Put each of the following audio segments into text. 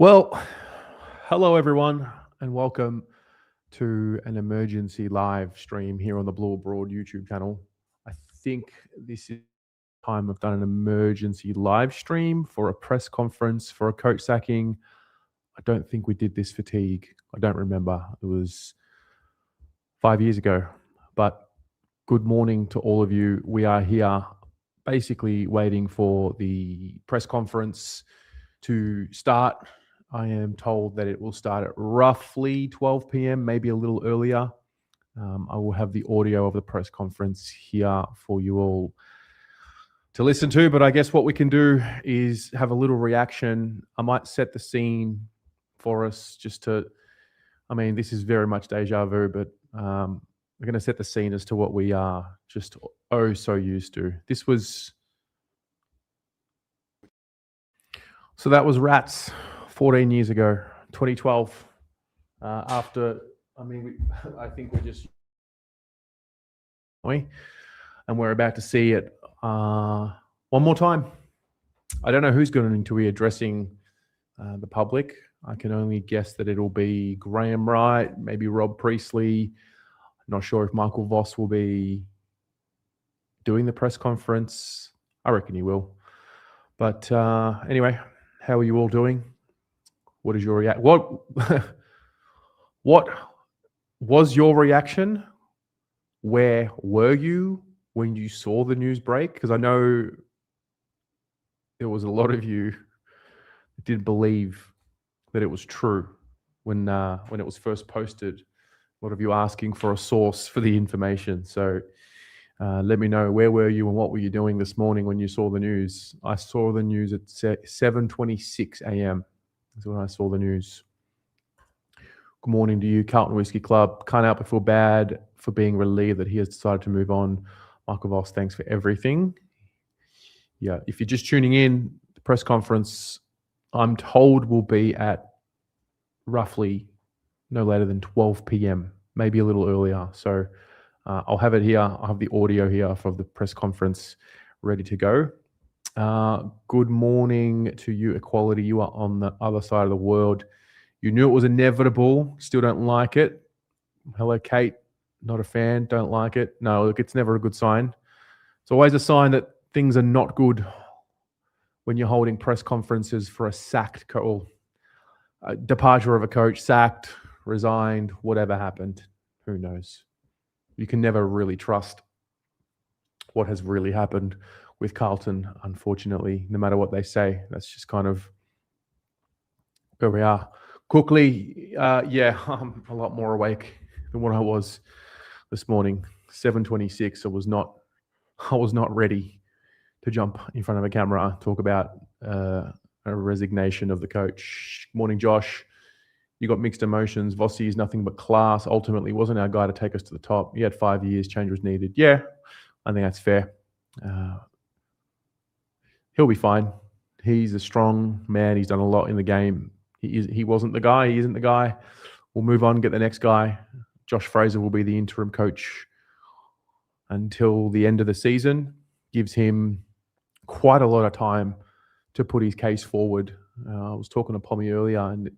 Well, hello everyone, and welcome to an emergency live stream here on the Blue Abroad YouTube channel. I think this is the time I've done an emergency live stream for a press conference for a coach sacking. I don't think we did this fatigue. I don't remember. It was 5 years ago. But good morning to all of you. We are here basically waiting for the press conference to start. I am told that it will start at roughly 12 p.m., maybe a little earlier. I will have the audio of the press conference here for you all to listen to, but I guess what we can do is have a little reaction. I might set the scene for us just to, this is very much deja vu, but we're going to set the scene as to what we are just so used to. So that was Rats 14 years ago, 2012. I think we're just, and we're about to see it one more time. I don't know who's going to be addressing the public. I can only guess that it'll be Graham Wright, maybe Rob Priestley. Not sure if Michael Voss will be doing the press conference. I reckon he will. But anyway, how are you all doing? What is your reaction? What was your reaction? Where were you when you saw the news break? Because I know there was a lot of you that didn't believe that it was true when it was first posted. A lot of you asking for a source for the information. So let me know, where were you and what were you doing this morning when you saw the news? I saw the news at 7:26 a.m. That's when I saw the news. Good morning to you, Carlton Whiskey Club. Can't help but feel bad for being relieved that he has decided to move on. Michael Voss, thanks for everything. Yeah, if you're just tuning in, the press conference, I'm told, will be at roughly no later than 12 p.m., maybe a little earlier. So I'll have it here. I'll have the audio here for the press conference ready to go. Good morning to you, Equality. You are on the other side of the world. You knew it was inevitable. Still don't like it. Hello, Kate. Not a fan. Don't like it. No, look, it's never a good sign. It's always a sign that things are not good when you're holding press conferences for a sacked departure of a coach, sacked, resigned, whatever happened. Who knows? You can never really trust what has really happened with Carlton, unfortunately, no matter what they say. That's just kind of where we are. Quickly, I'm a lot more awake than what I was this morning. 7:26. I was not ready to jump in front of a camera and talk about a resignation of the coach. Morning, Josh. You got mixed emotions. Vossi is nothing but class. Ultimately, wasn't our guy to take us to the top. He had 5 years. Change was needed. Yeah, I think that's fair. He'll be fine. He's a strong man. He's done a lot in the game. He wasn't the guy. He isn't the guy. We'll move on, get the next guy. Josh Fraser will be the interim coach until the end of the season. Gives him quite a lot of time to put his case forward. I was talking to Pommy earlier, and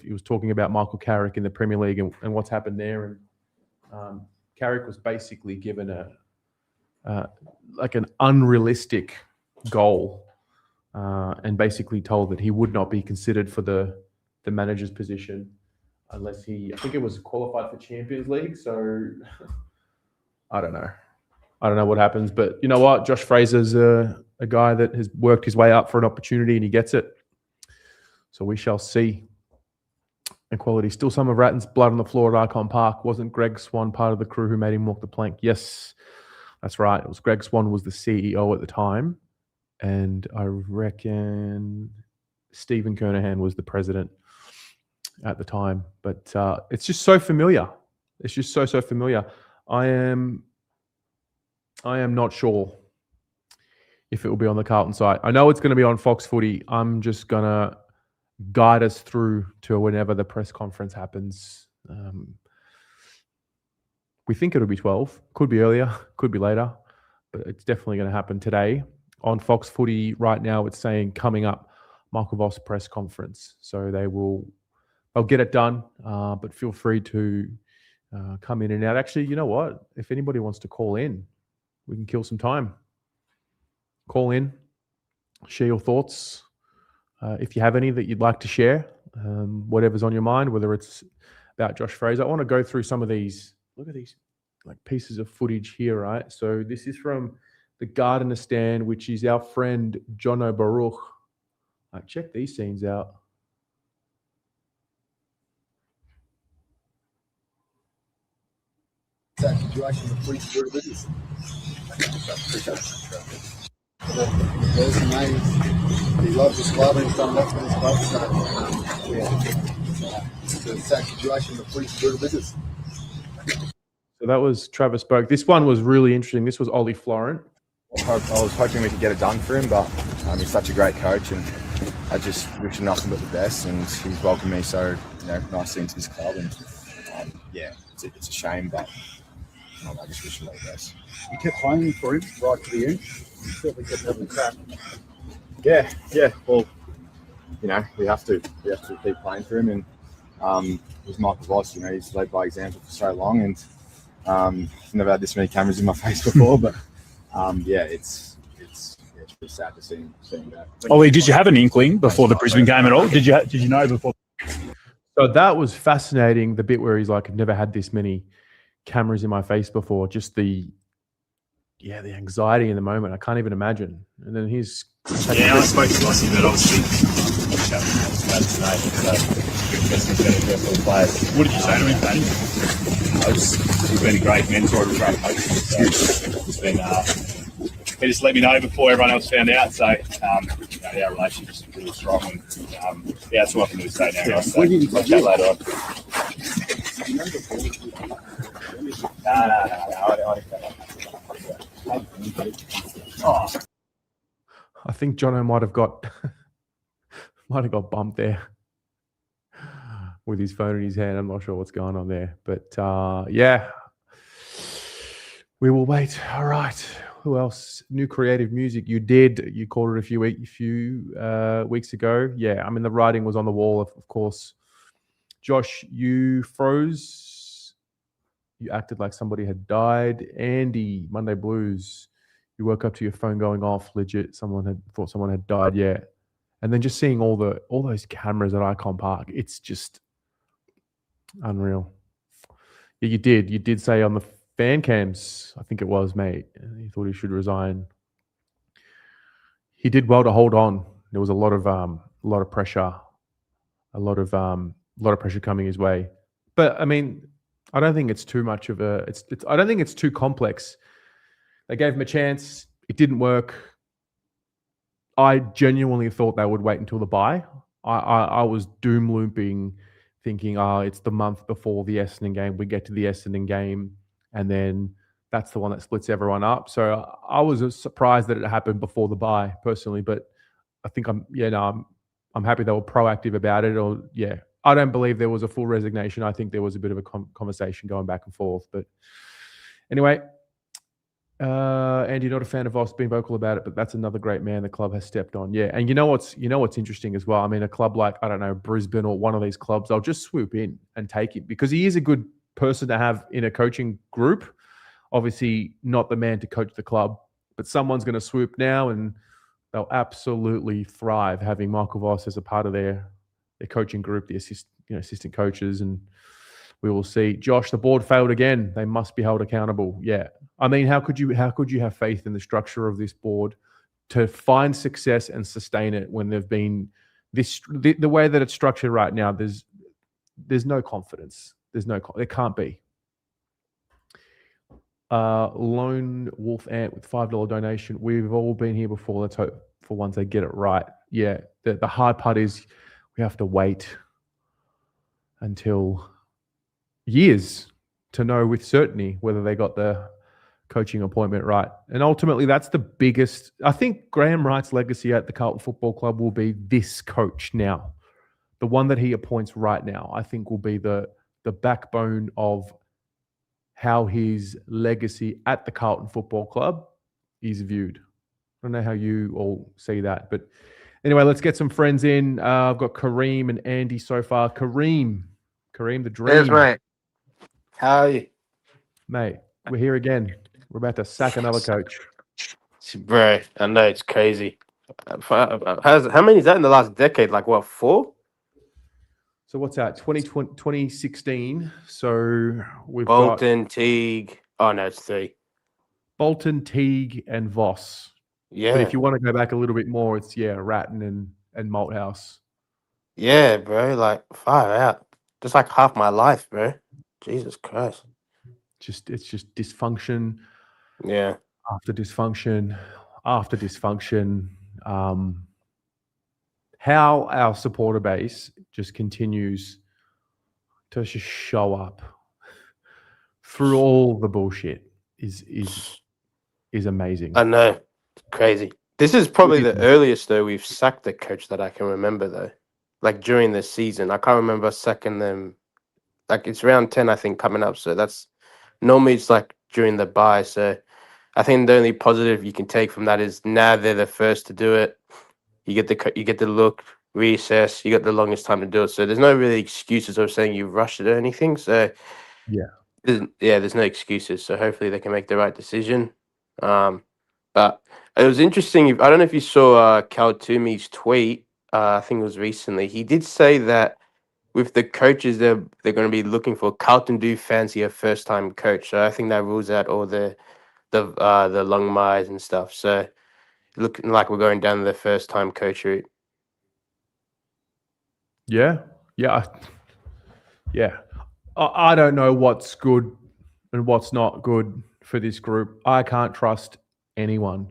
he was talking about Michael Carrick in the Premier League and what's happened there. And Carrick was basically given an unrealistic goal, and basically told that he would not be considered for the manager's position unless I think it was qualified for Champions League. So I don't know. I don't know what happens, but you know what? Josh Fraser's a guy that has worked his way up for an opportunity and he gets it. So we shall see. Equality. Still some of Ratton's blood on the floor at Ikon Park. Wasn't Greg Swan part of the crew who made him walk the plank? Yes, that's right. It was Greg Swan was the CEO at the time. And I reckon Stephen Kernahan was the president at the time. But it's just so familiar. It's just so familiar. I am not sure if it will be on the Carlton site. I know it's going to be on Fox Footy. I'm just going to guide us through to whenever the press conference happens. We think it'll be 12. Could be earlier, could be later. But it's definitely going to happen today. On Fox Footy right now, it's saying coming up Michael Voss press conference. So they'll get it done, but feel free to come in and out. Actually, you know what? If anybody wants to call in, we can kill some time. Call in, share your thoughts. If you have any that you'd like to share, whatever's on your mind, whether it's about Josh Fraser. I want to go through some of these. Look at these like pieces of footage here, right? So this is from the Gardiner stand, which is our friend Jono Baruch. Check these scenes out. That situation with police were with us. There's the names. He loves his club and he's done lots with his club. So it's that situation with police were with us. So that was Travis Boak. This one was really interesting. This was Ollie Florent. I was hoping we could get it done for him, but he's such a great coach, and I just wish him nothing but the best. And he's welcomed me so nicely into his club, and it's a shame, but I just wish him all the best. You kept playing for him right to the end. You certainly kept having crap. Yeah. Well, we have to keep playing for him, and with Michael Voss, he's led by example for so long, and I've never had this many cameras in my face before, but it's pretty sad to see him go. Ollie, did you have an inkling before the Brisbane game at all? Did you know before? So that was fascinating. The bit where he's like, I've never had this many cameras in my face before. Just the anxiety in the moment. I can't even imagine. And then he's I spoke to Rossi, but obviously what did you say to him, Paddy? He's been a great mentor and a great coach. He just let me know before everyone else found out. So our relationship is really strong, and it's welcome to stay now. So I'll chat later on. I think Jono might have got bumped there with his phone in his hand. I'm not sure what's going on there, but we will wait. All right. Who else? New creative music. You called it a few weeks ago. Yeah, I mean the writing was on the wall, of course. Josh, you froze. You acted like somebody had died. Andy, Monday Blues. You woke up to your phone going off. Legit, thought someone had died. Yeah, and then just seeing all those cameras at Ikon Park, it's just unreal. Yeah, you did say on the fan cams, I think it was, mate, he thought he should resign. He did well to hold on. There was a lot of pressure, a lot of pressure coming his way. But I mean, I don't think it's too much of a. I don't think it's too complex. They gave him a chance. It didn't work. I genuinely thought they would wait until the bye. I was doom looping, thinking, it's the month before the Essendon game. We get to the Essendon game, and then that's the one that splits everyone up. So I was surprised that it happened before the bye, personally. But I think I'm happy they were proactive about it. I don't believe there was a full resignation. I think there was a bit of a conversation going back and forth. But anyway. Andy, not a fan of Voss, being vocal about it, but that's another great man the club has stepped on. Yeah, and you know what's interesting as well. I mean, a club like, I don't know, Brisbane or one of these clubs, they'll just swoop in and take him because he is a good person to have in a coaching group. Obviously, not the man to coach the club, but someone's going to swoop now, and they'll absolutely thrive having Michael Voss as a part of their coaching group, the assistant coaches, and we will see. Josh, the board failed again. They must be held accountable. Yeah. I mean, how could you have faith in the structure of this board to find success and sustain it when they've been the way that it's structured right now? There's no confidence. There can't be. Lone Wolf Ant with $5 donation. We've all been here before. Let's hope for once they get it right. Yeah. The hard part is we have to wait until years to know with certainty whether they got the coaching appointment right. And ultimately, that's the biggest. I think Graham Wright's legacy at the Carlton Football Club will be this coach now. The one that he appoints right now, I think, will be the backbone of how his legacy at the Carlton Football Club is viewed. I don't know how you all see that, but Anyway, let's get some friends in. I've got Kareem and Andy so far. Kareem, the dream. Yes, mate. How are you? Mate, we're here again. We're about to sack another coach. Bro, I know it's crazy. How many is that in the last decade? Like, what, 4? So what's that? 2016. So we've Bolton, Teague. Oh, no, it's 3. got Bolton, Teague, and Voss. Yeah. But if you want to go back a little bit more, it's Ratton and Malthouse. Yeah, bro. Like, far out. Just like half my life, bro. Jesus Christ. It's just dysfunction Yeah. after dysfunction after dysfunction. How our supporter base just continues to just show up through all the bullshit is amazing. I know. It's crazy. This is probably the earliest, though, we've sacked the coach that I can remember, though. Like, during the season. I can't remember sacking them. Like, it's round 10, I think, coming up. So that's normally it's like during the bye. So I think the only positive you can take from that is now they're the first to do it. You get the look, reassess. You got the longest time to do it. So there's no really excuses of saying you rushed it or anything. So there's no excuses. So hopefully they can make the right decision. But it was interesting. I don't know if you saw Cal Toomey's tweet. I think it was recently. He did say that with the coaches they're going to be looking for, Carlton do fancy a first time coach. So I think that rules out all the Long Myers and stuff. So looking like we're going down the first time coach route. Yeah. I don't know what's good and what's not good for this group. I can't trust anyone.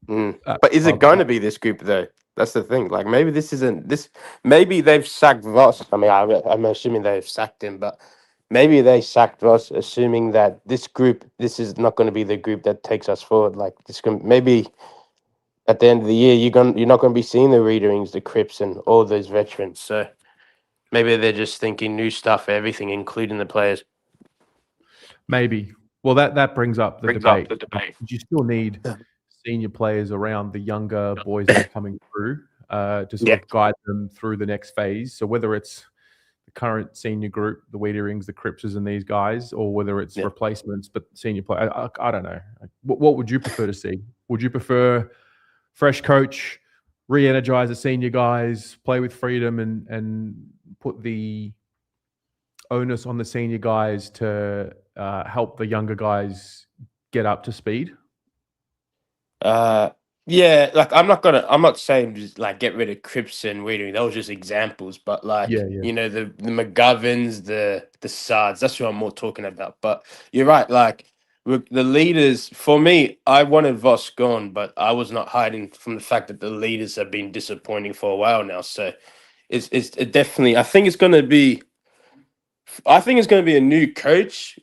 But is it going to be this group though? That's the thing. Like maybe this isn't this. Maybe they've sacked Voss. I mean, I'm assuming they've sacked him, but maybe they sacked Voss, assuming that this is not going to be the group that takes us forward. Like this, maybe at the end of the year, you're not going to be seeing the Reederings, the Crips, and all those veterans. So maybe they're just thinking new stuff for everything, including the players. Maybe. Well, that brings up the debate. You still need senior players around the younger boys that are coming through to sort of guide them through the next phase. So whether it's the current senior group, the Weederings, the Cripses, and these guys, or whether it's replacements, but senior play, I don't know. What would you prefer to see? Would you prefer fresh coach, re-energize the senior guys, play with freedom, and put the onus on the senior guys to help the younger guys get up to speed? Yeah, like I'm not saying just like get rid of Cripps and Wiedering. Those were just examples, but like you know, the McGoverns, the Sards, that's what I'm more talking about. But you're right, like the leaders, for me, I wanted Voss gone, but I was not hiding from the fact that the leaders have been disappointing for a while now. So it's definitely I think it's gonna be a new coach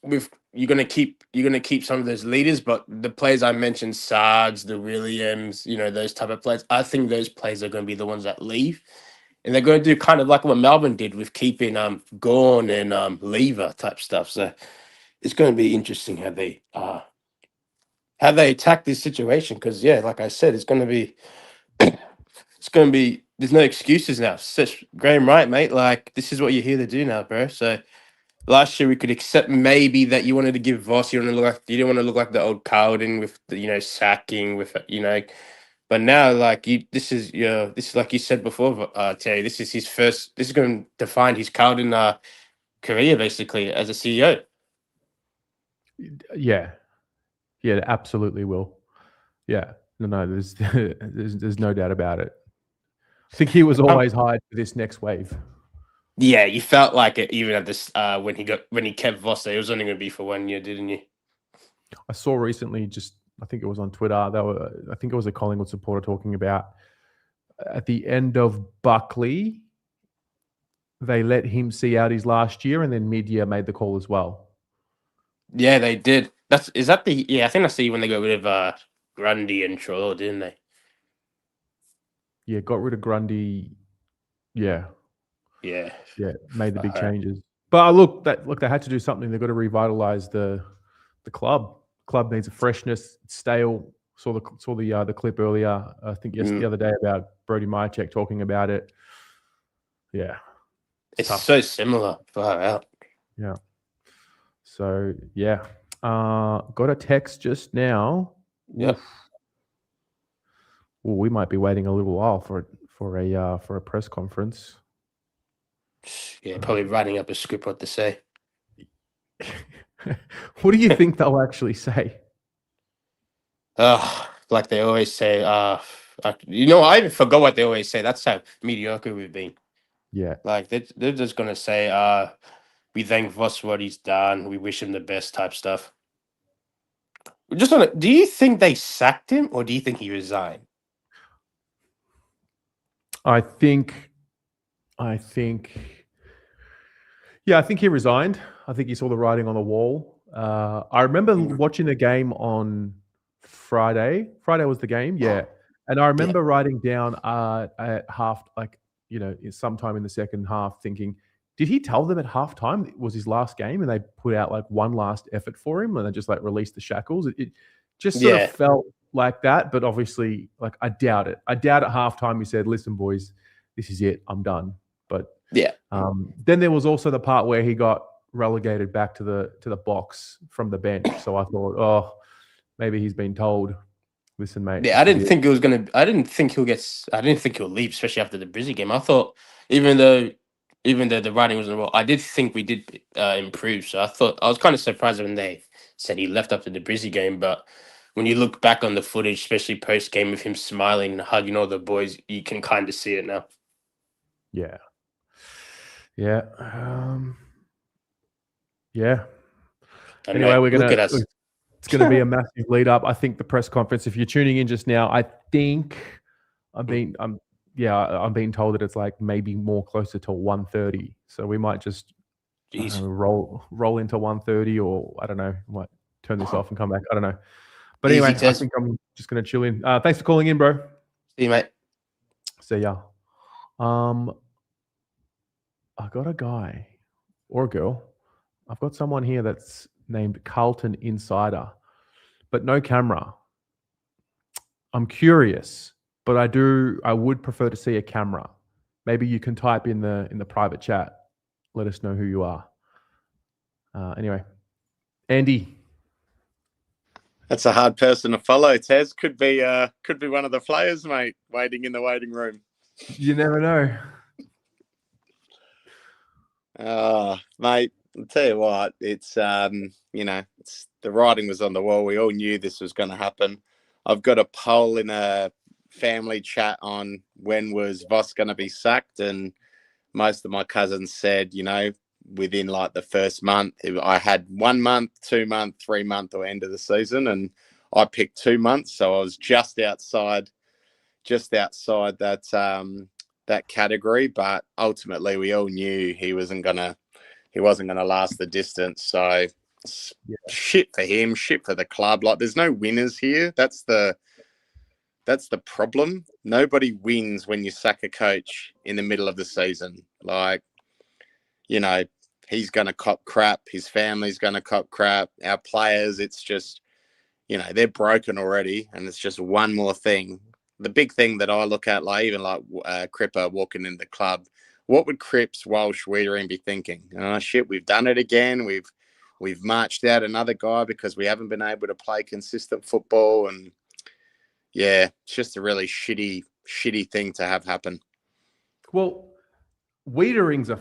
with you're gonna keep some of those leaders, but the players I mentioned, Sards, the Williams, you know, those type of players, I think those players are gonna be the ones that leave. And they're gonna do kind of like what Melbourne did with keeping Gorn and Lever type stuff. So it's gonna be interesting how they attack this situation. Cause like I said, it's gonna be there's no excuses now. Such Graham Wright, mate. Like this is what you're here to do now, bro. So last year we could accept maybe that you wanted to give Voss, you didn't want to look like the old Carlton with the sacking with but now like this is like you said before, Terry. This is going to define his Carlton career basically as a CEO. Yeah, it absolutely will. Yeah, no, there's no doubt about it. I think he was always hired for this next wave. Yeah, you felt like it even at this when he kept Voss there. It was only going to be for 1 year, didn't you? I saw recently, I think it was on Twitter. I think it was a Collingwood supporter talking about at the end of Buckley, they let him see out his last year, and then mid-year made the call as well. Yeah, they did. I think that's when they got rid of Grundy and Troll, didn't they? Yeah, got rid of Grundy. Yeah, made the big changes. But look, they had to do something. They've got to revitalize the club. Club needs a freshness. It's stale, Saw the clip earlier. I think the other day about Brody Mychek talking about it. Yeah, It's tough. so similar. Far out. Yeah. So yeah, got a text just now. Yep. Well, we might be waiting a little while for a press conference. Yeah, probably writing up a script what to say. What do you think they'll actually say? Like they always say, I even forgot what they always say. That's how mediocre we've been. Yeah. Like they're just gonna say, we thank Voss for what he's done. We wish him the best type stuff. Do you think they sacked him or do you think he resigned? I think he resigned. I think he saw the writing on the wall. I remember watching the game on Friday. Friday was the game, yeah. And I remember writing down at half, sometime in the second half, thinking, did he tell them at halftime it was his last game and they put out like one last effort for him and they just like released the shackles? It just sort of felt like that, but obviously, like, I doubt it. I doubt at halftime he said, "Listen, boys, this is it. I'm done." But then there was also the part where he got relegated back to the box from the bench. So I thought, oh, maybe he's been told, "Listen, mate." Yeah, I didn't think he'll leave, especially after the Brizzy game. I thought even though the writing was on the wall, I did think we did improve. So I was kind of surprised when they said he left after the Brizzy game. But when you look back on the footage, especially post game with him smiling and hugging all the boys, you can kind of see it now. Yeah. Yeah. Yeah. Anyway, it's going to be a massive lead up. I think the press conference, if you're tuning in just now, I think I'm being told that it's like maybe more closer to 1:30. So we might just roll into 1:30, or I don't know, might turn this off and come back. I don't know. But anyway, I think I'm just going to chill in. Thanks for calling in, bro. See you, mate. See ya. I got a guy or a girl. I've got someone here that's named Carlton Insider, but no camera. I'm curious, but I would prefer to see a camera. Maybe you can type in the private chat. Let us know who you are. Anyway, Andy. That's a hard person to follow, Tez. Could be one of the players, mate, waiting in the waiting room. You never know. Mate, I'll tell you what, it's it's the writing was on the wall. We all knew this was going to happen. I've got a poll in a family chat on when was Voss going to be sacked, and most of my cousins said, within like the first month. I had 1 month, 2 month, 3 month, or end of the season, and I picked 2 months, so I was just outside that category. But ultimately, we all knew he wasn't gonna last the distance. So shit for him, shit for the club. Like, there's no winners here. That's the problem. Nobody wins when you sack a coach in the middle of the season. Like, he's going to cop crap. His family's going to cop crap. Our players, it's just, they're broken already. And it's just one more thing. The big thing that I look at, like even like Cripper walking in the club, what would Cripps, Walsh, Wiedering be thinking? Oh, shit, we've done it again. We've marched out another guy because we haven't been able to play consistent football. And yeah, it's just a really shitty thing to have happen. Well, Wiedering's a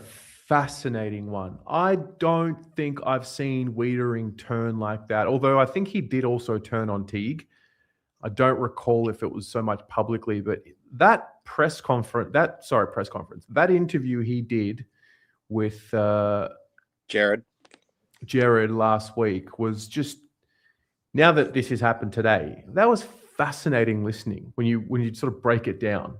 fascinating one. I don't think I've seen Wiedering turn like that, although I think he did also turn on Teague. I don't recall if it was so much publicly, but that interview he did with Jared last week was just, now that this has happened today, that was fascinating listening when you sort of break it down.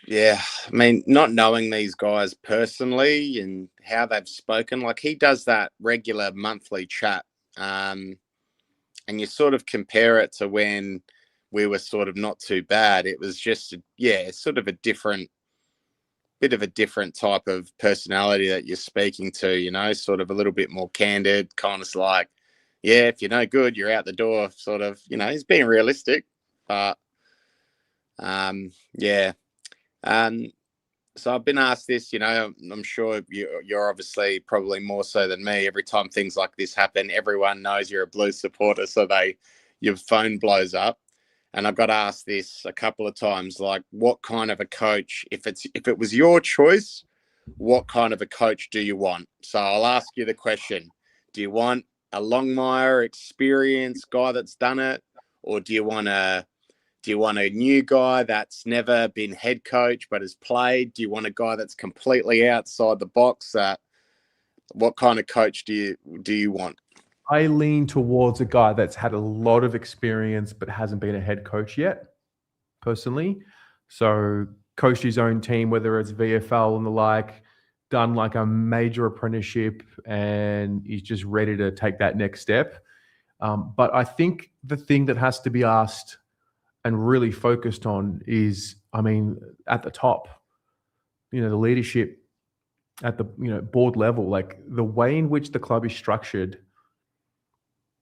Yeah, I mean, not knowing these guys personally and how they've spoken, like he does that regular monthly chat, and you sort of compare it to when we were sort of not too bad. It was just, sort of a different type of personality that you're speaking to, sort of a little bit more candid, kind of like, yeah, if you're no good, you're out the door. Sort of, you know, he's being realistic, but yeah. So I've been asked this, you know, I'm sure you're obviously probably more so than me. Every time things like this happen, everyone knows you're a Blues supporter, so your phone blows up. And I got asked this a couple of times, like, what kind of a coach, if it was your choice, what kind of a coach do you want? So I'll ask you the question: do you want a Longmire experienced guy that's done it, or do you want a new guy that's never been head coach but has played? Do you want a guy that's completely outside the box? What kind of coach do you want? I lean towards a guy that's had a lot of experience but hasn't been a head coach yet, personally. So coached his own team, whether it's VFL and the like, done like a major apprenticeship, and he's just ready to take that next step. But I think the thing that has to be asked and really focused on is, I mean, at the top, you know, the leadership at the, you know, board level, like the way in which the club is structured.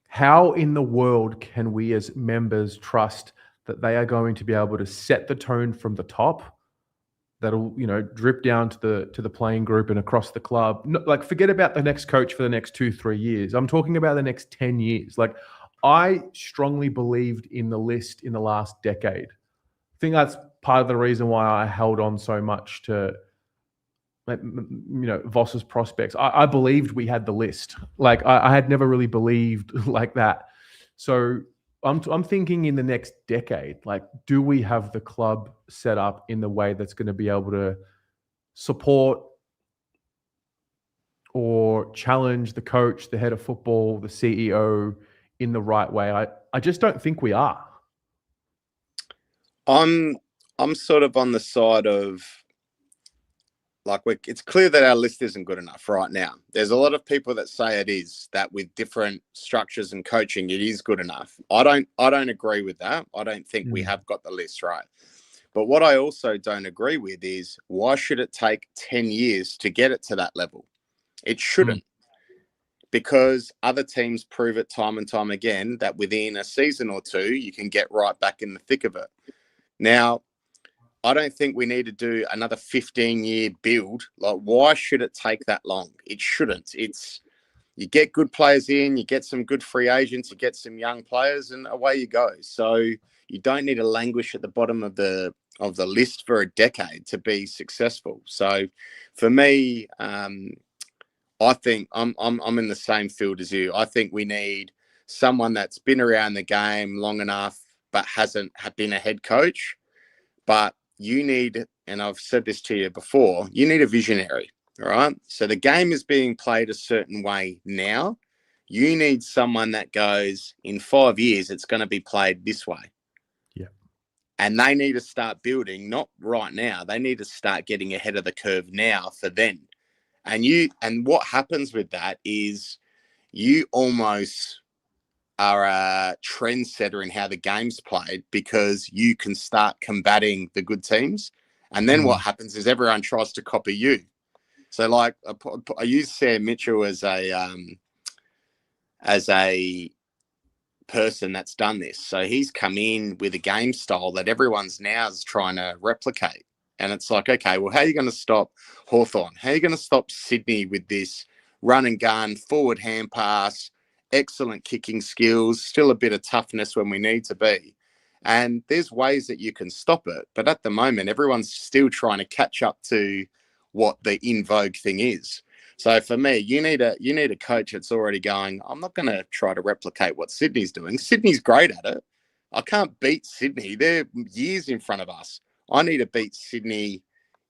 How in the world can we as members trust that they are going to be able to set the tone from the top that'll, you know, drip down to the playing group and across the club? No, like, forget about the next coach for the next 2-3 years. I'm talking about the next 10 years. Like, I strongly believed in the list in the last decade. I think that's part of the reason why I held on so much to, you know, Voss's prospects. I believed we had the list. Like, I had never really believed like that. So I'm thinking in the next decade, like, do we have the club set up in the way that's going to be able to support or challenge the coach, the head of football, the CEO in the right way? I just don't think we are. I'm sort of on the side of, like, it's clear that our list isn't good enough right now. There's a lot of people that say it is, that with different structures and coaching, it is good enough. I don't agree with that. I don't think we have got the list right. But what I also don't agree with is, why should it take 10 years to get it to that level? It shouldn't. Because other teams prove it time and time again that within a season or two, you can get right back in the thick of it. Now, I don't think we need to do another 15-year build. Like, why should it take that long? It shouldn't. You get good players in, you get some good free agents, you get some young players, and away you go. So you don't need to languish at the bottom of the list for a decade to be successful. So for me, I think I'm in the same field as you. I think we need someone that's been around the game long enough but hasn't been a head coach. But you need, and I've said this to you before, you need a visionary, all right? So the game is being played a certain way now. You need someone that goes, in 5 years, it's going to be played this way. Yeah. And they need to start building, not right now. They need to start getting ahead of the curve now for then. And what happens with that is you almost are a trendsetter in how the game's played, because you can start combating the good teams. And then what happens is everyone tries to copy you. So, like, I use Sam Mitchell as a person that's done this. So he's come in with a game style that everyone's now is trying to replicate. And it's like, okay, well, how are you going to stop Hawthorn? How are you going to stop Sydney with this run and gun, forward hand pass, excellent kicking skills, still a bit of toughness when we need to be? And there's ways that you can stop it. But at the moment, everyone's still trying to catch up to what the in vogue thing is. So for me, you need a coach that's already going, I'm not going to try to replicate what Sydney's doing. Sydney's great at it. I can't beat Sydney. They're years in front of us. I need to beat Sydney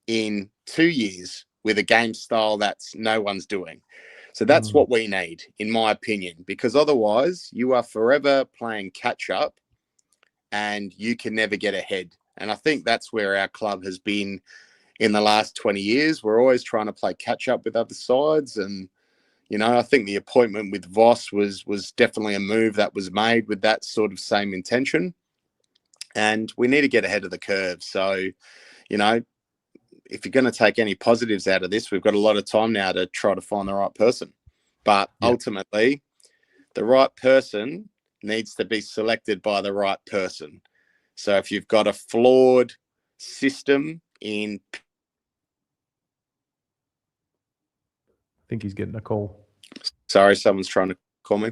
in 2 years with a game style that's no one's doing. So that's what we need, in my opinion, because otherwise you are forever playing catch up and you can never get ahead. And I think that's where our club has been in the last 20 years. We're always trying to play catch up with other sides. And, you know, I think the appointment with Voss was definitely a move that was made with that sort of same intention. And we need to get ahead of the curve. So, you know, if you're going to take any positives out of this, we've got a lot of time now to try to find the right person. But ultimately, the right person needs to be selected by the right person. So if you've got a flawed system in... I think he's getting a call. Sorry, someone's trying to call me.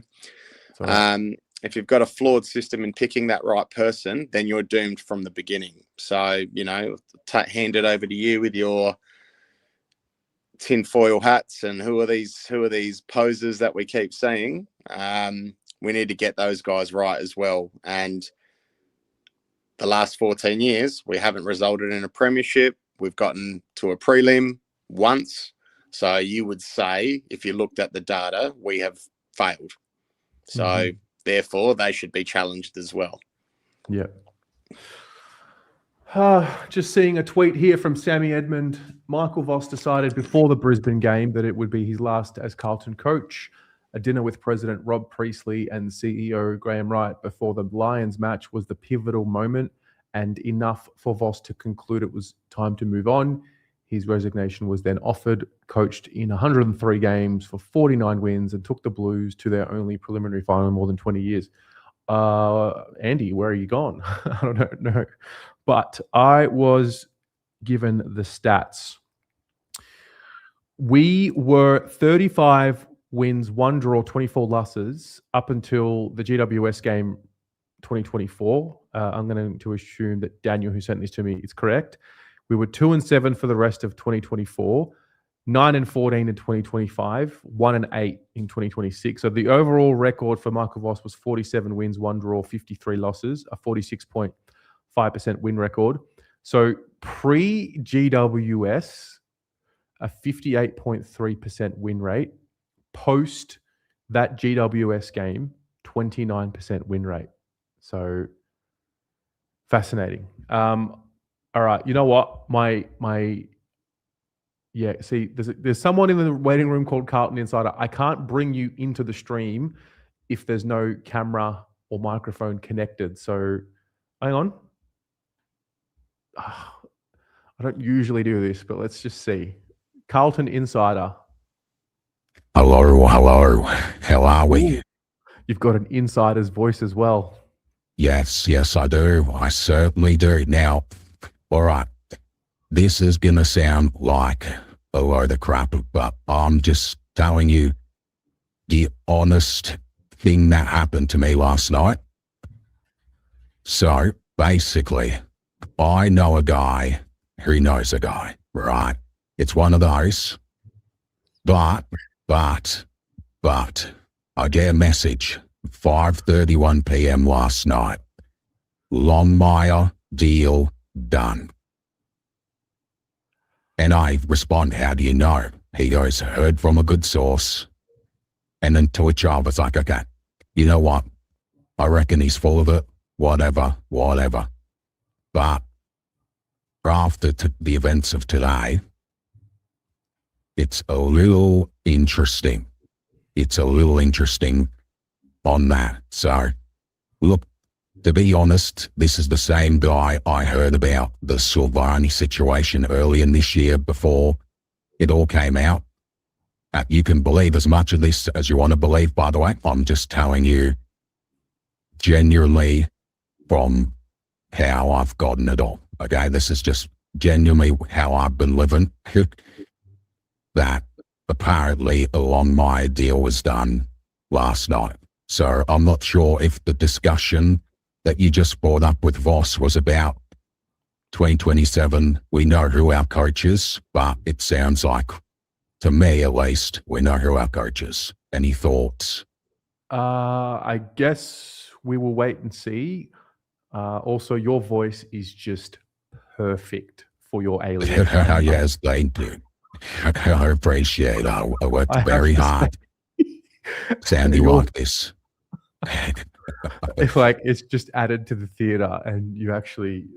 Sorry. If you've got a flawed system in picking that right person, then you're doomed from the beginning. So, hand it over to you with your tinfoil hats and who are these posers that we keep seeing. We need to get those guys right as well. And the last 14 years, we haven't resulted in a premiership. We've gotten to a prelim once. So you would say, if you looked at the data, we have failed. So therefore, they should be challenged as well. Yeah. Just seeing a tweet here from Sammy Edmund. Michael Voss decided before the Brisbane game that it would be his last as Carlton coach. A dinner with President Rob Priestley and CEO Graham Wright before the Lions match was the pivotal moment and enough for Voss to conclude it was time to move on. His resignation was then offered, coached in 103 games for 49 wins and took the Blues to their only preliminary final in more than 20 years. Andy, where are you gone? I don't know. But I was given the stats. We were 35 wins, 1 draw, 24 losses up until the GWS game 2024. I'm going to assume that Daniel, who sent this to me, is correct. We were 2-7 for the rest of 2024, 9-14 in 2025, 1-8 in 2026. So the overall record for Michael Voss was 47 wins, 1 draw, 53 losses, a 46.5% win record. So pre-GWS, a 58.3% win rate. Post that GWS game, 29% win rate. So fascinating. All right, you know what? See, there's someone in the waiting room called Carlton Insider. I can't bring you into the stream if there's no camera or microphone connected. So hang on. I don't usually do this, but let's just see. Carlton Insider. Hello. How are we? Ooh, you've got an insider's voice as well. Yes, I do. I certainly do. Now, all right, this is going to sound like a load of crap, but I'm just telling you the honest thing that happened to me last night. So, basically, I know a guy who knows a guy, right? It's one of those, but I get a message, 5:31 p.m. last night. Longmire deal done. And I respond, how do you know? He goes, heard from a good source. And then to which I was like, okay, you know what? I reckon he's full of it, whatever. But after the events of today, it's a little interesting. On that. So, look, to be honest, this is the same guy I heard about the Silvani situation early in this year before it all came out. You can believe as much of this as you want to believe, by the way. I'm just telling you genuinely from how I've gotten it all. Okay, this is just genuinely how I've been living. That apparently a Longmire deal was done last night. So I'm not sure if the discussion that you just brought up with Voss was about 2027. We know who our coach is, but it sounds like, to me at least, we know who our coach is. Any thoughts? I guess we will wait and see. Also, your voice is just perfect for your alien. Yes, thank you. I appreciate it. I worked very hard. Sounding like this. It's like it's just added to the theater, and you actually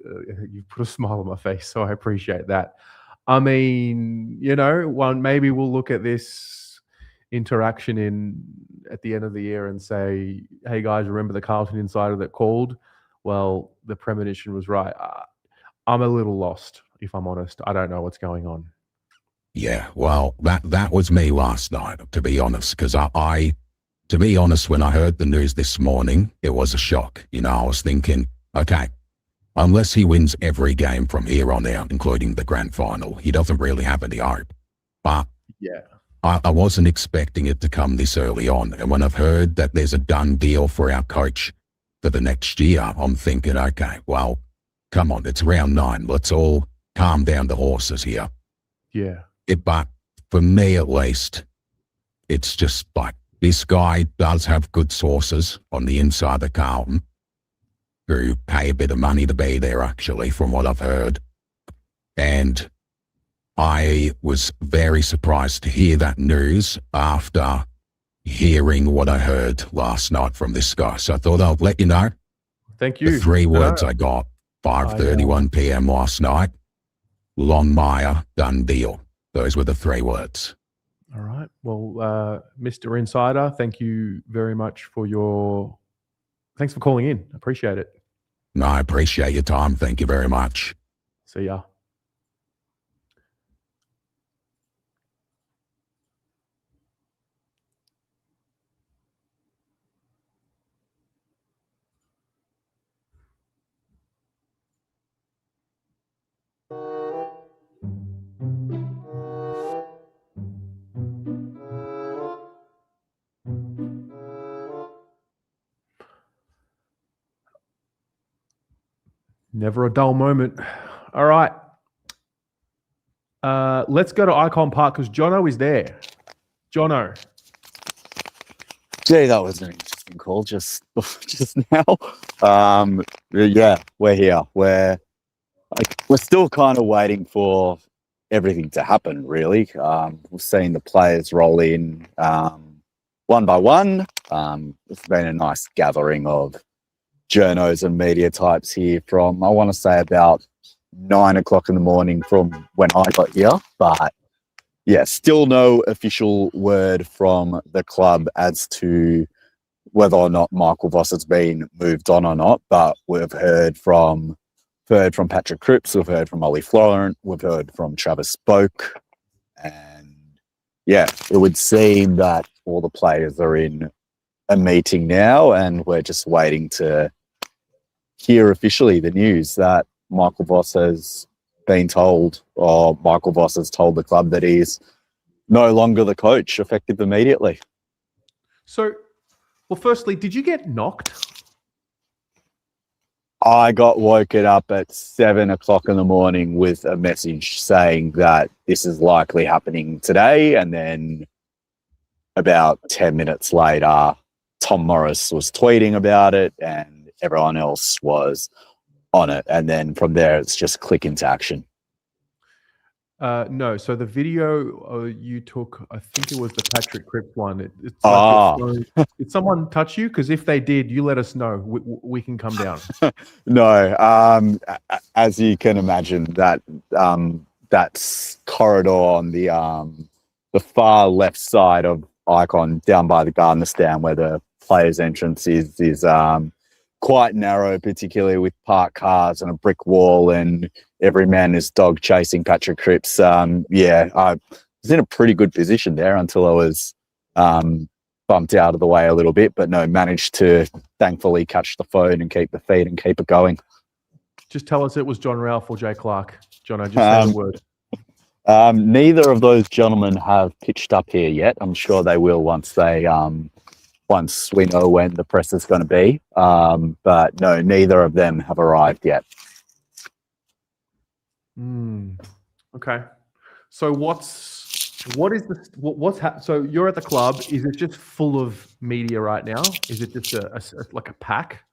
you put a smile on my face, so I appreciate that. I mean, maybe we'll look at this interaction at the end of the year and say, hey guys, remember the Carlton Insider that called? Well, the premonition was right. I'm a little lost, if I'm honest. I don't know what's going on. Yeah, well, that was me last night, to be honest, because I to be honest, when I heard the news this morning, it was a shock. I was thinking, okay, unless he wins every game from here on out, including the grand final, he doesn't really have any hope. But Yeah. I wasn't expecting it to come this early on. And when I've heard that there's a done deal for our coach for the next year, I'm thinking, okay, well, come on, it's round 9. Let's all calm down the horses here. Yeah. But for me, at least, it's just like this guy does have good sources on the inside of Carlton who pay a bit of money to be there, actually, from what I've heard. And I was very surprised to hear that news after hearing what I heard last night from this guy. So I thought I'd let you know. Thank you. The 3 words I got, 5:31 p.m. last night, Longmire, done deal. Those were the 3 words. All right. Well, Mr. Insider, thank you very much thanks for calling in. Appreciate it. No, I appreciate your time. Thank you very much. See ya. Never a dull moment. All right. Let's go to Ikon Park because Jono is there. Jono. Gee, that was an interesting call just now. Yeah, we're here. We're still kind of waiting for everything to happen, really. We've seen the players roll in one by one. It's been a nice gathering of journos and media types here from, I want to say, about 9 o'clock in the morning from when I got here. But yeah, still no official word from the club as to whether or not Michael Voss has been moved on or not. But we've heard from Patrick Cripps, we've heard from Ollie Florent, we've heard from Travis Spoke. And yeah, it would seem that all the players are in a meeting now, and we're just waiting to hear officially the news that Michael Voss has been told, or Michael Voss has told the club that he's no longer the coach, effective immediately. So, well, firstly, did you get knocked? I got woken up at 7 o'clock in the morning with a message saying that this is likely happening today. And then about 10 minutes later, Tom Morris was tweeting about it and everyone else was on it. And then from there, it's just click into action. No. So the video you took, I think it was the Patrick Cripps one. It's like did someone touch you? Because if they did, you let us know. We can come down. No. As you can imagine, that's corridor on the far left side of Ikon, down by the Gardner stand where the players' entrance is quite narrow, particularly with parked cars and a brick wall and every man is dog chasing Patrick Cripps. I was in a pretty good position there until I was bumped out of the way a little bit, but no, managed to thankfully catch the phone and keep the feed and keep it going. Just tell us it was John Ralph or Jay Clark. John, I just say the word. Neither of those gentlemen have pitched up here yet. I'm sure they will once we know when the press is going to be. But no, neither of them have arrived yet. Okay. So so you're at the club. Is it just full of media right now? Is it just like a pack?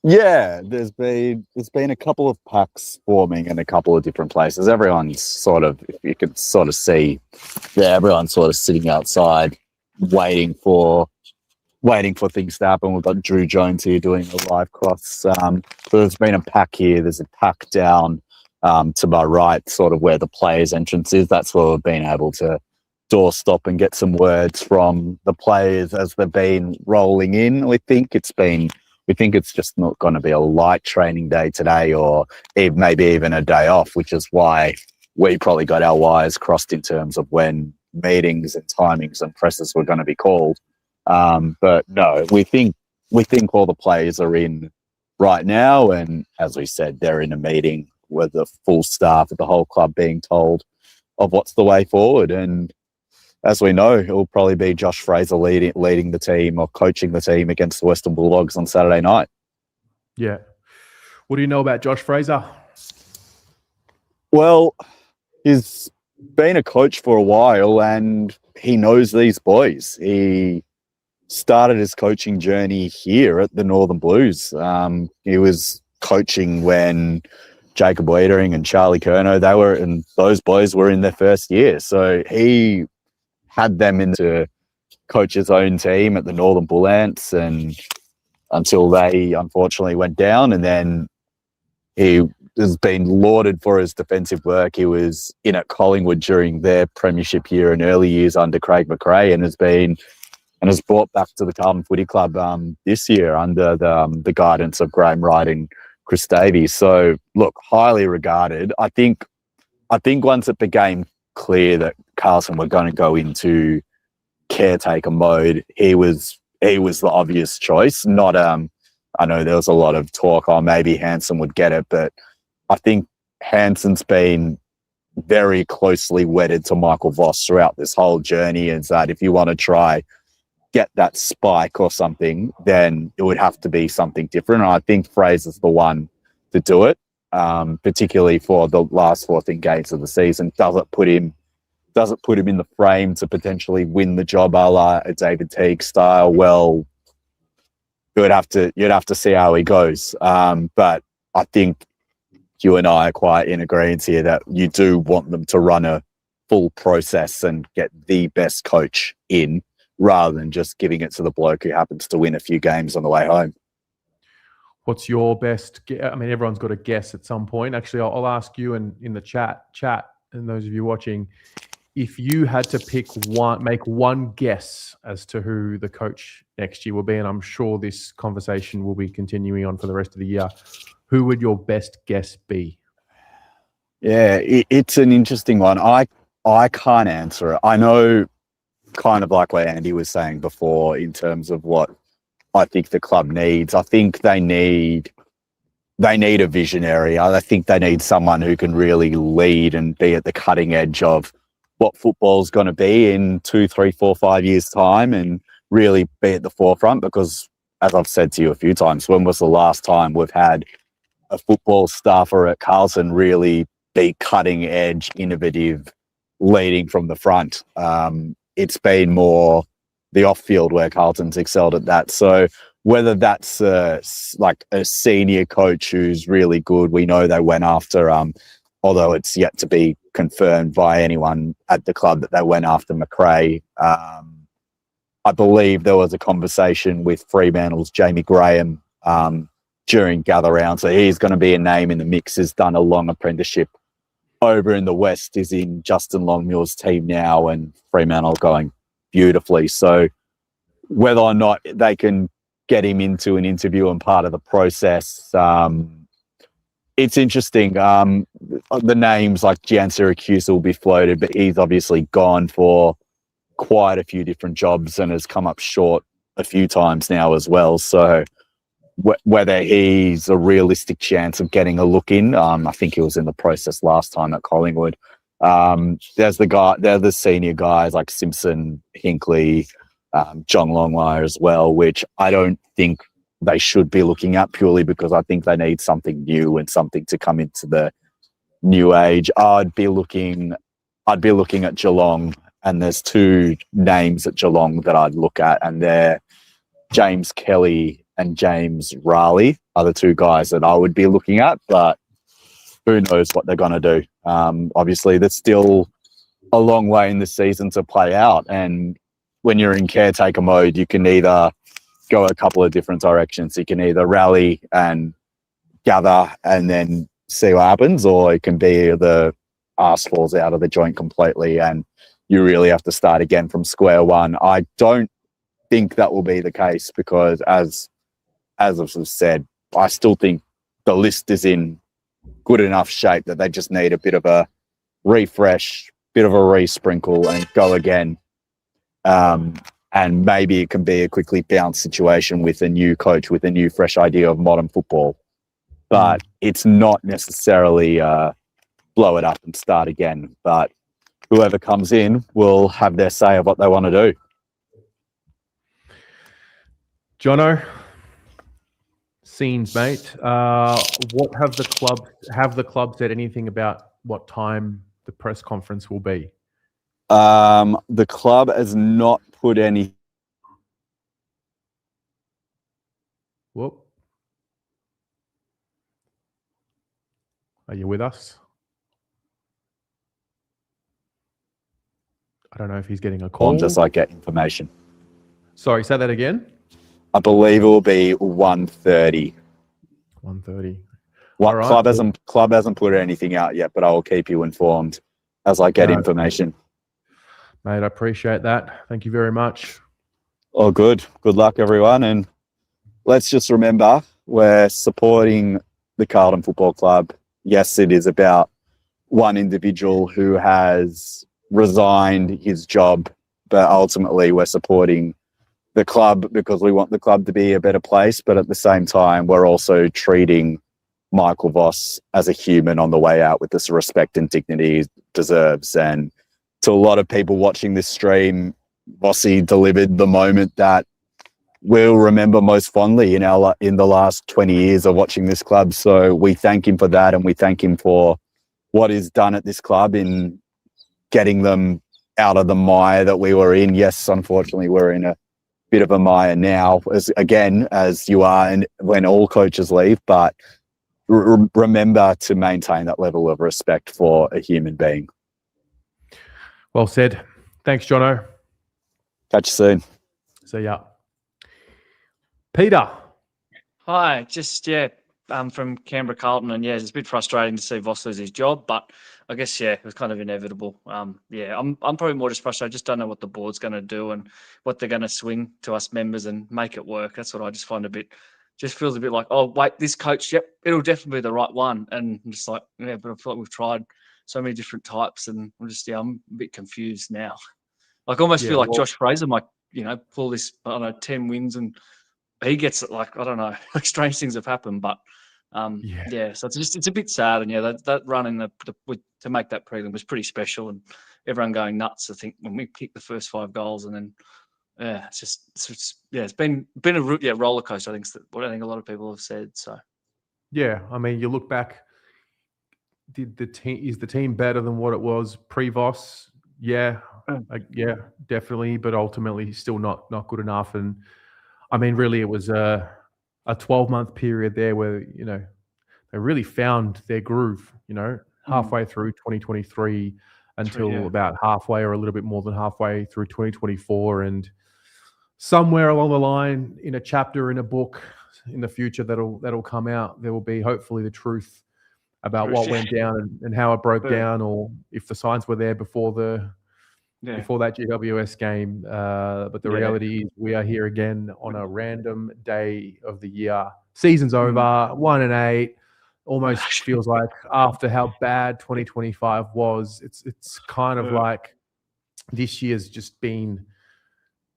Yeah, there's been a couple of packs forming in a couple of different places. Everyone's sort of, if you could sort of see, everyone's sort of sitting outside waiting for things to happen. We've got Drew Jones here doing a live cross. So there's been a pack here. There's a pack down to my right, sort of where the players' entrance is. That's where we've been able to doorstop and get some words from the players as they've been rolling in. We think it's just not going to be a light training day today, or maybe even a day off, which is why we probably got our wires crossed in terms of when meetings and timings and presses were going to be called. But no, we think all the players are in right now, and as we said, they're in a meeting with the full staff of the whole club being told of what's the way forward. And as we know, it will probably be Josh Fraser leading the team or coaching the team against the Western Bulldogs on Saturday night. Yeah. What do you know about Josh Fraser? Well, he's been a coach for a while and he knows these boys. He started his coaching journey here at the Northern Blues. He was coaching when Jacob Wiedering and Charlie Curnow, those boys were in their first year. So he had them in to coach his own team at the Northern Bull Ants and until they unfortunately went down. And then he has been lauded for his defensive work. He was in at Collingwood during their premiership year and early years under Craig McRae and has brought back to the Carlton Footy Club this year under the guidance of Graham Wright and Chris Davies. So look, highly regarded. I think once it became clear that Carlton were going to go into caretaker mode, he was the obvious choice. Not I know there was a lot of talk, maybe Hansen would get it, but I think Hansen's been very closely wedded to Michael Voss throughout this whole journey. Is that if you want to try get that spike or something, then it would have to be something different. And I think Fraser's the one to do it, particularly for the last 14 games of the season. Doesn't put him in the frame to potentially win the job a la a David Teague style. Well, you'd have to see how he goes. But I think you and I are quite in agreement here that you do want them to run a full process and get the best coach in, rather than just giving it to the bloke who happens to win a few games on the way home. What's your best? I mean, everyone's got a guess at some point. Actually, I'll ask you in the chat, and those of you watching, if you had to make one guess as to who the coach next year will be, and I'm sure this conversation will be continuing on for the rest of the year, who would your best guess be? Yeah, it's an interesting one. I can't answer it. I know, kind of like what Andy was saying before, in terms of what I think the club needs. I think they need a visionary. I think they need someone who can really lead and be at the cutting edge of what football's going to be in 2, 3, 4, 5 years' time, and really be at the forefront. Because, as I've said to you a few times, when was the last time we've had a football staffer at Carlton really be cutting edge, innovative, leading from the front? It's been more the off-field where Carlton's excelled at that. So whether that's like a senior coach who's really good, we know they went after, although it's yet to be confirmed by anyone at the club, that they went after McRae. I believe there was a conversation with Fremantle's Jamie Graham during Gather Round. So he's going to be a name in the mix. Has done a long apprenticeship over in the West, is in Justin Longmuir's team now, and Fremantle going beautifully. So whether or not they can get him into an interview and part of the process, it's interesting. The names like Gian Syracuse will be floated, but he's obviously gone for quite a few different jobs and has come up short a few times now as well. So whether he's a realistic chance of getting a look in, I think he was in the process last time at Collingwood. There's the senior guys like Simpson, Hinkley, John Longmire as well, which I don't think they should be looking at, purely because I think they need something new and something to come into the new age. I'd be looking at Geelong, and there's two names at Geelong that I'd look at, and they're James Kelly and James Raleigh are the two guys that I would be looking at, but who knows what they're going to do. Obviously, there's still a long way in the season to play out, and when you're in caretaker mode, you can either go a couple of different directions. You can either rally and gather and then see what happens, or it can be the arse falls out of the joint completely and you really have to start again from square one. I don't think that will be the case, because as I've said, I still think the list is in good enough shape that they just need a bit of a refresh, bit of a resprinkle and go again. and maybe it can be a quickly bounce situation with a new coach with a new fresh idea of modern football. But it's not necessarily blow it up and start again. But whoever comes in will have their say of what they want to do. Jono, scenes, mate. What have the club said anything about what time the press conference will be? The club has not put any. Whoop. Are you with us? I don't know if he's getting a call. Just like get information. Sorry, say that again. I believe it will be 1:30. 1:30. What All right. club hasn't put anything out yet, but I will keep you informed as I get information. Mate, I appreciate that. Thank you very much. Oh, good. Good luck, everyone. And let's just remember, we're supporting the Carlton Football Club. Yes, it is about one individual who has resigned his job, but ultimately we're supporting the club because we want the club to be a better place. But at the same time, we're also treating Michael Voss as a human on the way out with this respect and dignity he deserves. And to a lot of people watching this stream, Vossy delivered the moment that we'll remember most fondly in the last 20 years of watching this club. So we thank him for that, and we thank him for what he's done at this club in getting them out of the mire that we were in. Yes, unfortunately, we're in a bit of a mire now, as you are, and when all coaches leave. But remember to maintain that level of respect for a human being. Well said. Thanks, Jono. Catch you soon. See ya. Peter. Hi, from Canberra Carlton, and it's a bit frustrating to see Voss lose his job, but I guess it was kind of inevitable. I'm probably more just frustrated. I just don't know what the board's going to do and what they're going to swing to us members and make it work. That's what I just find just feels a bit like, oh wait, this coach, yep, it'll definitely be the right one, and I'm just like, but I feel like we've tried so many different types, and I'm a bit confused now. Like, I almost feel like Josh Fraser might, pull this, 10 wins and he gets it. Like, I don't know, like strange things have happened, but so it's a bit sad. And that run in to make that prelim was pretty special, and everyone going nuts. I think when we kicked the first 5 goals, and then it's been a roller coaster. I think what I think a lot of people have said. So I mean, you look back. Is the team better than what it was pre-Voss? Yeah, definitely, but ultimately still not good enough. And I mean, really, it was a 12-month period there where they really found their groove. Halfway through 2023 until about halfway or a little bit more than halfway through 2024, and somewhere along the line, in a chapter in a book in the future that'll come out, there will be hopefully the truth about what went down and how it broke down, or if the signs were there before that GWS game. But the reality is we are here again on a random day of the year. Season's over, 1-8. Almost feels like after how bad 2025 was, it's kind of like this year's just been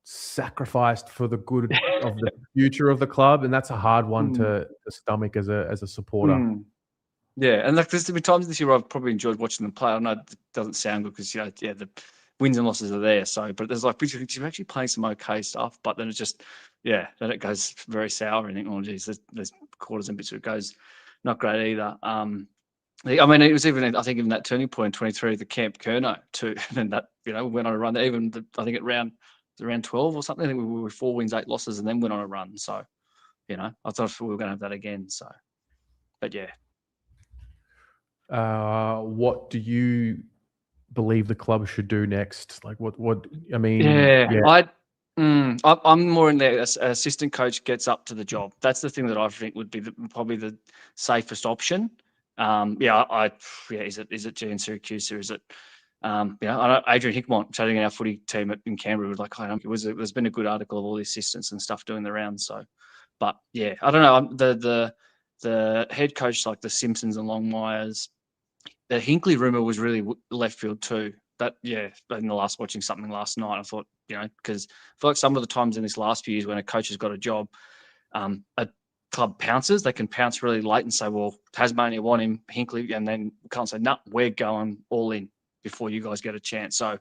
sacrificed for the good of the future of the club, and that's a hard one to stomach as a supporter. Yeah, and like there's been times this year I've probably enjoyed watching them play. I know it doesn't sound good because the wins and losses are there. So, but there's like you're actually playing some okay stuff, but then it's just then it goes very sour. And think, oh geez, there's quarters and bits where it goes not great either. I mean, it was even that turning point in 23, the Camp Kerno too, and that went on a run. I think at round 12 or something. I think we were 4 wins, 8 losses, and then went on a run. So, I thought we were going to have that again. So, but yeah. What do you believe the club should do next? Like, what I mean? I'm more in there. Assistant coach gets up to the job. That's the thing that I think would be probably the safest option. Is it Gian Syracuse, or is it? I know Adrian Hickmont chatting in our footy team in Canberra was like, there's been a good article of all the assistants and stuff doing the rounds. So, but I don't know. The head coach, like the Simpsons and Longmires, the Hinkley rumor was really left field too. that, in the last watching something last night, I thought, because I feel like some of the times in this last few years when a coach has got a job, a club pounces, they can pounce really late and say, well, Tasmania want him, Hinkley, and then can't say, no, we're going all in before you guys get a chance. So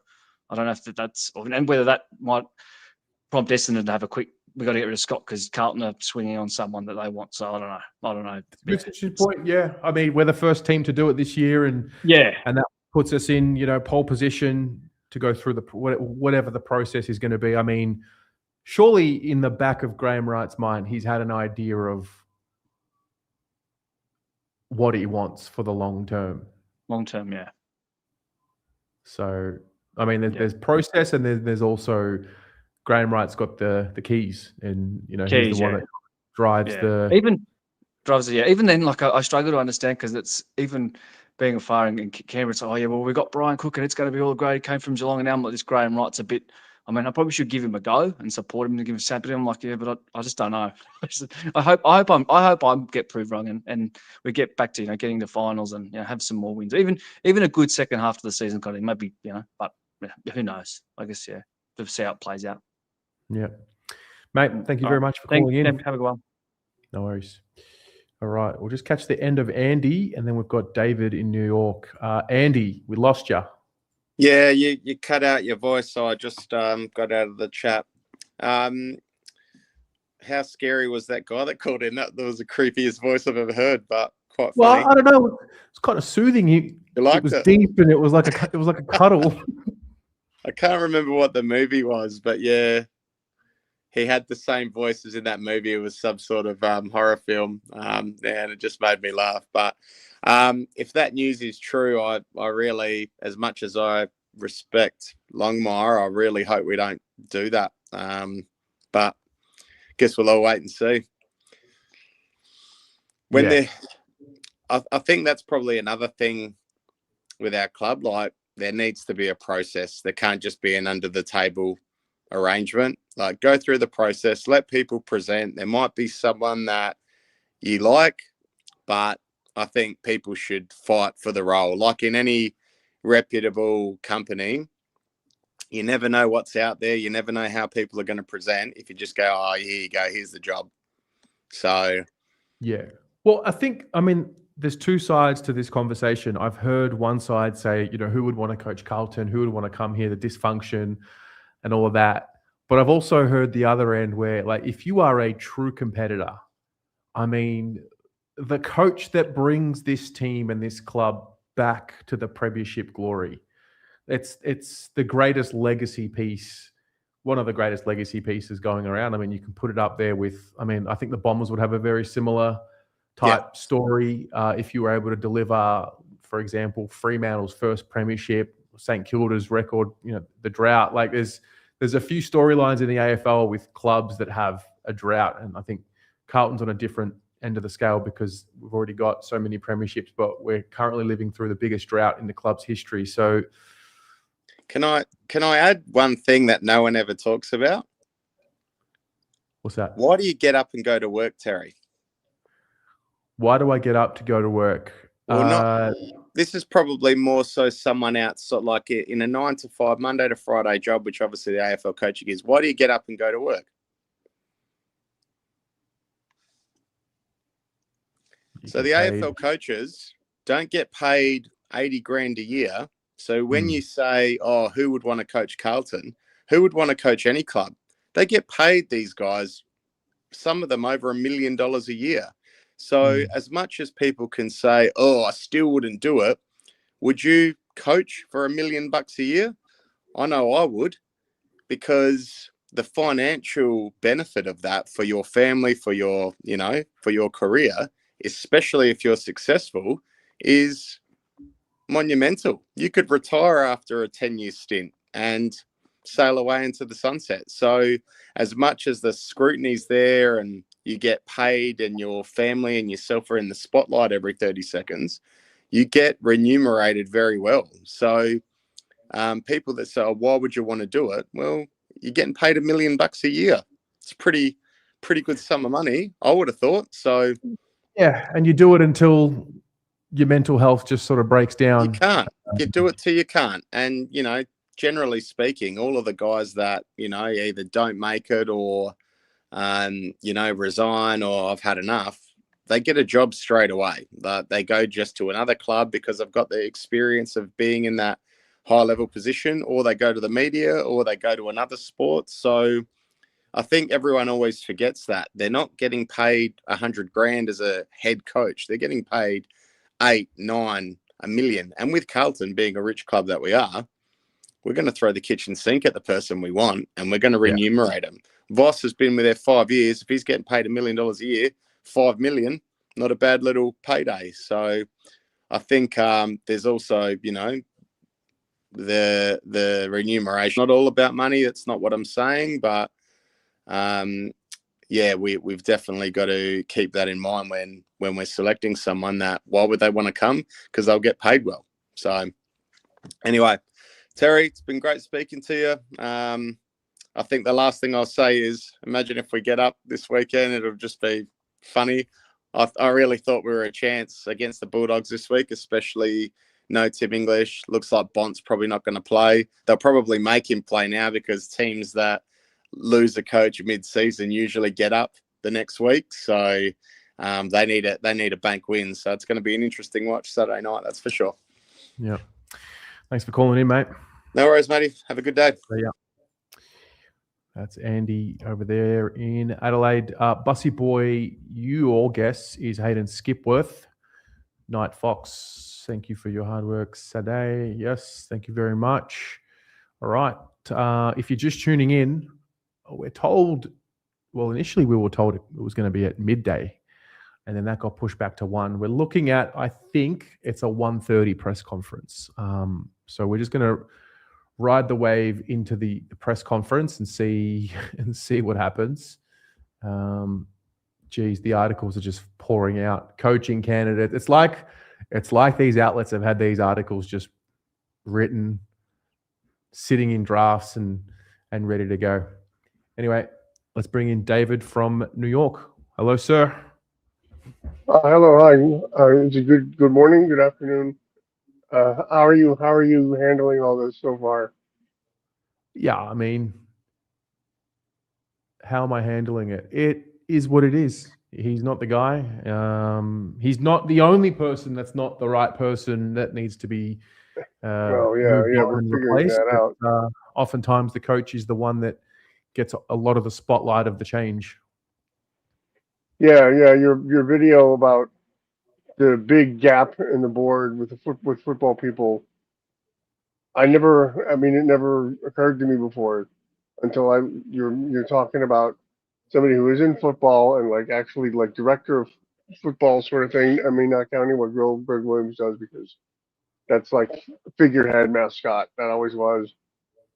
I don't know if that's, and whether that might prompt Essendon to have a quick, we got to get rid of Scott because Carlton are swinging on someone that they want. So I don't know. Good point. Yeah, I mean, we're the first team to do it this year, and that puts us in pole position to go through the whatever the process is going to be. I mean, surely in the back of Graham Wright's mind, he's had an idea of what he wants for the long term. Long term, yeah. So I mean, there's process, and there's also Graham Wright's got the keys, and he's the one that drives Even then, like I struggle to understand because it's even being a fire in Canberra. It's like, we got Brian Cook and it's going to be all great. He came from Geelong, and now I'm like, this Graham Wright's a bit. I mean, I probably should give him a go and support him and give him a sample. But I'm like, but I just don't know. I hope I get proved wrong and we get back to getting the finals and have some more wins. Even a good second half of the season, kind of maybe but who knows? I guess to see how it plays out. Yeah, mate. Thank you very much for calling in. Have a good one. No worries. All right, we'll just catch the end of Andy, and then we've got David in New York. Andy, we lost you. Yeah, you cut out your voice, so I just got out of the chat. How scary was that guy that called in? That was the creepiest voice I've ever heard, but quite funny. Well, I don't know. It's kind of soothing. It was deep, and it was like a cuddle. I can't remember what the movie was, but yeah, he had the same voice as in that movie. It was some sort of horror film, and it just made me laugh. But if that news is true, I really, as much as I respect Longmire, I really hope we don't do that. But guess we'll all wait and see. I think that's probably another thing with our club. Like, there needs to be a process. There can't just be an under the table arrangement. Like, go through the process, let people present. There might be someone that you like, but I think people should fight for the role. Like in any reputable company, you never know what's out there. You never know how people are going to present. If you just go, oh, here you go, here's the job. So, yeah. Well, I mean, there's two sides to this conversation. I've heard one side say, who would want to coach Carlton? Who would want to come here? The dysfunction and all of that. But I've also heard the other end where, like, if you are a true competitor, I mean, the coach that brings this team and this club back to the premiership glory, it's the greatest legacy piece, one of the greatest legacy pieces going around. I mean, you can put it up there with, I think the Bombers would have a very similar type story if you were able to deliver, for example, Fremantle's first premiership, St Kilda's record, the drought. Like, there's a few storylines in the AFL with clubs that have a drought, and I think Carlton's on a different end of the scale because we've already got so many premierships, but we're currently living through the biggest drought in the club's history. So, can I add one thing that no one ever talks about? What's that? Why do you get up and go to work, Terry? Why do I get up to go to work? Well, this is probably more so someone outside, like in a 9 to 5, Monday to Friday job, which obviously the AFL coaching is. Why do you get up and go to work? So the AFL coaches don't get paid 80 grand a year. So when you say, oh, who would want to coach Carlton? Who would want to coach any club? They get paid, these guys, some of them over $1 million a year. So as much as people can say, oh, I still wouldn't do it, would you coach for $1 million a year? I know I would, because the financial benefit of that for your family, for your, for your career, especially if you're successful, is monumental. You could retire after a 10-year stint and sail away into the sunset. So as much as the scrutiny's there and you get paid and your family and yourself are in the spotlight every 30 seconds, you get remunerated very well. So people that say, oh, why would you want to do it? Well, you're getting paid $1 million a year. It's pretty good sum of money, I would have thought. So yeah, and you do it until your mental health just sort of breaks down. You can't. you do it till you can't. And, you know, generally speaking, all of the guys that, you know, either don't make it or, you know, resign or I've had enough, they get a job straight away. They go just to another club because they've got the experience of being in that high level position, or they go to the media, or they go to another sport. So I think everyone always forgets that they're not getting paid 100 grand as a head coach. They're getting paid 8, 9, $1 million. And with Carlton being a rich club that we are, we're going to throw the kitchen sink at the person we want, and we're going to remunerate him. Voss has been with there 5 years. If he's getting paid $1 million a year, 5 million, not a bad little payday. So I think there's also, you know, the remuneration. Not all about money. That's not what I'm saying, but yeah, we've definitely got to keep that in mind when we're selecting someone. That why would they want to come? Because they'll get paid well. So anyway, Terry, it's been great speaking to you. I think the last thing I'll say is, imagine if we get up this weekend, it'll just be funny. I really thought we were a chance against the Bulldogs this week, especially no Tim English. Looks like Bont's probably not going to play. They'll probably make him play now because teams that lose a coach mid-season usually get up the next week. So they need a bank win. So it's going to be an interesting watch Saturday night, that's for sure. Yeah. Thanks for calling in, mate. No worries, matey. Have a good day. Yeah. That's Andy over there in Adelaide. Bussy Boy, you all guess, is Hayden Skipworth. Night Fox, thank you for your hard work, Sade. Yes, thank you very much. All right. If you're just tuning in, we're told, well, initially we were told it was going to be at midday, and then that got pushed back to 1. We're looking at, I think it's a 1:30 press conference. So we're just going to ride the wave into the press conference and see what happens. Geez, the articles are just pouring out. Coaching candidate. It's like these outlets have had these articles just written, sitting in drafts and ready to go. Anyway, let's bring in David from New York. Hello, sir. Hello, hi. It's a good morning, good afternoon. How are you handling all this so far? Yeah, I mean, how am I handling it? It is what it is. He's not the guy. He's not the only person that's not the right person that needs to be we're figuring that out. Oftentimes the coach is the one that gets a lot of the spotlight of the change. Yeah. Your video about the big gap in the board with football people. It never occurred to me before until you're talking about somebody who is in football and like actually like director of football sort of thing. I mean, not counting what Greg Williams does, because that's like figurehead mascot. That always was.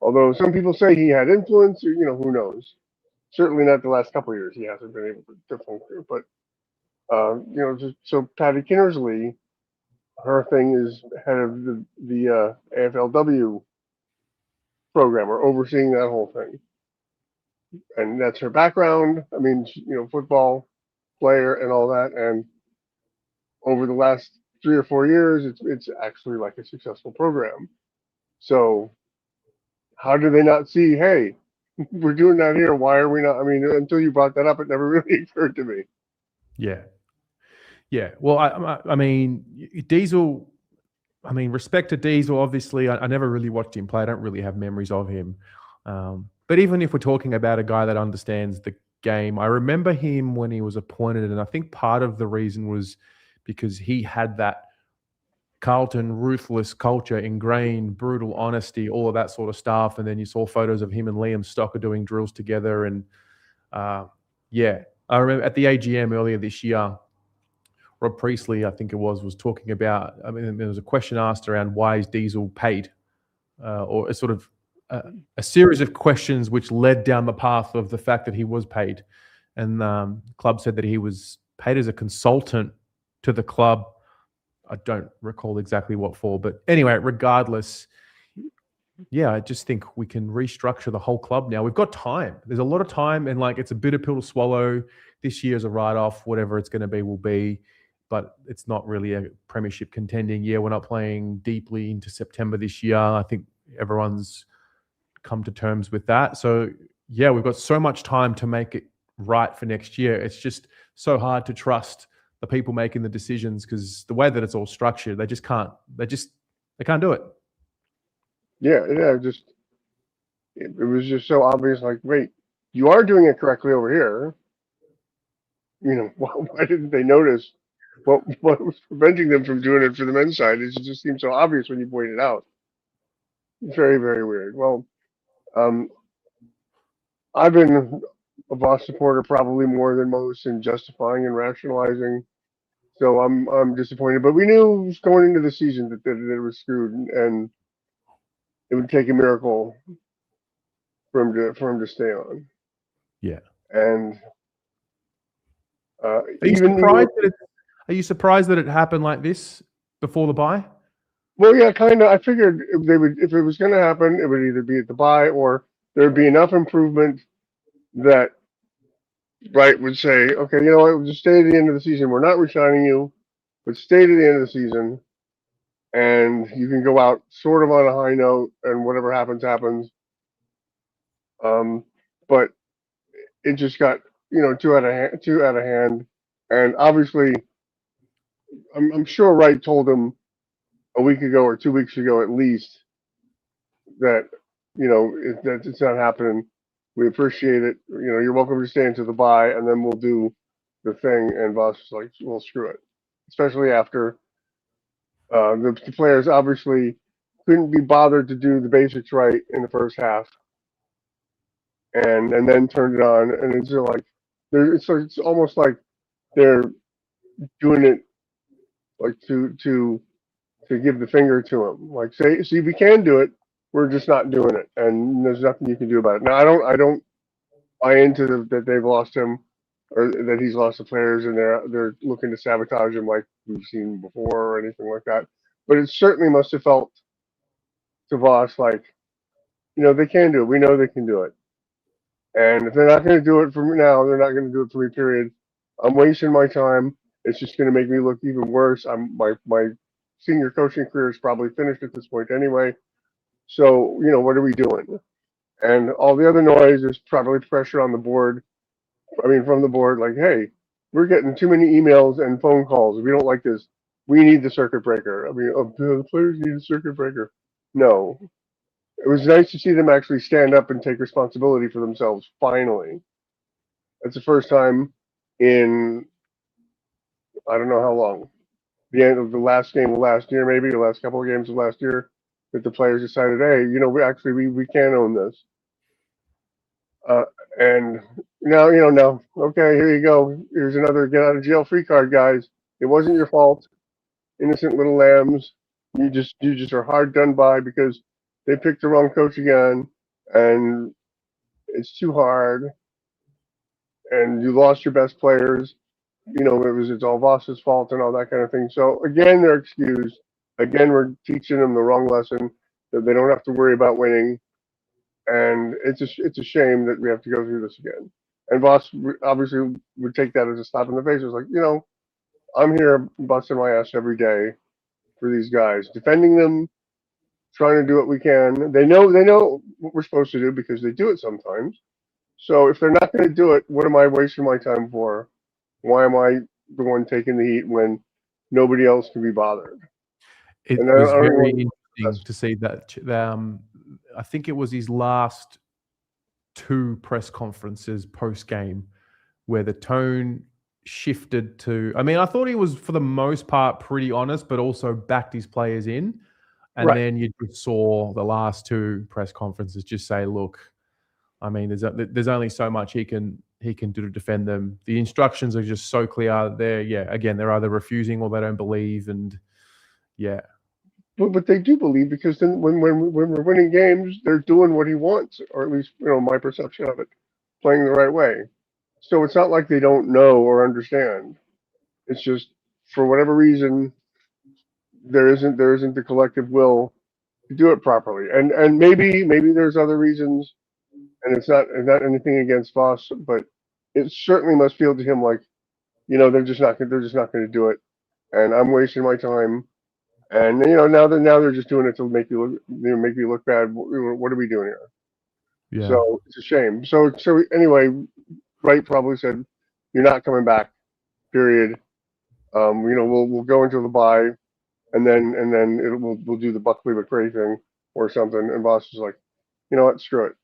Although some people say he had influence, or, you know, who knows? Certainly not the last couple of years. He hasn't been able to function. But so Patty Kinnersley, her thing is head of the AFLW program, or overseeing that whole thing, and that's her background. I mean, football player and all that. And over the last 3 or 4 years, it's actually like a successful program. So how do they not see, hey, we're doing that here, why are we not? I mean, until you brought that up, it never really occurred to me. Yeah. Well, I mean, Diesel, I mean, respect to Diesel, obviously. I never really watched him play. I don't really have memories of him. But even if we're talking about a guy that understands the game, I remember him when he was appointed, and I think part of the reason was because he had that Carlton ruthless culture ingrained, brutal honesty, all of that sort of stuff. And then you saw photos of him and Liam Stocker doing drills together. And I remember at the AGM earlier this year, Rob Priestley, I think it was talking about, I mean, there was a question asked around why is Diesel paid, or a sort of a series of questions which led down the path of the fact that he was paid. And the club said that he was paid as a consultant to the club. I don't recall exactly what for, but anyway, regardless, yeah, I just think we can restructure the whole club now. We've got time. There's a lot of time, and like it's a bitter pill to swallow. This year's a write-off. Whatever it's going to be will be. but it's not really a premiership contending year. We're not playing deeply into September this year. I think everyone's come to terms with that. So yeah, we've got so much time to make it right for next year. It's just so hard to trust the people making the decisions because the way that it's all structured, they can't do it. Yeah, just it was just so obvious. Like, wait, you are doing it correctly over here. You know, why didn't they notice what was preventing them from doing it for the men's side? It just seems so obvious when you point it out. Very, very weird. Well, I've been a Voss supporter probably more than most in justifying and rationalizing. So I'm disappointed. But we knew going into the season that it was screwed, and it would take a miracle for him to stay on. Yeah. And Are you surprised that it happened like this before the bye? Well, yeah, kind of. I figured if it was going to happen, it would either be at the bye or there'd be enough improvement that Wright would say, okay, you know what, we'll just stay at the end of the season. We're not resigning you, but stay to the end of the season, and you can go out sort of on a high note, and whatever happens, happens. But it just got too out of hand, and obviously, I'm sure Wright told him a week ago or 2 weeks ago at least that that it's not happening. We appreciate it. You're welcome to stay into the bye, and then we'll do the thing. And Voss was like, well, screw it. Especially after the players obviously couldn't be bothered to do the basics right in the first half, and then turned it on, and it's like it's almost like they're doing it like to give the finger to him, like see, we can do it. We're just not doing it, and there's nothing you can do about it. Now, I don't buy into that they've lost him, or that he's lost the players, and they're looking to sabotage him like we've seen before or anything like that. But it certainly must have felt to Voss like, they can do it. We know they can do it, and if they're not going to do it for me now, they're not going to do it for me. Period. I'm wasting my time. It's just going to make me look even worse. My senior coaching career is probably finished at this point anyway. So, what are we doing? And all the other noise is probably pressure on the board. I mean, from the board, like, hey, we're getting too many emails and phone calls. We don't like this. We need the circuit breaker. I mean, the players need a circuit breaker. No. It was nice to see them actually stand up and take responsibility for themselves, finally. That's the first time in, I don't know how long, the end of the last game of last year, maybe, the last couple of games of last year, that the players decided, hey, we can own this. And now, no, okay, here you go. Here's another get out of jail free card, guys. It wasn't your fault. Innocent little lambs. You just are hard done by because they picked the wrong coach again, and it's too hard. And you lost your best players. It's all Voss's fault and all that kind of thing. So again, they're excused. Again, we're teaching them the wrong lesson, that they don't have to worry about winning. And it's a shame that we have to go through this again. And Voss obviously would take that as a slap in the face. It's like, I'm here busting my ass every day for these guys, defending them, trying to do what we can. They know what we're supposed to do because they do it sometimes. So if they're not going to do it, what am I wasting my time for? Why am I the one taking the heat when nobody else can be bothered? It was very interesting to see that. I think it was his last 2 press conferences post game where the tone shifted to. I mean, I thought he was for the most part pretty honest, but also backed his players in. And then you just saw the last 2 press conferences just say, "Look, I mean, there's only so much he can do to defend them. The instructions are just so clear. They're either refusing or they don't believe, and yeah." But they do believe, because then when we're winning games, they're doing what he wants, or at least my perception of it, playing the right way. So it's not like they don't know or understand. It's just for whatever reason there isn't the collective will to do it properly, and maybe there's other reasons, and it's not anything against Voss, but it certainly must feel to him like they're just not going to do it. and I'm wasting my time. And now they're just doing it to make you make me look bad. What are we doing here? Yeah. So it's a shame. So anyway, Wright probably said, "You're not coming back. Period. We'll go into the bye, and then we'll do the Buckley McRae thing or something." And Voss is like, "You know what? Screw it.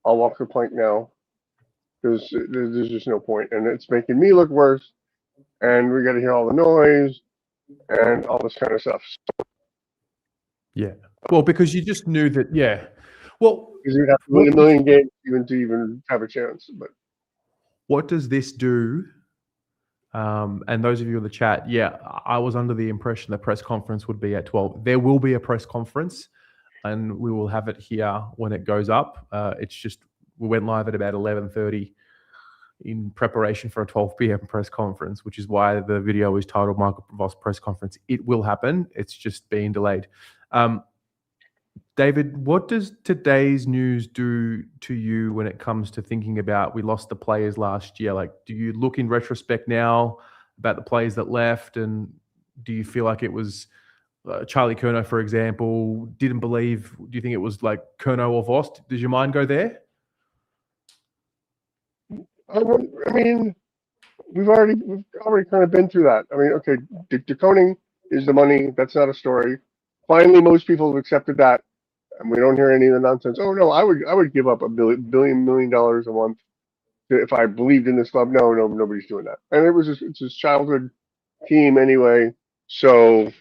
I'll walk the plank now because there's just no point, and it's making me look worse. And we got to hear all the noise and all this kind of stuff." Yeah. Well, because you just knew that. Yeah. Well, Because you'd have to win a million games even have a chance. But what does this do? And those of you in the chat, yeah, I was under the impression the press conference would be at 12. There will be a press conference, and we will have it here when it goes up. It's just we went live at about 11:30 in preparation for a 12 p.m. press conference, which is why the video is titled Michael Voss press conference. It will happen. It's just being delayed. David, what does today's news do to you when it comes to thinking about we lost the players last year? Like, do you look in retrospect now about the players that left, and do you feel like it was Charlie Curnow, for example, didn't believe? Do you think it was like Curnow or Voss? Does your mind go there? I mean, we've already kind of been through that. I mean, okay, DeConing is the money. That's not a story. Finally, most people have accepted that, and we don't hear any of the nonsense. Oh no, I would give up $1 million a month if I believed in this club. No, nobody's doing that. And it's his childhood team anyway. So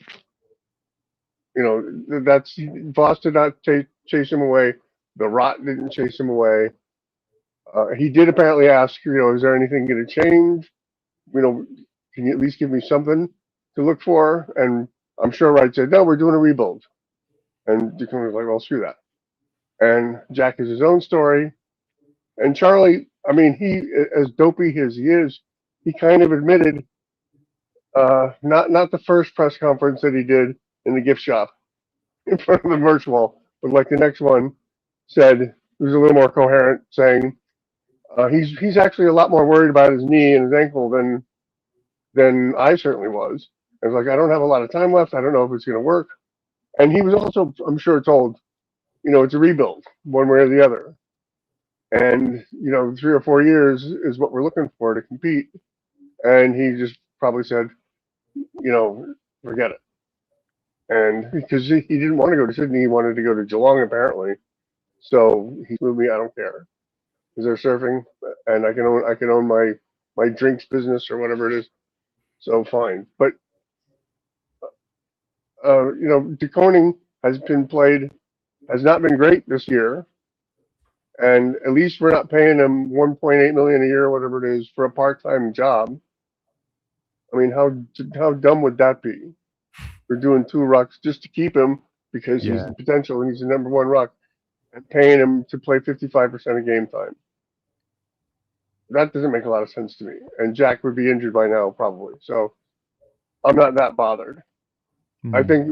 that's Voss did not chase him away. The rot didn't chase him away. He did apparently ask, is there anything going to change? Can you at least give me something to look for? And I'm sure Wright said, no, we're doing a rebuild. And DeConing was like, well, screw that. And Jack is his own story. And Charlie, I mean, he, as dopey as he is, he kind of admitted, not the first press conference that he did in the gift shop in front of the merch wall, but like the next one said, he was a little more coherent, saying he's actually a lot more worried about his knee and his ankle than I certainly was. I was like, I don't have a lot of time left. I don't know if it's going to work. And he was also, I'm sure, told, it's a rebuild one way or the other. And, 3 or 4 years is what we're looking for to compete. And he just probably said, forget it. And because he didn't want to go to Sydney, he wanted to go to Geelong, apparently. So he told me, I don't care. Because they're surfing, and I can own my drinks business or whatever it is. So fine. But, DeConing has not been great this year. And at least we're not paying him $1.8 million a year or whatever it is for a part-time job. I mean, how dumb would that be? We're doing 2 rucks just to keep him because he's the potential and he's the number 1 ruck, and paying him to play 55% of game time. That doesn't make a lot of sense to me. And Jack would be injured by now probably. So I'm not that bothered. I think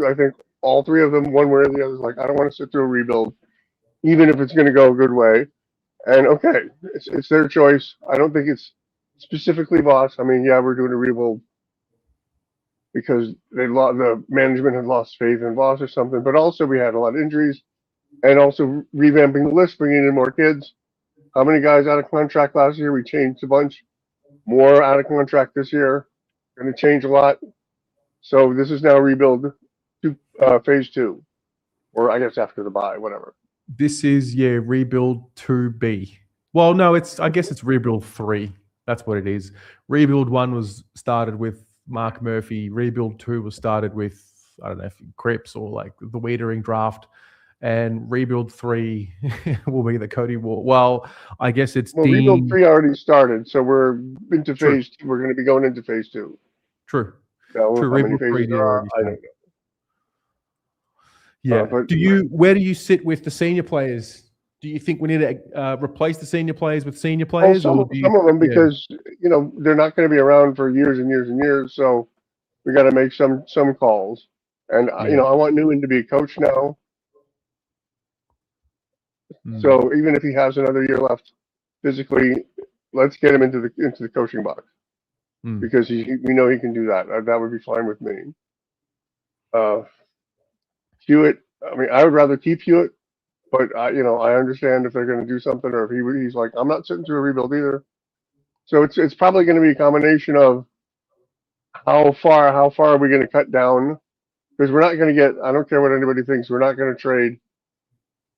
all 3 of them, one way or the other, is like, I don't want to sit through a rebuild, even if it's going to go a good way. And okay, it's their choice. I don't think it's specifically Voss. I mean, yeah, we're doing a rebuild because the management had lost faith in Voss or something. But also we had a lot of injuries, and also revamping the list, bringing in more kids. How many guys out of contract last year? We changed a bunch. More out of contract this year. Going to change a lot. So this is now rebuild to phase 2, or I guess after the bye, whatever. This is rebuild 2B. Well, no, I guess it's rebuild 3. That's what it is. Rebuild 1 was started with Mark Murphy. Rebuild 2 was started with, I don't know, if Cripps or like the Wiedering draft. And rebuild 3 will be the Cody Wall. Well, I guess it's rebuild 3 already started, so we're into phase 2. We're going to be going into phase 2. True. True. How Rebuild 3 there are, I don't know. Yeah. Where do you sit with the senior players? Do you think we need to replace the senior players with senior players? Some of them, because they're not going to be around for years and years and years. So we got to make some calls. And I want Newman to be a coach now. So even if he has another year left physically, let's get him into the coaching box. because we know he can do that. That would be fine with me. Hewitt, I mean, I would rather keep Hewitt, but I understand if they're going to do something, or if he's like, I'm not sitting through a rebuild either. So it's probably going to be a combination of how far are we going to cut down, because we're not going to get. I don't care what anybody thinks. We're not going to trade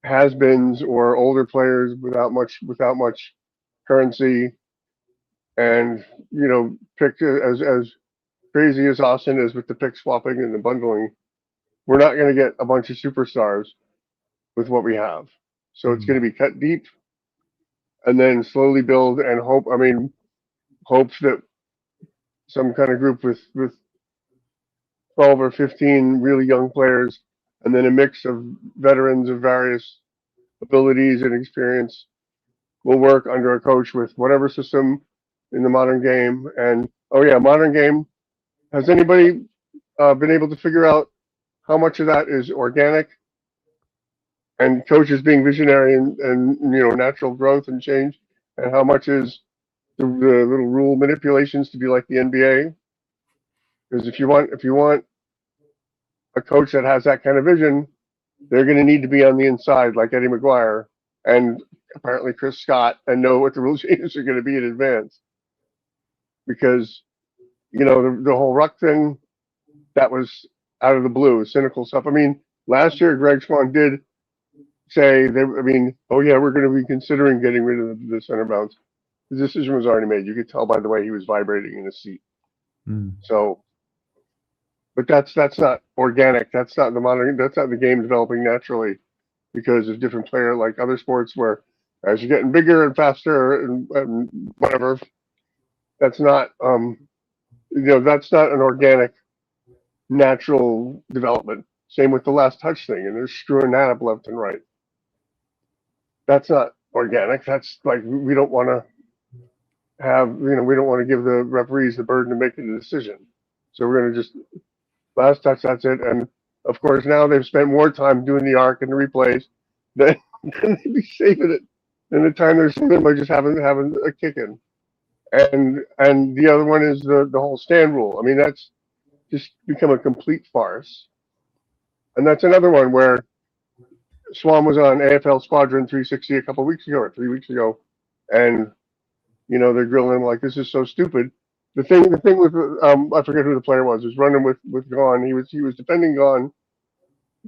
has-beens or older players without much currency, and pick as crazy as Austin is with the pick swapping and the bundling. We're not going to get a bunch of superstars with what we have. So it's going to be cut deep and then slowly build and hope. I mean, hopes that some kind of group with 12 or 15 really young players and then a mix of veterans of various abilities and experience will work under a coach with whatever system in the modern game. And modern game. Has anybody been able to figure out how much of that is organic and coaches being visionary and natural growth and change, and how much is the little rule manipulations to be like the NBA? Because if you want a coach that has that kind of vision, they're going to need to be on the inside like Eddie McGuire and apparently Chris Scott, and know what the rule changes are going to be in advance. Because the whole ruck thing, that was out of the blue, cynical stuff. I mean, last year Greg Swan did say we're going to be considering getting rid of the center bounce. The decision was already made. You could tell by the way he was vibrating in his seat. So, but that's not organic. That's not the game developing naturally because of different player, like other sports where as you're getting bigger and faster and whatever, that's not that's not an organic natural development. Same with the last touch thing, and they're screwing that up left and right. That's not organic. That's like, we don't want to have, we don't want to give the referees the burden of making the decision. So we're going to just last touch, that's it. And of course, now they've spent more time doing the arc and the replays than they'd be saving it in the time they're saving by just having a kick in. And the other one is the whole stand rule. I mean, that's just become a complete farce. And that's another one where Swan was on AFL Squadron 360 a couple of weeks ago or 3 weeks ago, and they're grilling him like, this is so stupid. The thing with I forget who the player was running with Gone. He was defending Gone,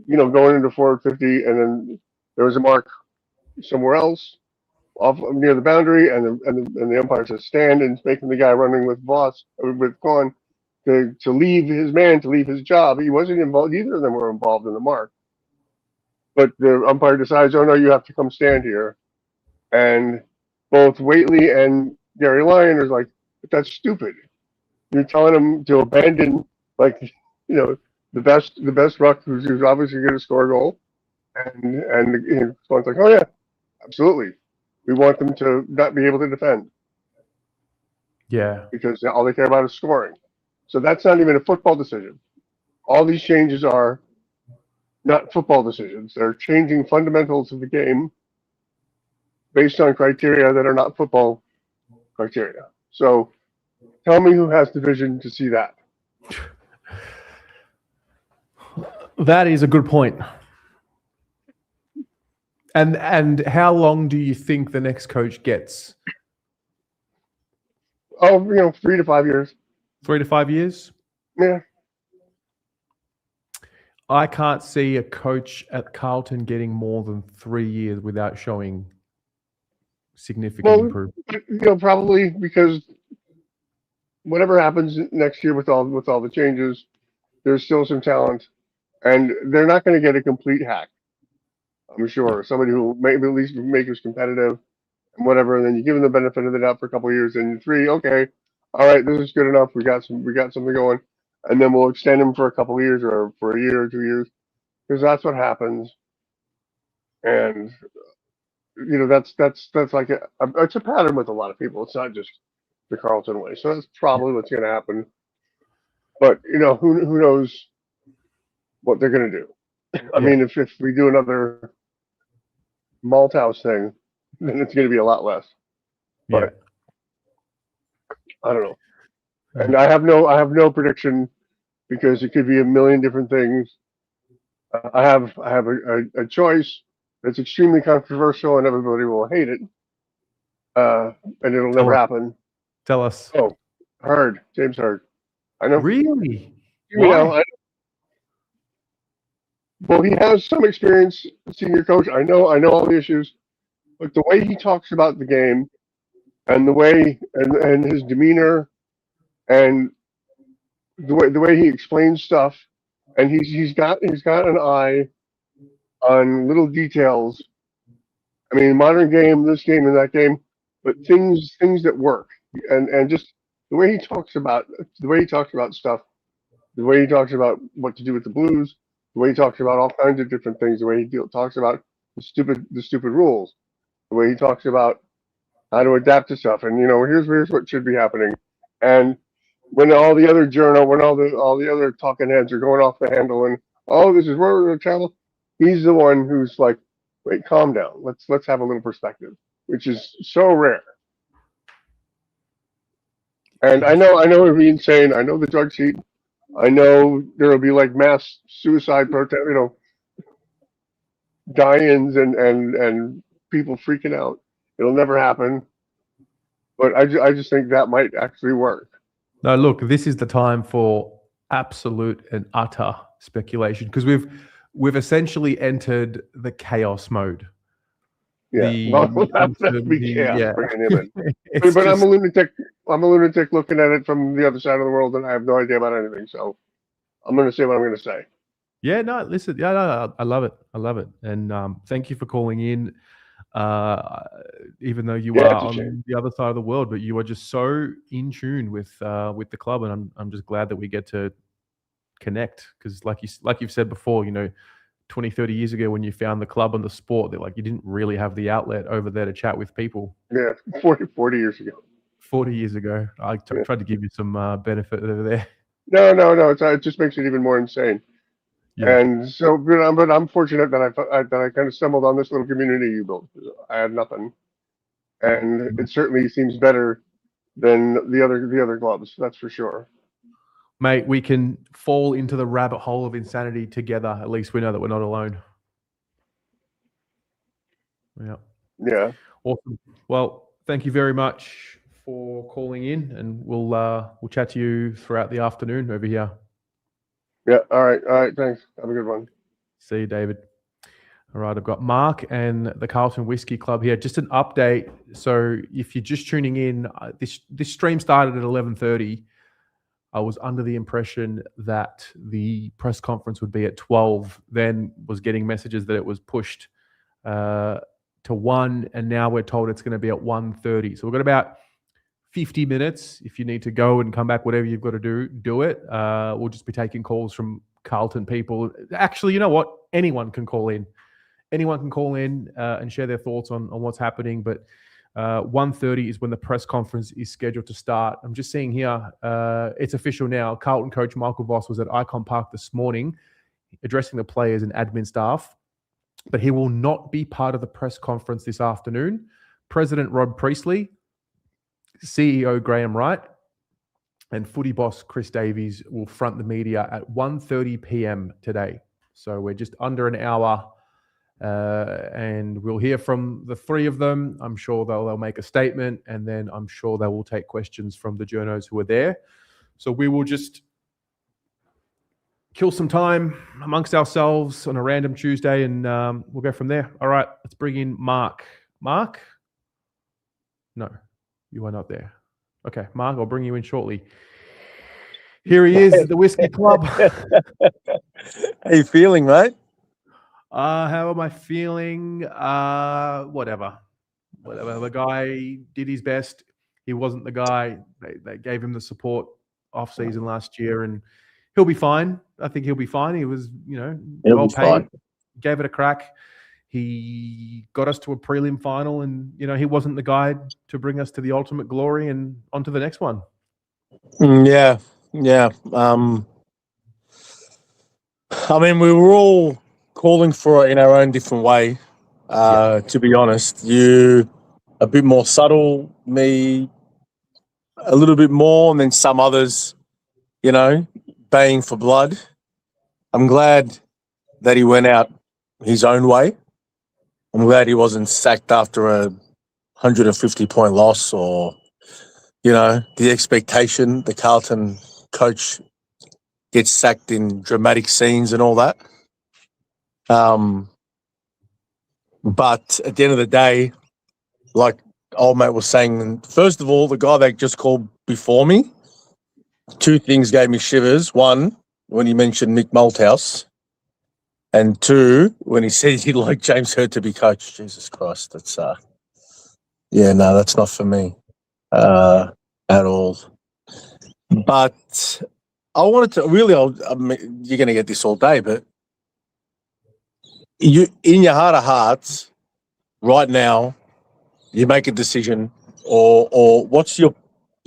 going into forward 50, and then there was a mark somewhere else off near the boundary, and the umpire says stand, and it's making the guy running with Voss with Gone to leave his man, to leave his job. He wasn't involved. Neither of them were involved in the mark. But the umpire decides, oh no, you have to come stand here. And both Waitley and Gary Lyon are like, but that's stupid. You're telling him to abandon, like, the best ruck who's obviously going to score a goal. And Swan's like, oh yeah, absolutely. We want them to not be able to defend. Yeah. Because all they care about is scoring. So that's not even a football decision. All these changes are not football decisions. They're changing fundamentals of the game based on criteria that are not football criteria. So tell me who has the vision to see that. That is a good point. And how long do you think the next coach gets? Oh, 3 to 5 years. 3 to 5 years? Yeah. I can't see a coach at Carlton getting more than 3 years without showing significant improvement. Probably because whatever happens next year with all the changes, there's still some talent, and they're not going to get a complete hack. I'm sure somebody who maybe at least make us competitive and whatever, and then you give them the benefit of the doubt for a couple of years, and 3, okay, all right, this is good enough. We got something going, and then we'll extend them for a couple of years or for a year or 2 years, because that's what happens. And that's like it's a pattern with a lot of people. It's not just the Carlton way. So that's probably what's going to happen. But who knows what they're going to do? I mean, if we do another Malthouse thing, then it's going to be a lot less. But I don't know. And I have no prediction because it could be a million different things. I have a choice that's extremely controversial and everybody will hate it, and it'll never happen. Tell us. Oh, Hurd, James Hurd. I know. Really? You know, well, he has some experience, senior coach. I know all the issues, but the way he talks about the game, and the way and his demeanor, and the way he explains stuff, and he's got an eye on little details. I mean, modern game, this game, and that game, but things that work, and just the way he talks about stuff, the way he talks about what to do with the Blues, the way he talks about all kinds of different things, the way he talks about the stupid rules, the way he talks about how to adapt to stuff, and here's what should be happening, and when all the other when all the other talking heads are going off the handle and this is where we're going to travel, he's the one who's like, wait, calm down, let's have a little perspective, which is so rare. And I know it'll be insane. I know the drug sheet. I know there will be like mass suicide protest, die-ins and people freaking out. It'll never happen. But I just think that might actually work. No, look, this is the time for absolute and utter speculation because we've essentially entered the chaos mode. Yeah, that's be chaos bringing him in. But I'm a lunatic. I'm a lunatic looking at it from the other side of the world, and I have no idea about anything. So I'm going to say what I'm going to say. Yeah, no, listen. Yeah, no, I love it. I love it. And thank you for calling in. Even though you are on the other side of the world, but you are just so in tune with the club, and I'm just glad that we get to connect because, like you've said before, 20, 30 years ago when you found the club and the sport, that you didn't really have the outlet over there to chat with people. Yeah, 40 years ago. 40 years ago. I tried to give you some benefit over there. No. It just makes it even more insane. Yeah. And so, but I'm fortunate that I kind of stumbled on this little community you built. I had nothing, and it certainly seems better than the other clubs. That's for sure. Mate, we can fall into the rabbit hole of insanity together. At least we know that we're not alone. Yeah. Yeah. Awesome. Well, thank you very much for calling in, and we'll chat to you throughout the afternoon over here. Yeah. All right. Thanks. Have a good one. See you, David. All right. I've got Mark and the Carlton Whiskey Club here. Just an update. So if you're just tuning in, this stream started at 11:30. I was under the impression that the press conference would be at 12, then was getting messages that it was pushed to 1, and now we're told it's going to be at 1:30. So we've got about 50 minutes. If you need to go and come back, whatever you've got to do it. We'll just be taking calls from Carlton people. Actually, you know what? Anyone can call in. Anyone can call in and share their thoughts on what's happening. But 1:30 is when the press conference is scheduled to start. I'm just seeing here, it's official now. Carlton coach Michael Voss was at Ikon Park this morning addressing the players and admin staff, but he will not be part of the press conference this afternoon. President Rod Priestley, CEO Graham Wright, and footy boss Chris Davies will front the media at 1:30 p.m. today. So we're just under an hour, and we'll hear from the three of them. I'm sure they'll make a statement, and then I'm sure they will take questions from the journos who are there. So we will just kill some time amongst ourselves on a random Tuesday, and we'll go from there. All right, let's bring in Mark. Mark? No. You are not there. Okay, Mark, I'll bring you in shortly. Here he is, the Whiskey Club. How you feeling, mate? How am I feeling? Whatever. The guy did his best. He wasn't the guy. They gave him the support off season last year, and he'll be fine. I think he'll be fine. He was, well paid. Gave it a crack. He got us to a prelim final, and he wasn't the guy to bring us to the ultimate glory and onto the next one. Yeah. I mean, we were all calling for it in our own different way. To be honest, you a bit more subtle. Me, a little bit more, and then some others, you know, baying for blood. I'm glad that he went out his own way. I'm glad he wasn't sacked after a 150-point loss, or, you know, the expectation the Carlton coach gets sacked in dramatic scenes and all that. But at the end of the day, like old mate was saying, first of all, the guy that just called before me, two things gave me shivers. One, when he mentioned Mick Malthouse, and two, when he said he'd like James Hurd to be coach. Jesus Christ, that's yeah, no, that's not for me at all. But I wanted to really, I mean, you're going to get this all day, but you, in your heart of hearts, right now, you make a decision, or what's your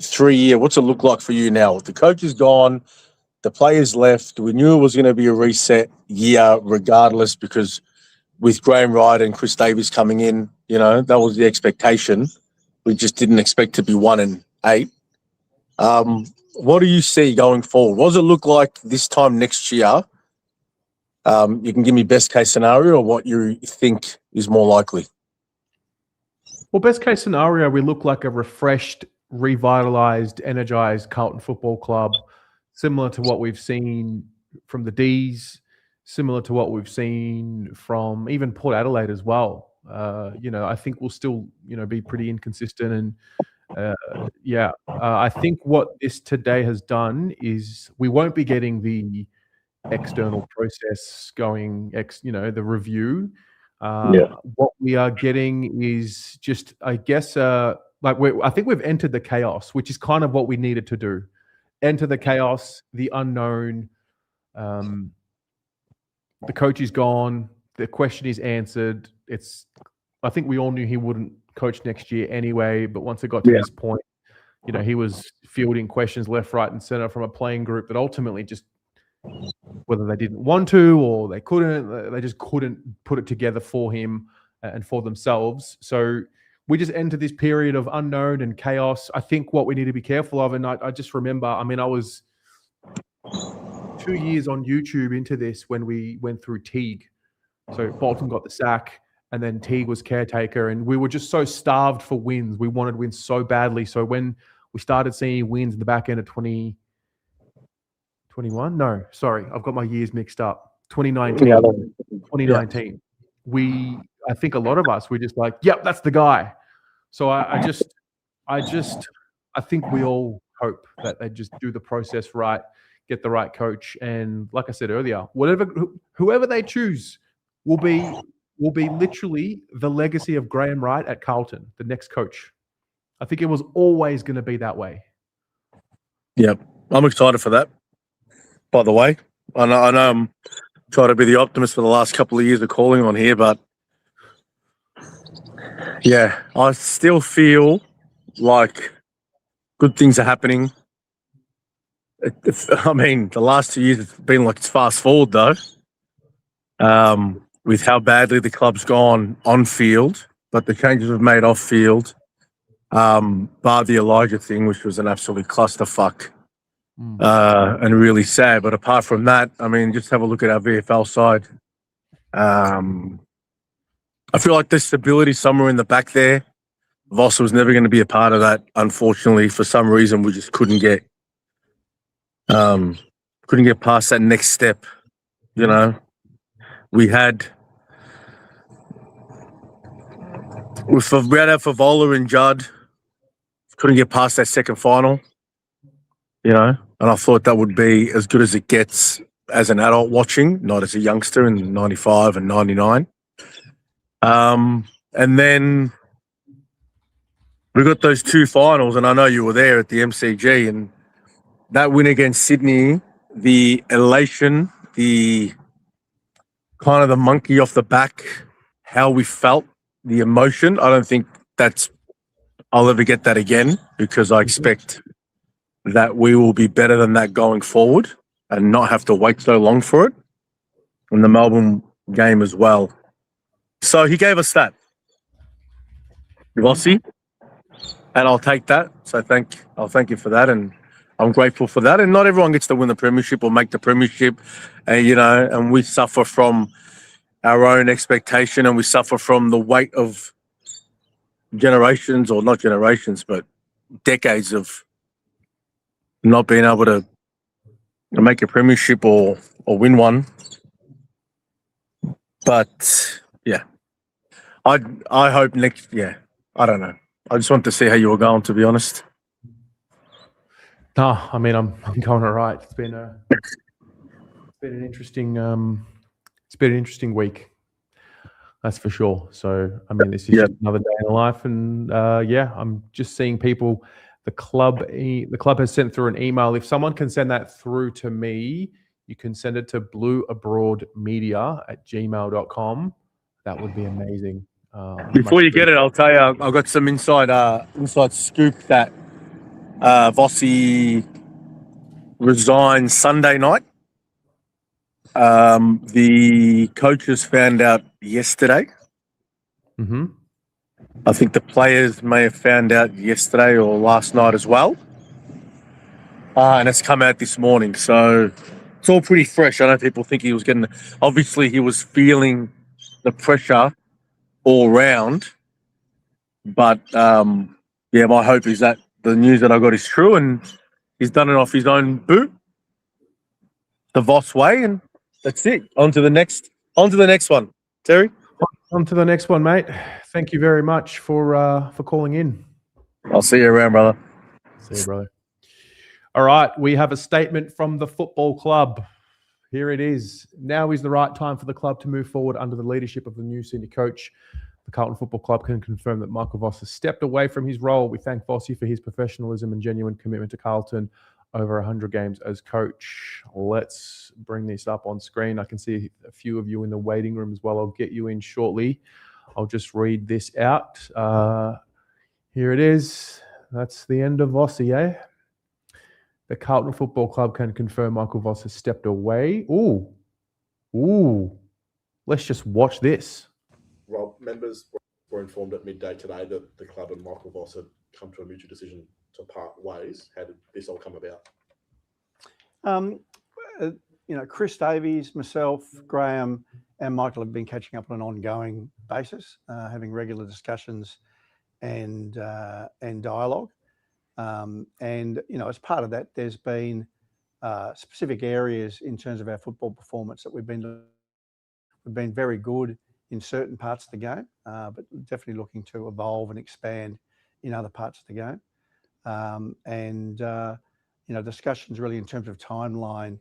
3 year? What's it look like for you now? The coach is gone, the players left. We knew it was going to be a reset year, regardless, because with Graham Wright and Chris Davies coming in, you know, that was the expectation. We just didn't expect to be 1-8. What do you see going forward? What does it look like this time next year? You can give me best case scenario, or what you think is more likely. Well, best case scenario, we look like a refreshed, revitalized, energized Carlton Football Club, similar to what we've seen from the D's, similar to what we've seen from even Port Adelaide as well. You know, I think we'll still, you know, be pretty inconsistent. And I think what this today has done is we won't be getting the external process going, the review. What we are getting is just, I guess, I think we've entered the chaos, which is kind of what we needed to do. Enter the chaos, the unknown. The coach is gone. The question is answered. I think we all knew he wouldn't coach next year anyway, but once it got to this point, you know, he was fielding questions left, right, and center from a playing group that ultimately just, whether they didn't want to or they couldn't, they just couldn't put it together for him and for themselves. So we just entered this period of unknown and chaos. I think what we need to be careful of, and I just remember, I mean, I was 2 years on YouTube into this when we went through Teague. So Bolton got the sack, and then Teague was caretaker, and we were just so starved for wins. We wanted wins so badly. So when we started seeing wins in the back end of 2021, no, sorry, I've got my years mixed up. 2019. I think a lot of us were just like, yep, that's the guy. So I think we all hope that they just do the process right, get the right coach, and like I said earlier, whoever they choose will be literally the legacy of Graham Wright at Carlton, the next coach. I think it was always going to be that way. Yeah, I'm excited for that. By the way, I know I'm trying to be the optimist for the last couple of years of calling on here, but yeah, I still feel like good things are happening. I mean, the last 2 years it's been like it's fast forward though, with how badly the club's gone on field, but the changes we've made off field, bar the Elijah thing, which was an absolute clusterfuck. And really sad. But apart from that, I mean, just have a look at our VFL side. I feel like there's stability somewhere in the back there. Voss was never going to be a part of that. Unfortunately, for some reason, we just couldn't get past that next step. You know, we had our Favola and Judd, couldn't get past that second final. You know, and I thought that would be as good as it gets as an adult watching, not as a youngster in 95 and 99. And then we got those two finals, and I know you were there at the MCG, and that win against Sydney, the elation, the kind of the monkey off the back, how we felt, the emotion, I don't think I'll ever get that again, because I expect that we will be better than that going forward and not have to wait so long for it. And the Melbourne game as well. So he gave us that. Vossy, and I'll take that. So I'll thank you for that, and I'm grateful for that. And not everyone gets to win the premiership or make the premiership, and and we suffer from our own expectation, and we suffer from the weight of generations, or not generations, but decades of not being able to make a premiership or win one. But yeah, I hope next. Yeah, I don't know. I just want to see how you were going, to be honest. No, I mean I'm going all right. It's been an interesting week. That's for sure. So I mean, this is just another day in life, and I'm just seeing people. The club has sent through an email. If someone can send that through to me, you can send it to blueabroadmedia@gmail.com. That would be amazing. Before you get it, I'll tell you, I've got some inside scoop that Vossi resigned Sunday night. The coaches found out yesterday. Mm-hmm. I think the players may have found out yesterday or last night as well. And it's come out this morning. So it's all pretty fresh. I know people think he was obviously he was feeling the pressure all round. But my hope is that the news that I got is true, and he's done it off his own boot, the Voss way, and that's it. On to the next one. Terry? On to the next one, mate. Thank you very much for calling in. I'll see you around, brother. See you, brother. All right, we have a statement from the football club. Here it is. Now is the right time for the club to move forward under the leadership of the new senior coach. The Carlton Football Club can confirm that Michael Voss has stepped away from his role. We thank Vossi for his professionalism and genuine commitment to Carlton over 100 games as coach. Let's bring this up on screen. I can see a few of you in the waiting room as well. I'll get you in shortly. I'll just read this out. Here it is. That's the end of Vossi, eh? The Carlton Football Club can confirm Michael Voss has stepped away. Ooh. Let's just watch this. Rob, members were informed at midday today that the club and Michael Voss had come to a mutual decision to part ways. How did this all come about? Chris Davies, myself, Graham, and Michael have been catching up on an ongoing basis, having regular discussions and dialogue. As part of that, there's been specific areas in terms of our football performance that we've been very good in certain parts of the game, but definitely looking to evolve and expand in other parts of the game. Discussions really in terms of timeline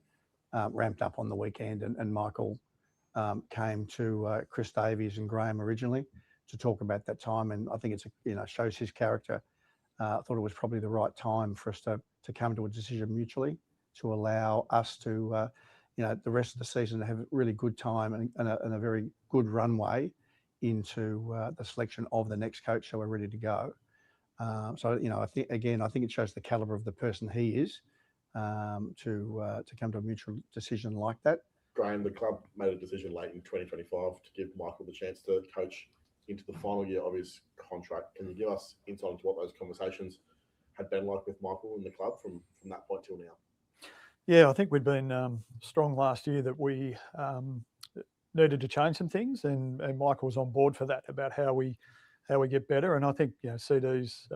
ramped up on the weekend, and Michael came to Chris Davies and Graham originally to talk about that time, and I think shows his character. I thought it was probably the right time for us to come to a decision mutually to allow us to the rest of the season to have a really good time and a very good runway into the selection of the next coach, so we're ready to go. I think it shows the caliber of the person he is to come to a mutual decision like that. Graham, the club made a decision late in 2025 to give Michael the chance to coach into the final year of his contract. Can you give us insight into what those conversations had been like with Michael and the club from that point till now? Yeah, I think we'd been strong last year that we needed to change some things, and Michael was on board for that, about how we get better. And I think CD's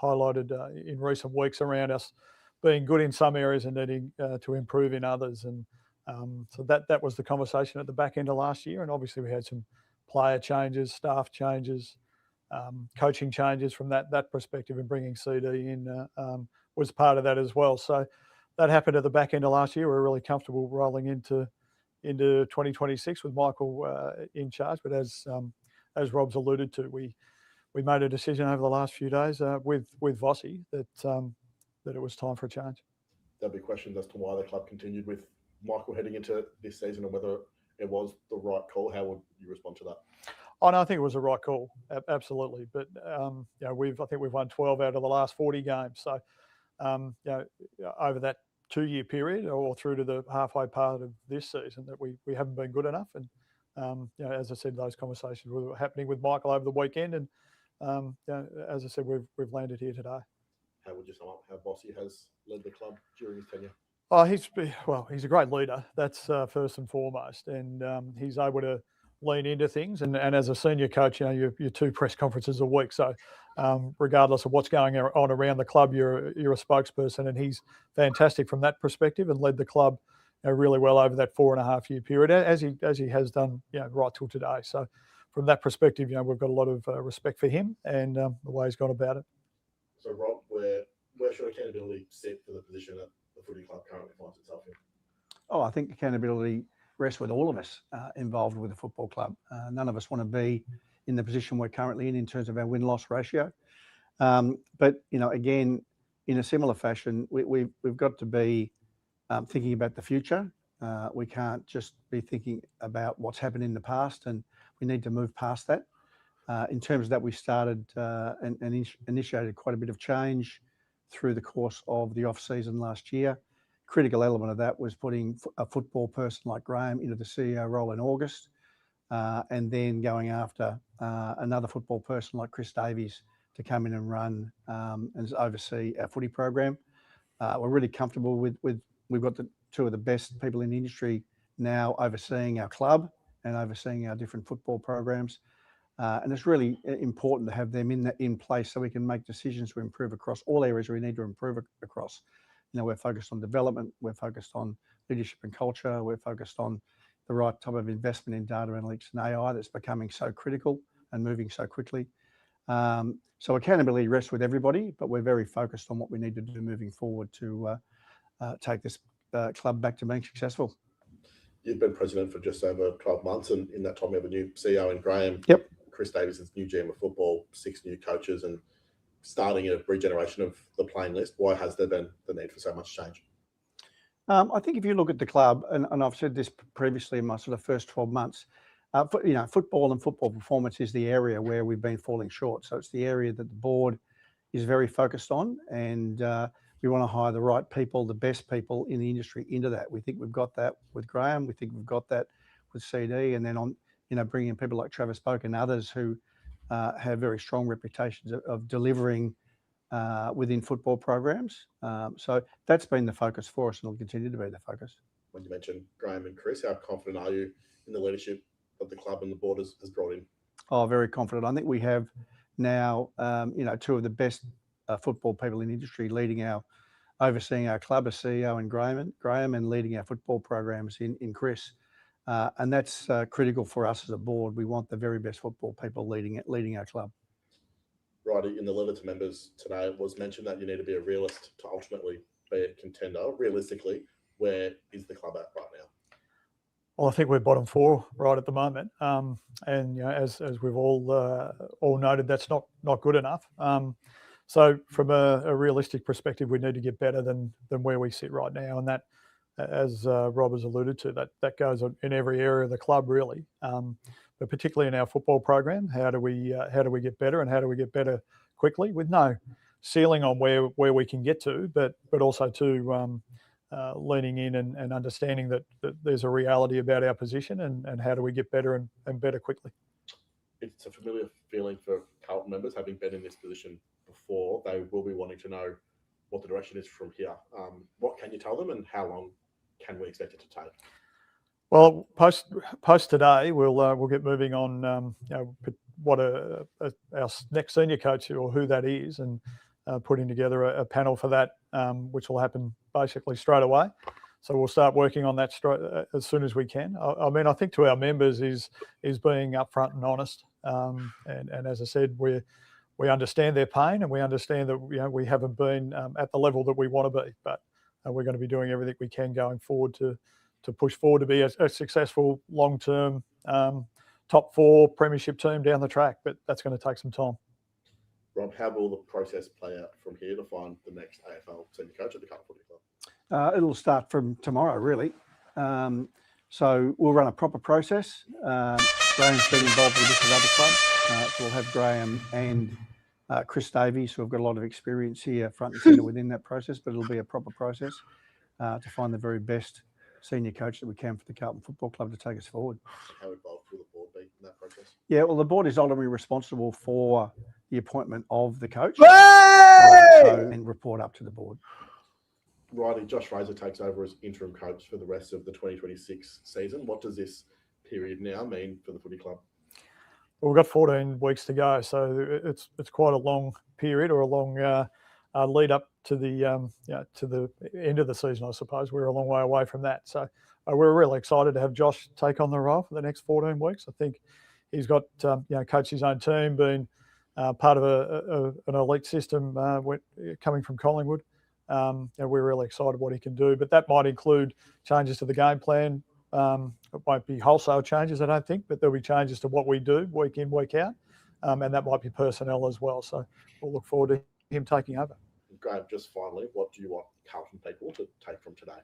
highlighted in recent weeks around us being good in some areas and needing to improve in others. And so that was the conversation at the back end of last year. And obviously we had some player changes, staff changes, coaching changes from that perspective, and bringing CD in was part of that as well. So that happened at the back end of last year. We're really comfortable rolling into 2026 with Michael in charge. But as Rob's alluded to, we made a decision over the last few days with Vossi that it was time for a change. There'll be questions as to why the club continued with Michael heading into this season and whether it was the right call. How would you respond to that? Oh, no, I think it was the right call, absolutely. But I think we've won 12 out of the last 40 games. So over that 2-year period, or through to the halfway part of this season, that we haven't been good enough. And as I said, those conversations were happening with Michael over the weekend, and as I said, we've landed here today. How would you sum up how Bossy has led the club during his tenure? Oh, he's a great leader. That's first and foremost, and he's able to lean into things. And as a senior coach, you're 2 press conferences a week. So regardless of what's going on around the club, you're a spokesperson, and he's fantastic from that perspective and led the club really well over that 4.5-year period, as he has done right till today. So from that perspective, we've got a lot of respect for him and the way he's gone about it. So Rob, where should accountability sit for the position that the footy club currently finds itself in? Oh, I think accountability rests with all of us involved with the football club. None of us want to be in the position we're currently in terms of our win-loss ratio. But again, in a similar fashion, we've got to be thinking about the future. We can't just be thinking about what's happened in the past, and we need to move past that. In terms of that, we started and initiated quite a bit of change through the course of the off-season last year. Critical element of that was putting a football person like Graham into the CEO role in August, and then going after another football person like Chris Davies to come in and run and oversee our footy program. We're really comfortable with we've got the 2 of the best people in the industry now overseeing our club and overseeing our different football programs. And it's really important to have them in place so we can make decisions to improve across all areas we need to improve across. We're focused on development, we're focused on leadership and culture, we're focused on the right type of investment in data analytics and AI that's becoming so critical and moving so quickly. So accountability rests with everybody, but we're very focused on what we need to do moving forward to take this club back to being successful. You've been president for just over 12 months, and in that time you have a new CEO in Graham. Yep. Chris Davies is new GM of football, 6 new coaches, and starting a regeneration of the playing list. Why has there been the need for so much change? I think if you look at the club, and I've said this previously in my sort of first 12 months, football and football performance is the area where we've been falling short. So it's the area that the board is very focused on, and we want to hire the right people, the best people in the industry into that. We think we've got that with Graham. We think we've got that with CD, and then on bringing in people like Travis Spoke and others who have very strong reputations of delivering within football programs. So that's been the focus for us and will continue to be the focus. When you mentioned Graham and Chris, how confident are you in the leadership that the club and the board has brought in? Oh, very confident. I think we have now, 2 of the best football people in the industry overseeing our club as CEO and Graham and leading our football programs in Chris. And that's critical for us as a board. We want the very best football people leading our club. Right, in the letter to members today, it was mentioned that you need to be a realist to ultimately be a contender. Realistically, where is the club at right now? Well, I think we're bottom 4 right at the moment, and as we've all noted, that's not good enough. So from a realistic perspective, we need to get better than where we sit right now, and that, as Rob has alluded to, that goes in every area of the club really, but particularly in our football program. How do we get better, and how do we get better quickly with no ceiling on where we can get to, but also to leaning in and understanding that there's a reality about our position and how do we get better and better quickly. It's a familiar feeling for Carlton members, having been in this position before. They will be wanting to know what the direction is from here. What can you tell them, and how long can we expect it to take? Well, post today, we'll get moving on what our next senior coach or who that is, and putting together a panel for that, which will happen basically straight away. So we'll start working on that as soon as we can. I mean, I think to our members is being upfront and honest. And as I said, we understand their pain, and we understand that we haven't been at the level that we want to be, but we're going to be doing everything we can going forward to push forward to be a successful long-term top 4 premiership team down the track. But that's going to take some time. Rob, how will the process play out from here to find the next AFL senior coach at the Carlton Football Club? It'll start from tomorrow, really. So we'll run a proper process. Graham's been involved with this at other clubs. So we'll have Graham and Chris Davies, who have got a lot of experience here front and centre within that process, but it'll be a proper process to find the very best senior coach that we can for the Carlton Football Club to take us forward. How involved will the board be in that process? Yeah, well, the board is ultimately responsible for the appointment of the coach and report up to the board. Riley, Josh Fraser takes over as interim coach for the rest of the 2026 season. What does this period now mean for the footy club? Well, we've got 14 weeks to go, so it's quite a long period, or a long lead up to the to the end of the season, I suppose. We're a long way away from that, so we're really excited to have Josh take on the role for the next 14 weeks. I think he's got coached his own team, been part of an elite system coming from Collingwood. We're really excited what he can do, but that might include changes to the game plan. It won't be wholesale changes, I don't think, but there'll be changes to what we do week in, week out, and that might be personnel as well. So we'll look forward to him taking over. Graham, just finally, what do you want Carlton people to take from today?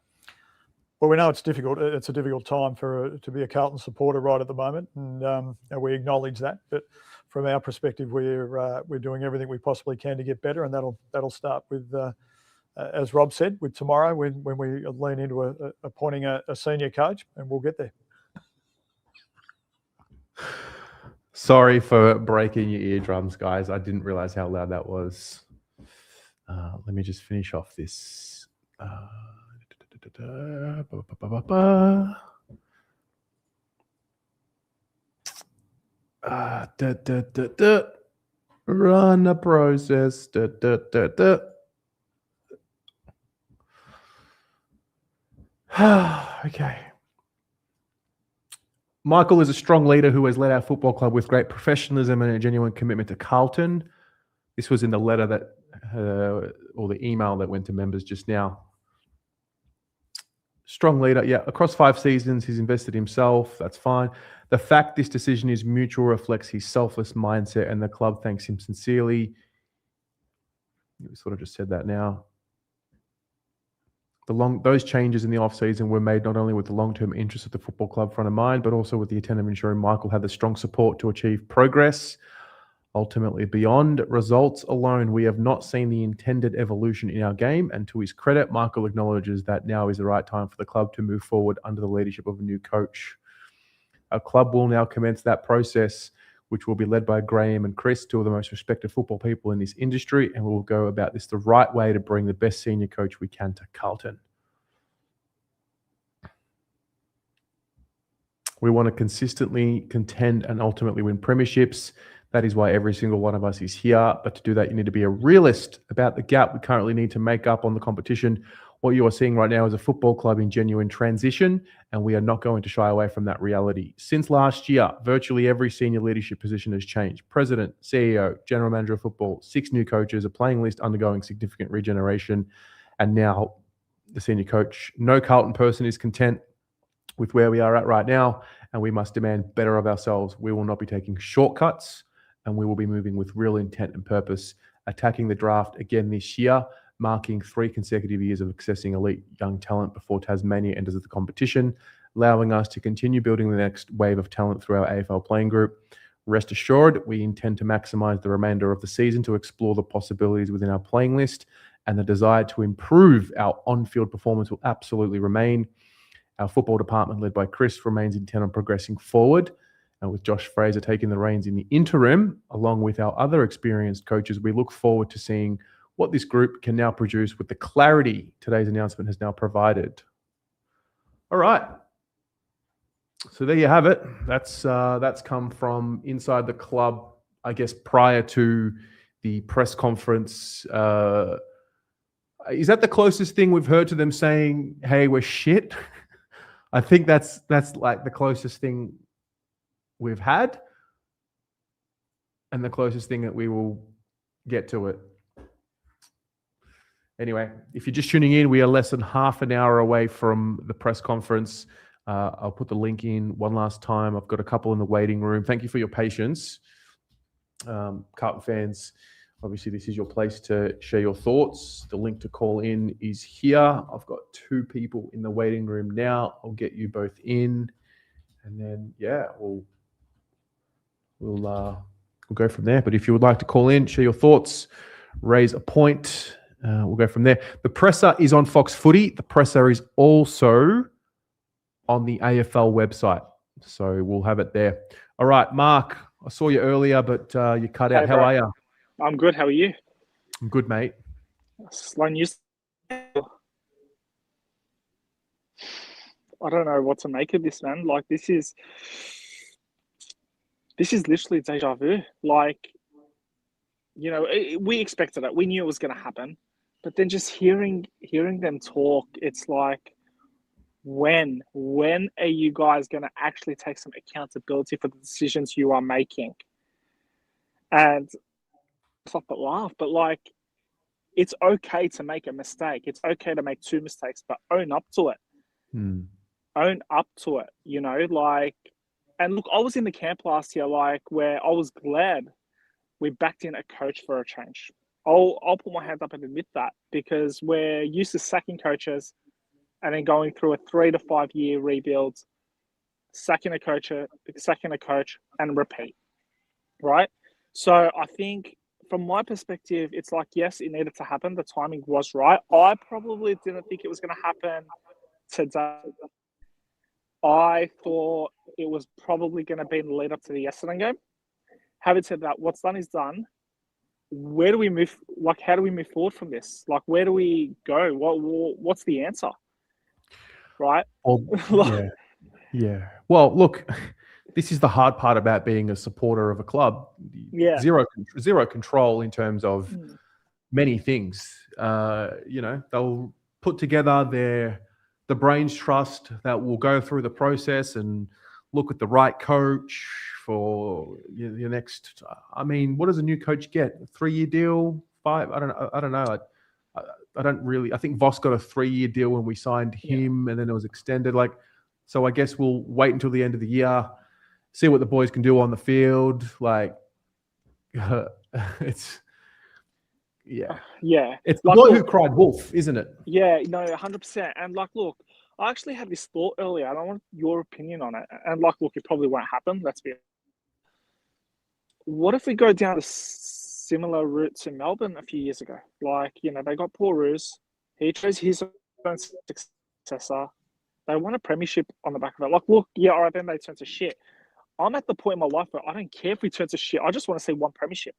Well, we know it's difficult. It's a difficult time to be a Carlton supporter right at the moment, and we acknowledge that. But from our perspective, we're doing everything we possibly can to get better, and that'll start with, as Rob said, with tomorrow when we lean into appointing a senior coach, and we'll get there. Sorry for breaking your eardrums, guys. I didn't realize how loud that was. Let me just finish off this. Run the process. Okay. Michael is a strong leader who has led our football club with great professionalism and a genuine commitment to Carlton. This was in the letter that, or the email that went to members just now. Strong leader, yeah. Across 5 seasons, he's invested himself. That's fine. The fact this decision is mutual reflects his selfless mindset, and the club thanks him sincerely. We sort of just said that now. Those changes in the off-season were made not only with the long-term interests of the football club front of mind, but also with the intent of ensuring Michael had the strong support to achieve progress. Ultimately, beyond results alone, we have not seen the intended evolution in our game, and to his credit, Michael acknowledges that now is the right time for the club to move forward under the leadership of a new coach. Our club will now commence that process, which will be led by Graham and Chris, 2 of the most respected football people in this industry, and we'll go about this the right way to bring the best senior coach we can to Carlton. We want to consistently contend and ultimately win premierships. That is why every single one of us is here. But to do that, you need to be a realist about the gap we currently need to make up on the competition. What you are seeing right now is a football club in genuine transition, and we are not going to shy away from that reality. Since last year, virtually every senior leadership position has changed. President, CEO, general manager of football, 6 new coaches, a playing list undergoing significant regeneration, and now the senior coach. No Carlton person is content with where we are at right now, and we must demand better of ourselves. We will not be taking shortcuts, and we will be moving with real intent and purpose, attacking the draft again this year, marking 3 consecutive years of accessing elite young talent before Tasmania enters the competition, allowing us to continue building the next wave of talent through our AFL playing group. Rest assured, we intend to maximise the remainder of the season to explore the possibilities within our playing list, and the desire to improve our on-field performance will absolutely remain. Our football department, led by Chris, remains intent on progressing forward. And with Josh Fraser taking the reins in the interim, along with our other experienced coaches, we look forward to seeing what this group can now produce with the clarity today's announcement has now provided. All right. So there you have it. That's come from inside the club, I guess, prior to the press conference. Is that the closest thing we've heard to them saying, hey, we're shit? I think that's like the closest thing we've had, and the closest thing that we will get to it. Anyway, if you're just tuning in, we are less than half an hour away from the press conference. I'll put the link in one last time. I've got a couple in the waiting room. Thank you for your patience. Carlton fans, obviously this is your place to share your thoughts. The link to call in is here. I've got 2 people in the waiting room now. I'll get you both in, and then, yeah, we'll go from there. But if you would like to call in, share your thoughts, raise a point, we'll go from there. The presser is on Fox Footy. The presser is also on the AFL website, so we'll have it there. All right, Mark, I saw you earlier, but you cut out. Hey, How bro. are you? I'm good. How are you? I'm good, mate. Slow news. I don't know what to make of this, man. Like this is literally deja vu. Like, you know, we expected it. We knew it was going to happen, but then just hearing them talk, it's like, when are you guys going to actually take some accountability for the decisions you are making? And it's not but laugh, but like, it's okay to make a mistake. It's okay to make 2 mistakes, but own up to it. Own up to it, you know, like, and look, I was in the camp last year, like, where I was glad we backed in a coach for a change. I'll put my hand up and admit that, because we're used to sacking coaches and then going through a 3 to 5 year rebuild, sacking a coach and repeat, right? So I think from my perspective, it's like, yes, it needed to happen. The timing was right. I probably didn't think it was going to happen today. I thought it was probably going to be in the lead up to the Essendon game. Having said that, what's done is done. Where do we move? Like, how do we move forward from this? Like, where do we go? What's the answer? Right? Well, yeah. Well, look, this is the hard part about being a supporter of a club. Yeah. Zero control in terms of many things. You know, they'll put together the brains trust that will go through the process and look at the right coach for your next. I mean, what does a new coach get? A 3-year deal? 5? I don't know. I don't really. I think Voss got a 3-year deal when we signed him, and then it was extended. Like, so I guess we'll wait until the end of the year, see what the boys can do on the field. Like, it's it's the like, boy who cried wolf, isn't it? Yeah, no, 100%. And like, look, I actually had this thought earlier, and I want your opinion on it. And like, look, it probably won't happen. Let's be honest. What if we go down a similar route to Melbourne a few years ago? Like, you know, they got Paul Roos. He chose his own successor. They won a premiership on the back of it. Like, look, yeah, all right, then they turn to shit. I'm at the point in my life where I don't care if we turn to shit. I just want to see one premiership,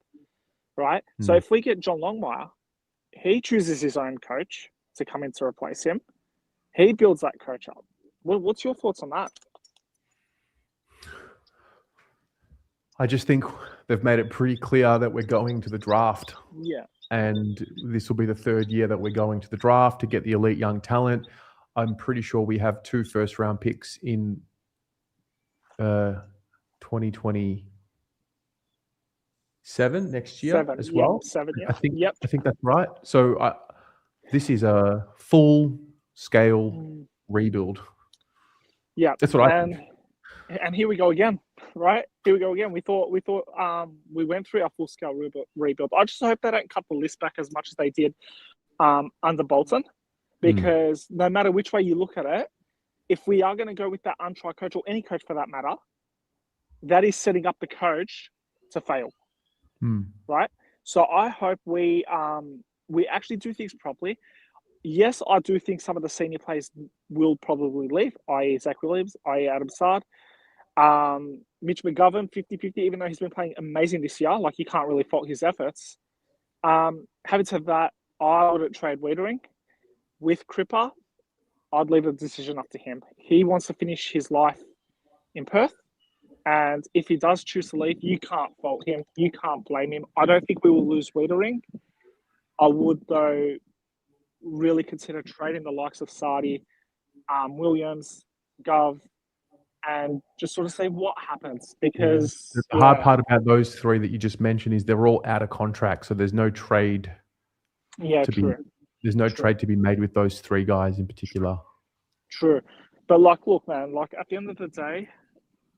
right? So if we get John Longmire, he chooses his own coach to come in to replace him. He builds that coach up. What's your thoughts on that? I just think they've made it pretty clear that we're going to the draft. Yeah. And this will be the 3rd year that we're going to the draft to get the elite young talent. I'm pretty sure we have 2 first-round picks in 2027 next year as well. 7, yeah. I think that's right. So this is a full-scale rebuild. Yeah, that's what I think. And here we go again, right? Here we go again. We thought we went through our full-scale rebuild. I just hope they don't cut the list back as much as they did under Bolton, because no matter which way you look at it, if we are going to go with that untried coach, or any coach for that matter, that is setting up the coach to fail, right? So I hope we actually do things properly. Yes, I do think some of the senior players will probably leave, i.e. Zach Williams, i.e. Adam Sard. Mitch McGovern, 50-50, even though he's been playing amazing this year. Like, you can't really fault his efforts. Having said that, I wouldn't trade Wiedering. With Cripper, I'd leave the decision up to him. He wants to finish his life in Perth. And if he does choose to leave, you can't fault him. You can't blame him. I don't think we will lose Wiedering. I would, though, really consider trading the likes of Sardi, Williams, Gov, and just sort of see what happens. Because the hard part about those 3 that you just mentioned is they're all out of contract, so there's no trade. There's no trade to be made with those 3 guys in particular. True, but like, look, man, like at the end of the day,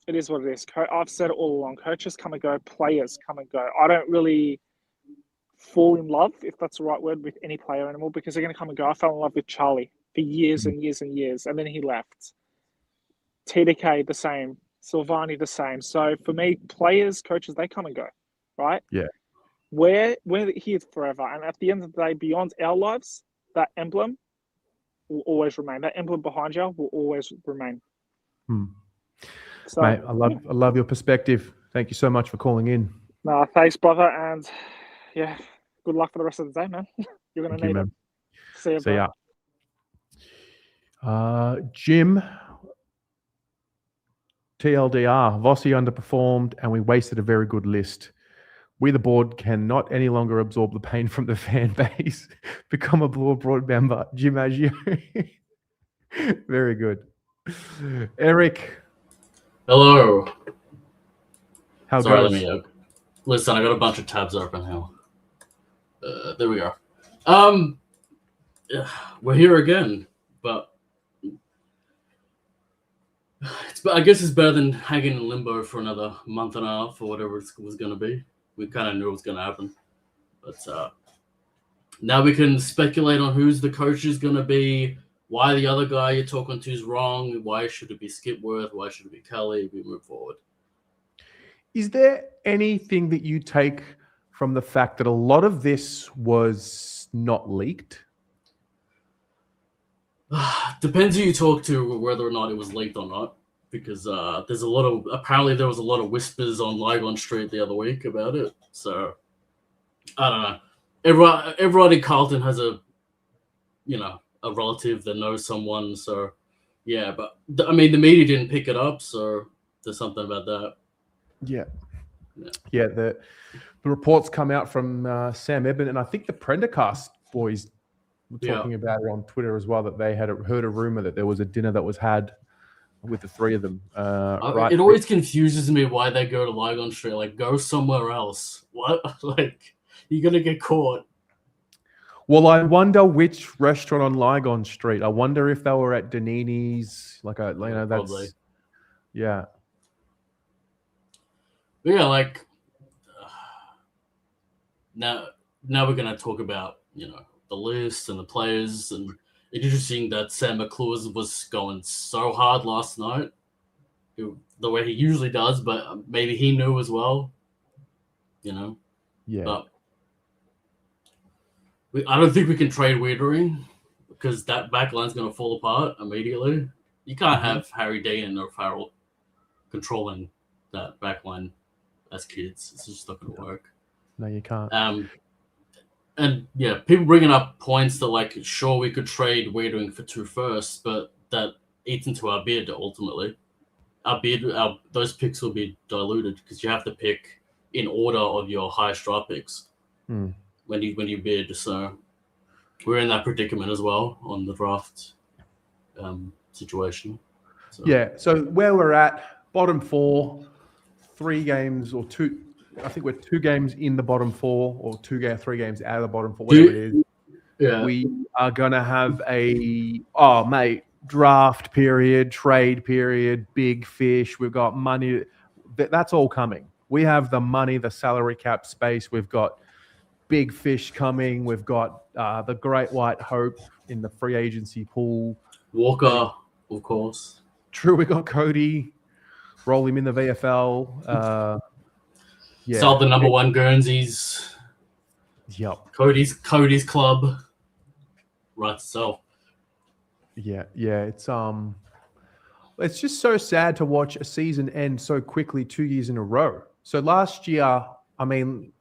it is what it is. I've said it all along. Coaches come and go. Players come and go. I don't really fall in love, if that's the right word, with any player anymore, because they're going to come and go. I fell in love with Charlie for years and years and years, and then he left. TDK, the same. Silvani, the same. So for me, players, coaches, they come and go, right? Yeah. We're here forever. And at the end of the day, beyond our lives, that emblem will always remain. That emblem behind you will always remain. So, mate, I love your perspective. Thank you so much for calling in. No, thanks, brother. And yeah, good luck for the rest of the day, man. You're gonna Thank you, need it. man. See you, See bro. ya. Jim, TLDR, Vossi underperformed and we wasted a very good list. We, the board, cannot any longer absorb the pain from the fan base. Become a broad member. Jim Agio. Very good. Eric, Hello. how Sorry, goes? let me listen. I got a bunch of tabs open now. There we go. Yeah, we're here again, but I guess it's better than hanging in limbo for another month and a half or whatever it was going to be. We kind of knew it was going to happen, but now we can speculate on who's the coach is going to be, why the other guy you're talking to is wrong, why should it be Skipworth, why should it be Kelly. We move forward. Is there anything that you take from the fact that a lot of this was not leaked? Depends who you talk to, whether or not it was leaked or not, because there's a lot of apparently there was a lot of whispers on Lygon Street the other week about it. So I don't know. Everyone in Carlton has a relative that knows someone. So yeah, but I mean the media didn't pick it up, so there's something about that. Yeah. The reports come out from Sam Eben, and I think the Prendercast boys were talking about it on Twitter as well, that they had heard a rumor that there was a dinner that was had with the three of them. It always confuses me why they go to Lygon Street. Like, go somewhere else. What? Like, you're going to get caught. Well, I wonder which restaurant on Lygon Street. I wonder if they were at Danini's. That's... Probably. Yeah. But yeah, like, now we're going to talk about, the list and the players, and it's interesting that Sam McClure was going so hard last night, the way he usually does, but maybe he knew as well, Yeah. But I don't think we can trade Wiedering because that back line's going to fall apart immediately. You can't have Harry Dean or Farrell controlling that back line as kids. It's just not going to work. No, you can't. And yeah, people bringing up points that, like, sure, we could trade Wiedering for 2 firsts, but that eats into our bid ultimately. Our bid, those picks will be diluted because you have to pick in order of your highest draft picks when you bid. So we're in that predicament as well on the draft situation. So. Yeah. So where we're at, bottom 4, 3 games or 2. I think we're 2 games in the bottom 4 or 3 games out of the bottom 4, whatever it is. Yeah. We are going to have draft period, trade period, big fish. We've got money. That's all coming. We have the money, the salary cap space. We've got big fish coming. We've got the Great White Hope in the free agency pool. Walker, of course. True, we got Cody. Roll him in the VFL. Sell the number 1 Guernseys. Yep. Cody's club. Right to sell. Yeah. It's just so sad to watch a season end so quickly 2 years in a row. So last year, I mean,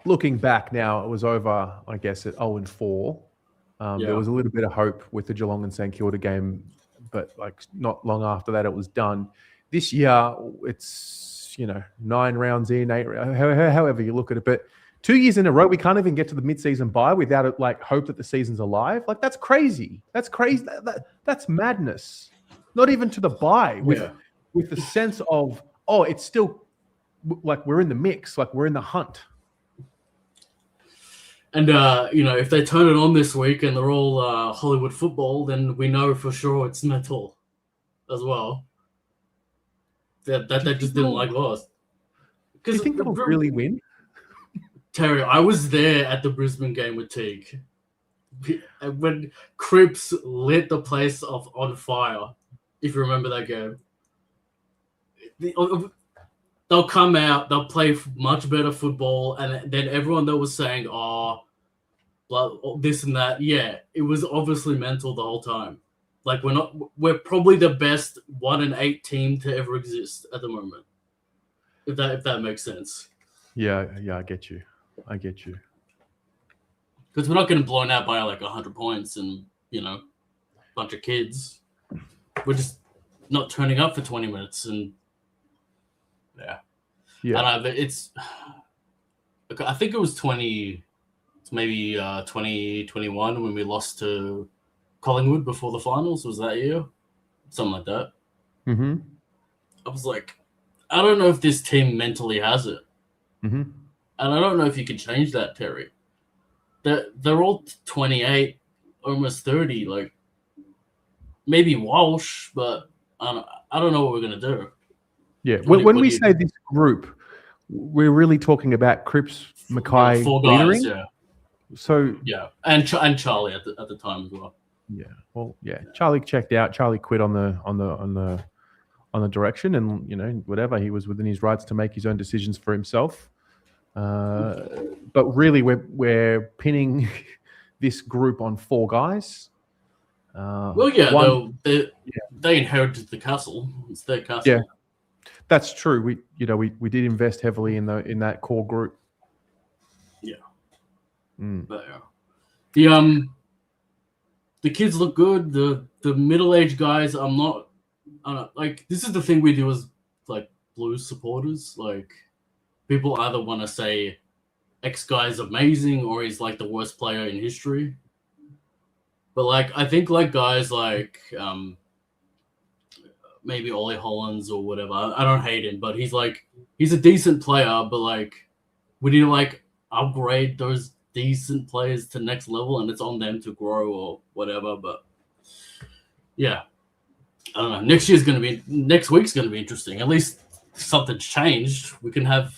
looking back now, it was over, I guess, at 0-4. There was a little bit of hope with the Geelong and St Kilda game, but like not long after that, it was done. This year, it's 9 rounds in, 8, however you look at it. But 2 years in a row, we can't even get to the mid-season bye without it, like, hope that the season's alive. Like, that's crazy. That's crazy. That's madness. Not even to the bye with the sense of, it's still like we're in the mix, like we're in the hunt. And if they turn it on this week and they're all Hollywood football, then we know for sure it's mental as well. That they just didn't like lost. Do you think they'll really win? Terry, I was there at the Brisbane game with Teague. When Cripps lit the place on fire, if you remember that game. They'll come out, they'll play much better football, and then everyone that was saying, this and that, it was obviously mental the whole time. Like, we're probably the best 1-8 team to ever exist at the moment. If that makes sense. Yeah, I get you. I get you. Because we're not getting blown out by like 100 points and, a bunch of kids. We're just not turning up for 20 minutes. And yeah. And I think it was 2021 when we lost to Collingwood before the finals. Was that year? Something like that. Mm-hmm. I was like, I don't know if this team mentally has it. Mm-hmm. And I don't know if you can change that, Terry. They're all 28, almost 30. Like, maybe Walsh, but I don't know what we're going to do. Yeah. When we say this group, we're really talking about Cripps, Mackay, 4 Littering. guys, yeah. So yeah, and Charlie at the time as well. Yeah. Well, yeah. Charlie checked out. Charlie quit on the direction, and whatever, he was within his rights to make his own decisions for himself. But really, we're pinning this group on 4 guys. Well, yeah, they inherited the castle. It's their castle. Yeah, that's true. We did invest heavily in that core group. Yeah. Mm. But the kids look good. The middle-aged guys, I don't know, like, this is the thing we do as like Blues supporters. Like, people either want to say X guy's amazing or he's like the worst player in history. But like, I think like guys like maybe Ollie Hollands or whatever. I don't hate him, but he's a decent player. But like, we need to like upgrade those decent players to next level, and it's on them to grow or whatever. But yeah, I don't know. Next week's gonna be interesting. At least something's changed. We can have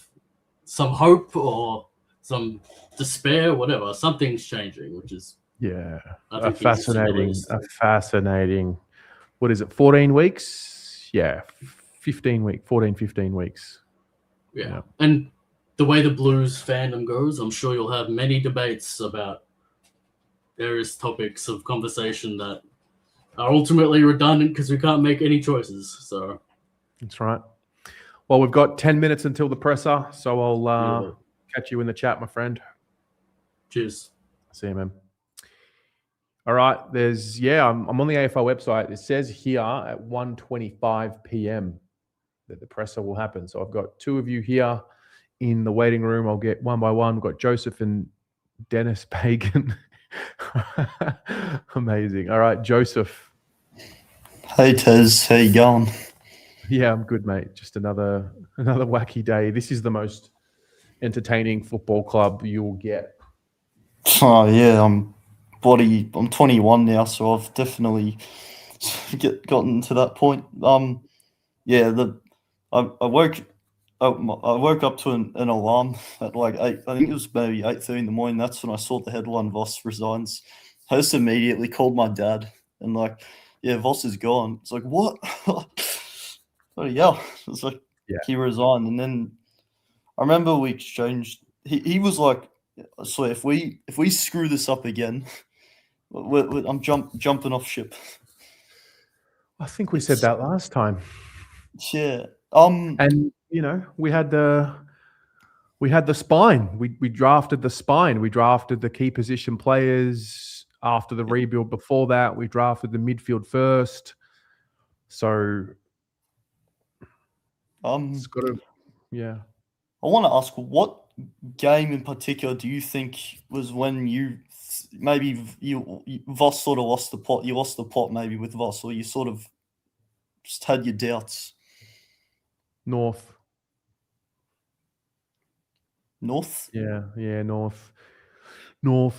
some hope or some despair, whatever. Something's changing, which is a fascinating. What is it? 14 weeks? Yeah, 15 weeks. Yeah, and the way the Blues fandom goes, I'm sure you'll have many debates about various topics of conversation that are ultimately redundant because we can't make any choices. So that's right. Well, we've got 10 minutes until the presser, so I'll catch you in the chat, my friend. Cheers. See you, man. All right. I'm on the AFL website. It says here at 1:25 p.m. that the presser will happen. So I've got 2 of you here in the waiting room. I'll get one by one. We've got Joseph and Dennis Pagan. Amazing. All right, Joseph. Hey, Tez. How you going? Yeah, I'm good, mate. Just another wacky day. This is the most entertaining football club you'll get. Oh yeah, I'm 21 now, so I've definitely gotten to that point. I woke up to an alarm at like 8. I think it was maybe 8:30 in the morning. That's when I saw the headline: Voss resigns. I just immediately called my dad and like, yeah, Voss is gone. It's like, what? Bloody hell! It's like he resigned, and then I remember we exchanged. He was like, so if we screw this up again, I'm jumping off ship. I think we said that last time. Yeah. And we had the spine. We drafted the spine. We drafted the key position players after the rebuild. Before that, we drafted the midfield first. So it's got to, I want to ask, what game in particular do you think was when Voss sort of lost the plot? You lost the plot maybe with Voss, or you sort of just had your doubts? North. Yeah, North.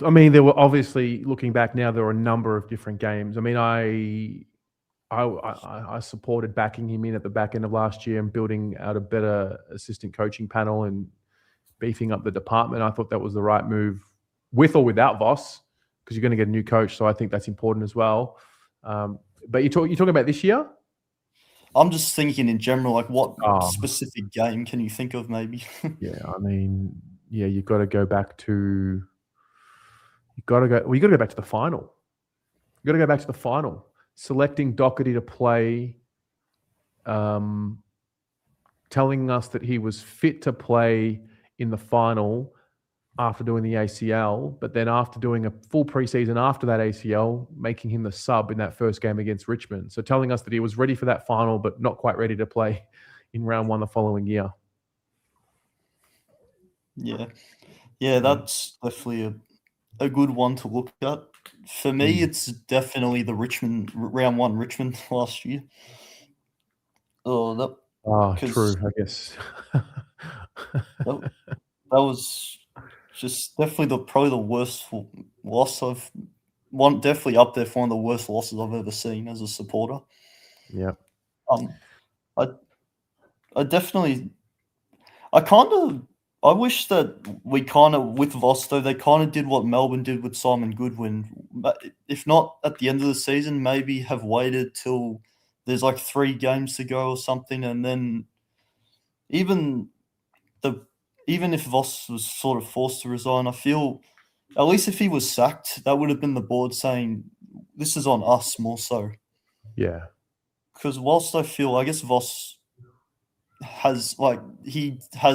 I mean, there were obviously, looking back now, there were a number of different games. I mean, I supported backing him in at the back end of last year and building out a better assistant coaching panel and beefing up the department. I thought that was the right move, with or without Voss, because you're going to get a new coach. So I think that's important as well. But you're talking about this year? I'm just thinking in general, like what specific game can you think of maybe? I mean, you've got to go back to. You got to go back to the final. You got to go back to the final. Selecting Doherty to play, telling us that he was fit to play in the final, after doing the ACL, but then after doing a full preseason after that ACL, making him the sub in that first game against Richmond. So telling us that he was ready for that final, but not quite ready to play in round 1 the following year. Yeah. Yeah, that's definitely a good one to look at. For me, it's definitely the round 1 Richmond last year. Oh, true, I guess. that was just definitely probably the worst loss definitely up there for one of the worst losses I've ever seen as a supporter. Yeah. I wish that we kind of, with Voss though, they kind of did what Melbourne did with Simon Goodwin. But if not at the end of the season, maybe have waited till there's like 3 games to go or something, and then even if Voss was sort of forced to resign, I feel at least if he was sacked, that would have been the board saying this is on us more so. Yeah. Because whilst I guess Voss has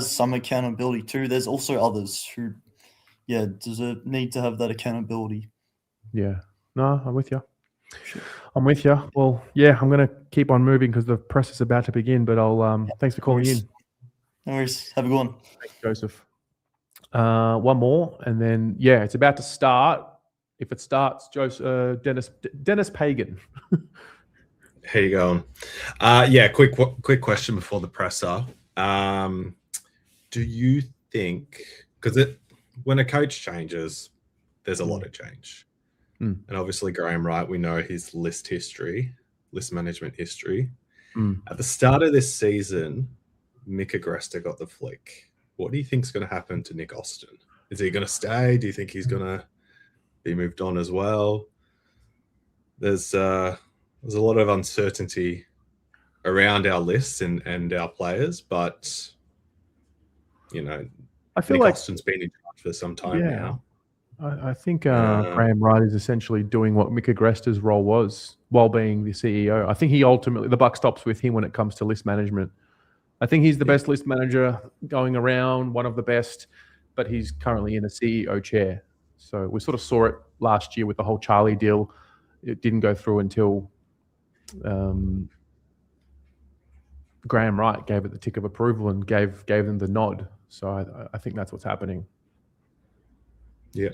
some accountability too, there's also others who need to have that accountability. Yeah. No, I'm with you. I'm with you. Well, yeah, I'm going to keep on moving because the press is about to begin, but thanks for calling in. No worries. Have a good one. Thanks, Joseph. One more, and then, yeah, it's about to start. If it starts, Dennis Pagan. How you going? Yeah, quick question before the presser. Do you think, because when a coach changes, there's a lot of change. And obviously Graham Wright, we know his list management history. At the start of this season, Mick Agresta got the flick. What do you think is going to happen to Nick Austin? Is he going to stay? Do you think he's going to be moved on as well? There's a lot of uncertainty around our lists and our players, but I feel Nick like Austin's been in charge for some time now. I think Graham Wright is essentially doing what Mick Agresta's role was while being the CEO. I think the buck stops with him when it comes to list management. I think he's the best list manager going around, one of the best, but he's currently in a CEO chair. So we sort of saw it last year with the whole Charlie deal. It didn't go through until Graham Wright gave it the tick of approval and gave them the nod. So I think that's what's happening. Yeah.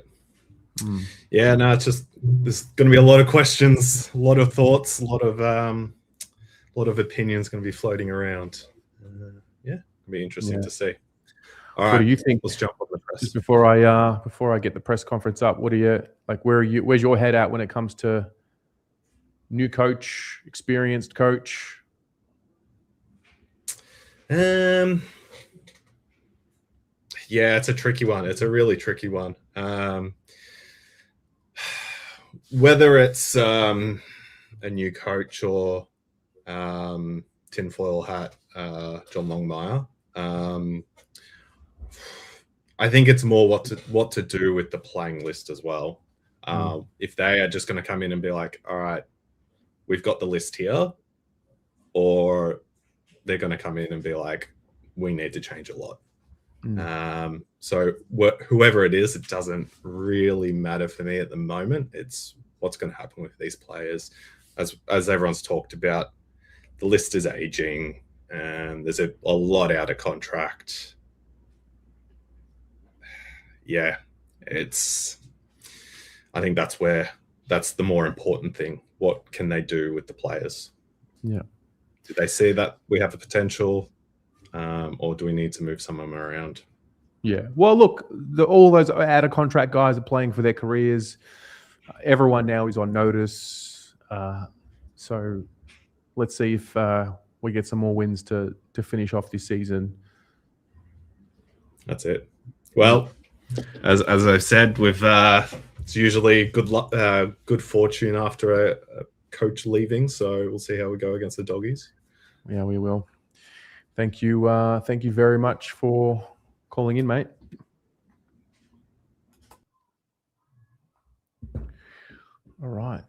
Yeah, no, it's just there's going to be a lot of questions, a lot of thoughts, a lot of opinions going to be floating around. Yeah, it'll be interesting to see. All right, what do you think? Let's jump on the press. Just before I get the press conference up, what do you like? Where's your head at when it comes to new coach, experienced coach? Yeah, it's a tricky one. It's a really tricky one. Whether it's a new coach or tinfoil hat, John Longmire, I think it's more what to do with the playing list as well. If they are just going to come in and be like, all right, we've got the list here, or they're going to come in and be like, we need to change a lot. So whoever it is, it doesn't really matter for me at the moment. It's what's going to happen with these players. As everyone's talked about, the list is aging and there's a lot out of contract. Yeah, I think that's the more important thing. What can they do with the players? Yeah. Do they see that we have the potential, or do we need to move some of them around? Yeah. Well, look, all those out of contract guys are playing for their careers. Everyone now is on notice. So let's see if we get some more wins to finish off this season. That's it. Well, as I've said, it's usually good fortune after a coach leaving. So we'll see how we go against the Doggies. Yeah, we will. Thank you. Thank you very much for calling in, mate. All right.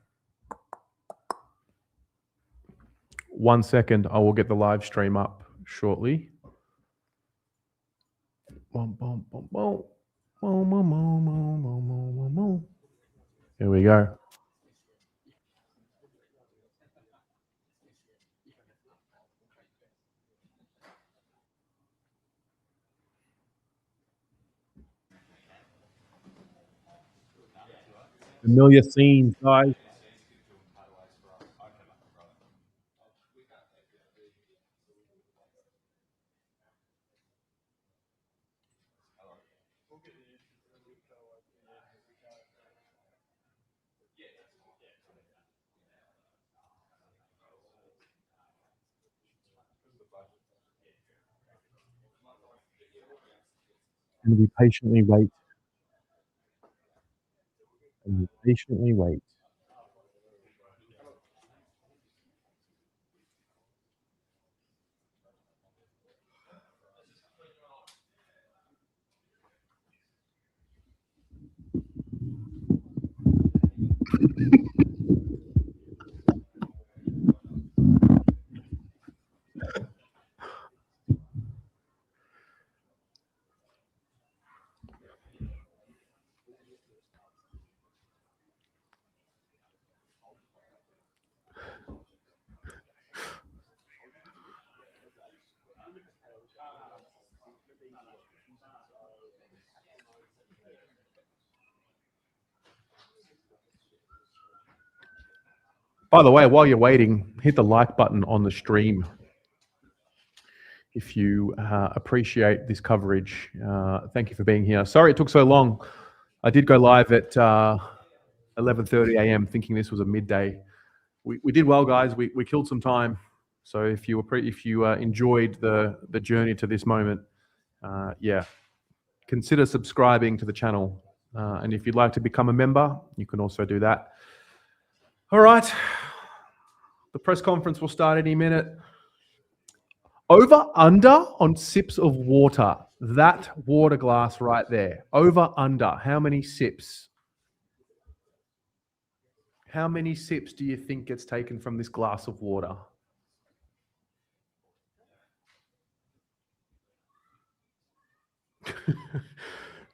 1 second. I will get the live stream up shortly. Here we go. Familiar scenes, guys. And we patiently wait. And we patiently wait. By the way, while you're waiting, hit the like button on the stream if you appreciate this coverage. Thank you for being here. Sorry it took so long. I did go live at 11:30 a.m. thinking this was a midday. We did well, guys. We killed some time. So if you enjoyed the journey to this moment, yeah, consider subscribing to the channel. And if you'd like to become a member, you can also do that. All right. The press conference will start any minute. Over under on sips of water. That water glass right there. Over under. How many sips? How many sips do you think gets taken from this glass of water?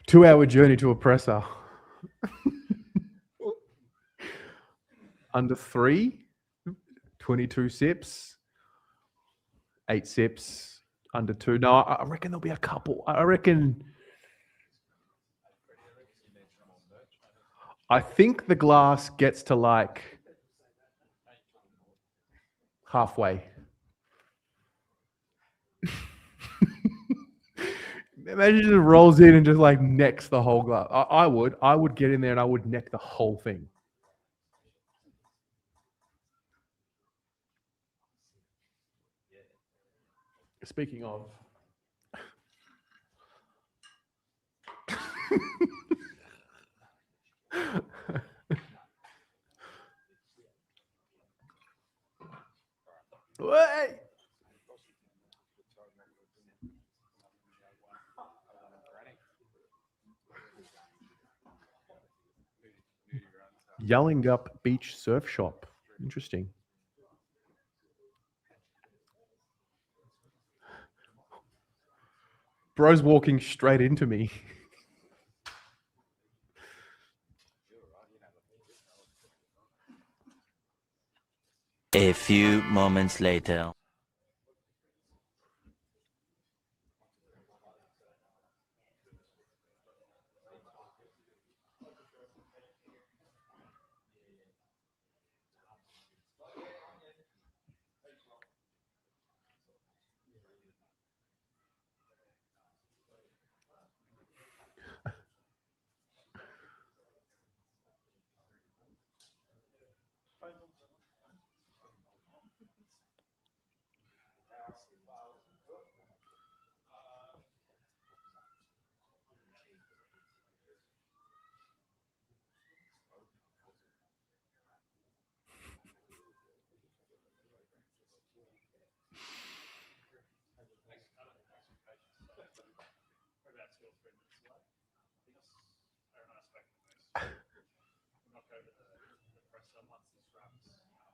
Two-hour journey to a presser. Under 3, 22 sips, 8 sips, under 2. No, I reckon there'll be a couple. I think the glass gets to like halfway. Imagine it just rolls in and just like necks the whole glass. I would get in there and I would neck the whole thing. Speaking of, Wait. Yelling Up Beach Surf Shop. Interesting. Bro's walking straight into me. A few moments later.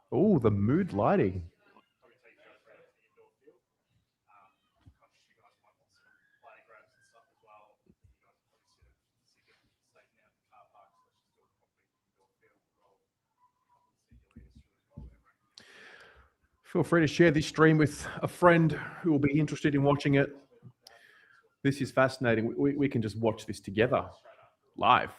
Oh, the mood lighting. Feel free to share this stream with a friend who will be interested in watching it. This is fascinating. We can just watch this together live.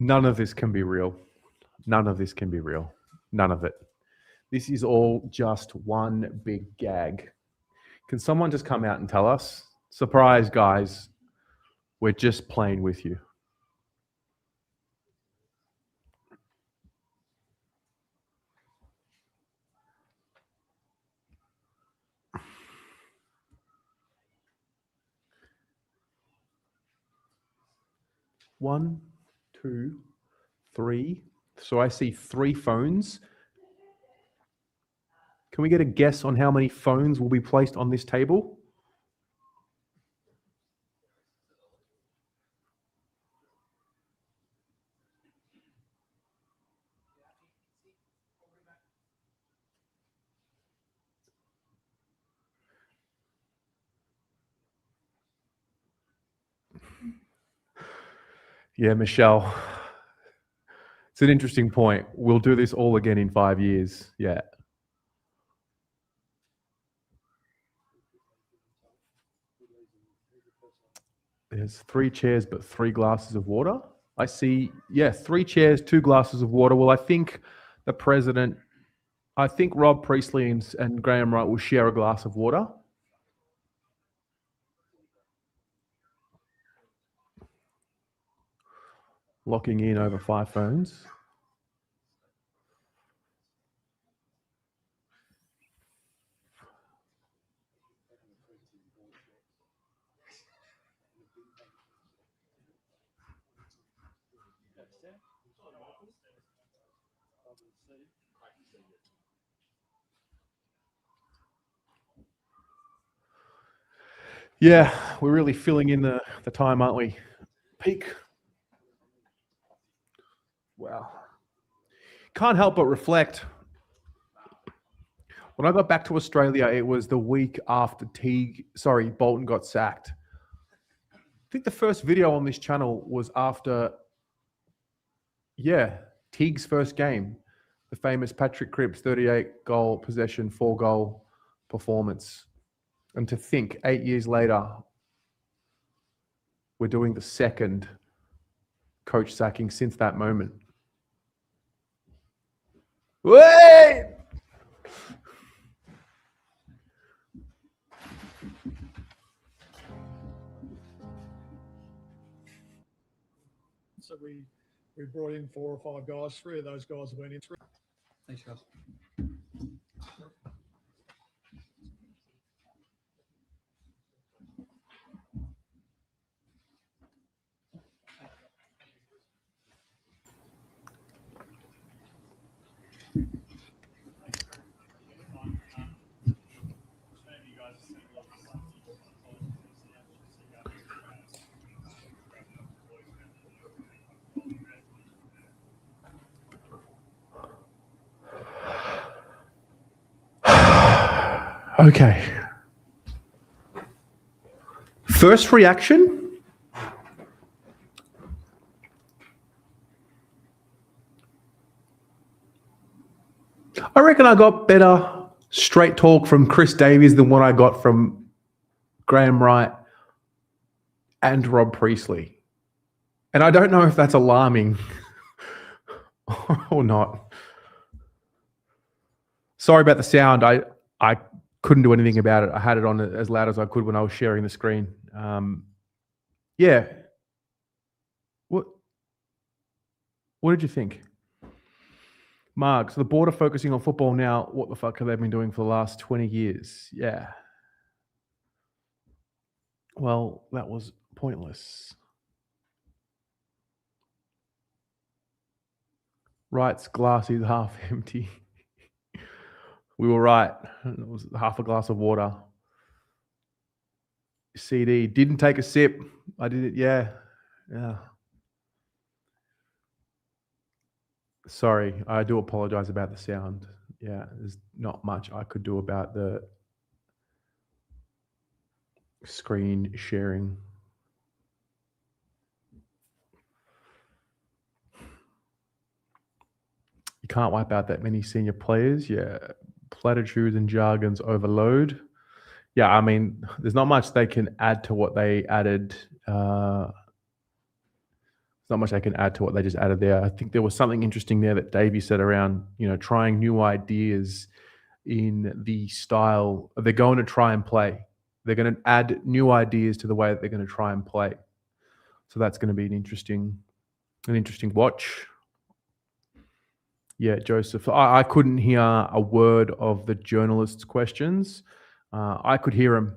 None of this can be real. None of this can be real. None of it. This is all just one big gag. Can someone just come out and tell us? Surprise, guys. We're just playing with you. One, two, three. So I see 3 phones. Can we get a guess on how many phones will be placed on this table? Yeah, Michelle. It's an interesting point. We'll do this all again in 5 years. Yeah. There's 3 chairs, but 3 glasses of water. I see, 3 chairs, 2 glasses of water. Well, I think the president, Rob Priestley and Graham Wright will share a glass of water. Locking in over 5 phones. Yeah, we're really filling in the time, aren't we? Peak. Wow. Can't help but reflect. When I got back to Australia, it was the week after Bolton got sacked. I think the first video on this channel was after, Teague's first game. The famous Patrick Cripps 38 goal possession, 4 goal performance. And to think 8 years later, we're doing the second coach sacking since that moment. Wait! So we brought in 4 or 5 guys. 3 of those guys have been in. Thanks, guys. Okay. First reaction? I reckon I got better straight talk from Chris Davies than what I got from Graham Wright and Rob Priestley. And I don't know if that's alarming or not. Sorry about the sound. I couldn't do anything about it. I had it on as loud as I could when I was sharing the screen. What did you think? Mark, so the board are focusing on football now. What the fuck have they been doing for the last 20 years? Yeah. Well, that was pointless. Wright's glass is half empty. We were right. It was half a glass of water. CD didn't take a sip. I did it. Yeah. Sorry, I do apologize about the sound. Yeah, there's not much I could do about the screen sharing. You can't wipe out that many senior players. Yeah, platitudes and jargons overload. Yeah, I mean, there's not much they can add to what they added. There's not much they can add to what they just added there. I think there was something interesting there that Davey said around, trying new ideas in the style. They're going to try and play. They're going to add new ideas to the way that they're going to try and play. So that's going to be an interesting watch. Yeah, Joseph. I couldn't hear a word of the journalists' questions. I could hear them.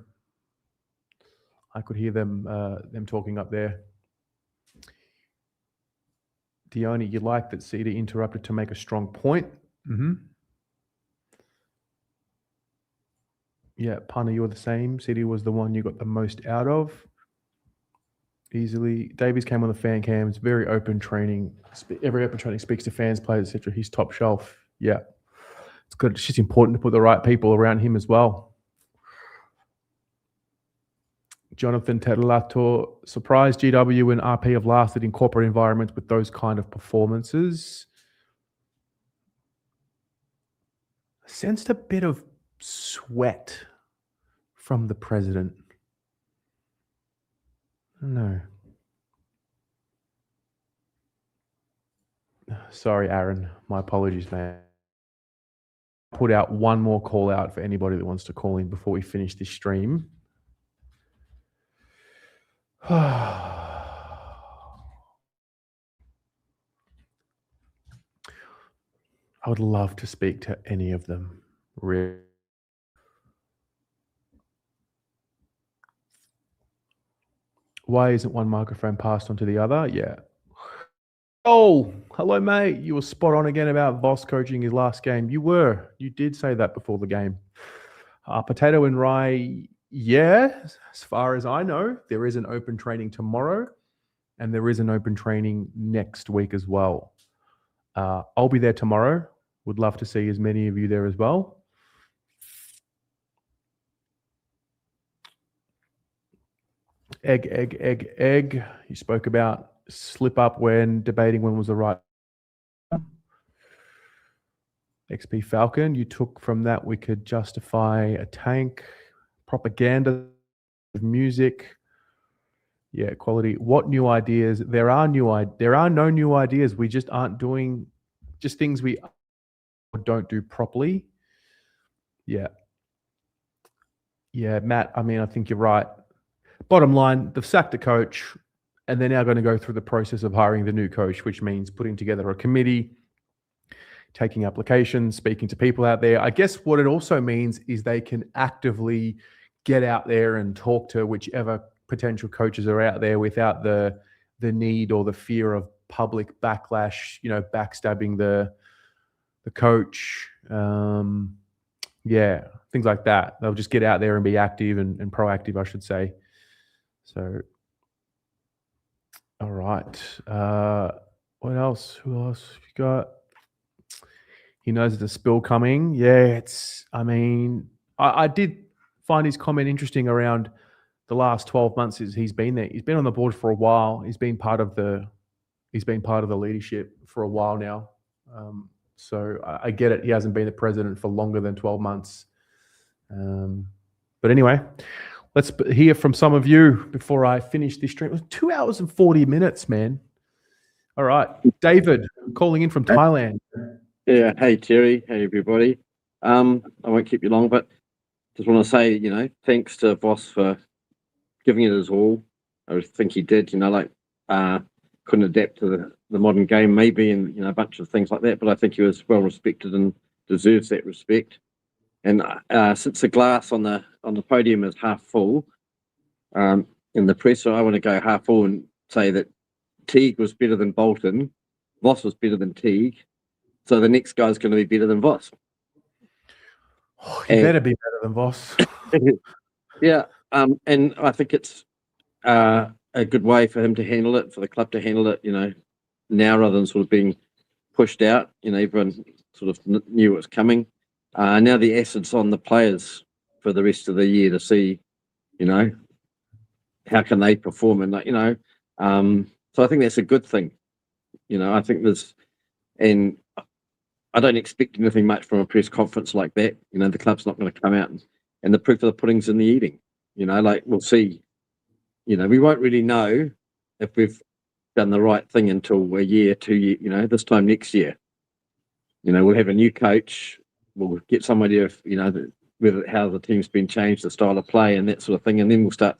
I could hear them talking up there. Dione, you like that Cedar interrupted to make a strong point. Yeah, Pana, you're the same. Cedar was the one you got the most out of. Easily. Davies came on the fan cams. Very open training. Every open training speaks to fans, players, etc. He's top shelf. Yeah. It's good. It's just important to put the right people around him as well. Jonathan Tedelato, surprised GW and RP have lasted in corporate environments with those kind of performances. I sensed a bit of sweat from the president. No. Sorry, Aaron. My apologies, man. Put out one more call out for anybody that wants to call in before we finish this stream. I would love to speak to any of them. Really. Why isn't one microphone passed on to the other? Yeah. Oh, hello, mate. You were spot on again about Voss coaching his last game. You were. You did say that before the game. Potato and Rye, yeah. As far as I know, there is an open training tomorrow, and there is an open training next week as well. I'll be there tomorrow. Would love to see as many of you there as well. Egg. You spoke about slip up when debating when was the right. XP Falcon, you took from that we could justify a tank, propaganda, music. Yeah, quality. What new ideas? There are no new ideas. We just aren't doing just things we don't do properly. Yeah. Yeah, Matt, I mean, I think you're right. Bottom line, they've sacked a coach, and they're now going to go through the process of hiring the new coach, which means putting together a committee, taking applications, speaking to people out there. I guess what it also means is they can actively get out there and talk to whichever potential coaches are out there without the need or the fear of public backlash, backstabbing the coach. Yeah, things like that. They'll just get out there and be active and proactive, I should say. So, all right. What else? Who else have you got? He knows there's a spill coming. Yeah, I did find his comment interesting around the last 12 months as he's been there. He's been on the board for a while. He's been part of the leadership for a while now. So I get it. He hasn't been the president for longer than 12 months. But anyway, let's hear from some of you before I finish this stream. It was 2 hours and 40 minutes, man. All right. David, calling in from Thailand. Yeah, hey Terry, hey everybody. I won't keep you long, but just want to say, thanks to Voss for giving it his all. I think he did, couldn't adapt to the modern game maybe, and a bunch of things like that. But I think he was well respected and deserves that respect. And since the glass on the podium is half full, in the presser, I want to go half full and say that Teague was better than Bolton, Voss was better than Teague. So the next guy's going to be better than Voss. Oh, he better be better than Voss. Yeah, and I think it's a good way for him to handle it, for the club to handle it, now rather than sort of being pushed out. Everyone sort of knew it was coming. Now the acid's on the players for the rest of the year to see, how can they perform, and so I think that's a good thing. I think and I don't expect anything much from a press conference like that. The club's not going to come out and the proof of the pudding's in the eating. We'll see. We won't really know if we've done the right thing until a year, 2 years, this time next year. We'll have a new coach. We'll get some idea of, how the team's been changed, the style of play and that sort of thing. And then we'll start.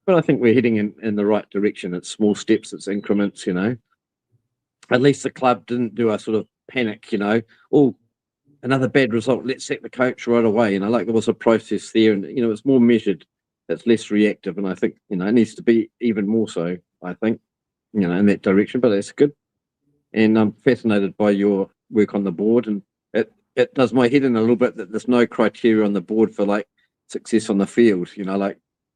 But I think we're heading in the right direction. It's small steps, it's increments, At least the club didn't do a sort of panic, oh, another bad result, let's sack the coach right away. There was a process there, and it's more measured, it's less reactive, and I think it needs to be even more so, I think, in that direction. But that's good, and I'm fascinated by your work on the board, and it does my head in a little bit that there's no criteria on the board for success on the field.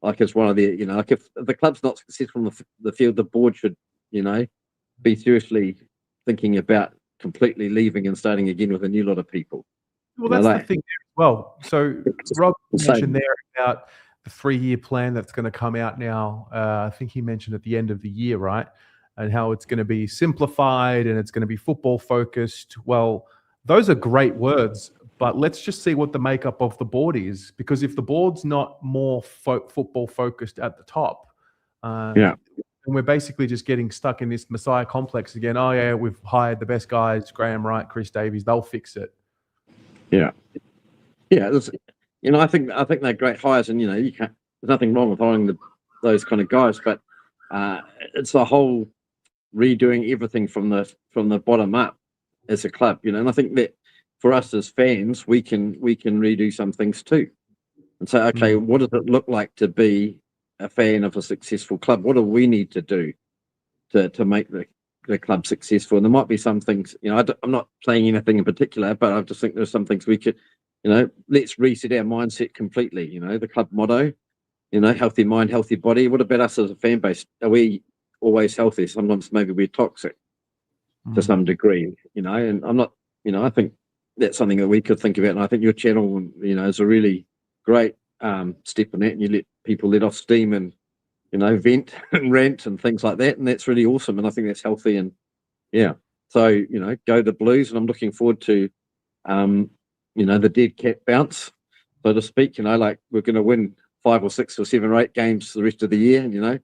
Like it's one of the if the club's not successful on the field, the board should be seriously thinking about completely leaving and starting again with a new lot of people. Well, that's the thing there as well. So Rob mentioned there about the 3-year plan that's going to come out now. I think he mentioned at the end of the year, right? And how it's going to be simplified and it's going to be football focused. Well, those are great words, but let's just see what the makeup of the board is. Because if the board's not more football focused at the top, and we're basically just getting stuck in this Messiah complex again. Oh yeah, we've hired the best guys, Graham Wright, Chris Davies. They'll fix it. Yeah. I think they're great hires, and you can't. There's nothing wrong with hiring those kind of guys, but it's the whole redoing everything from the bottom up as a club, And I think that for us as fans, we can redo some things too, and say, okay, what does it look like to be a fan of a successful club? What do we need to do to make the club successful? And there might be some things, I'm not saying anything in particular, but I just think there's some things we could, let's reset our mindset completely. The club motto, healthy mind, healthy body. What about us as a fan base? Are we always healthy? Sometimes maybe we're toxic to some degree, and I'm not, I think that's something that we could think about. And I think your channel, is a really great step in that, and you let people let off steam and vent and rant and things like that, and that's really awesome, and I think that's healthy. And so go the Blues, and I'm looking forward to the dead cat bounce, so to speak. We're going to win 5 or 6 or 7 or 8 games the rest of the year, and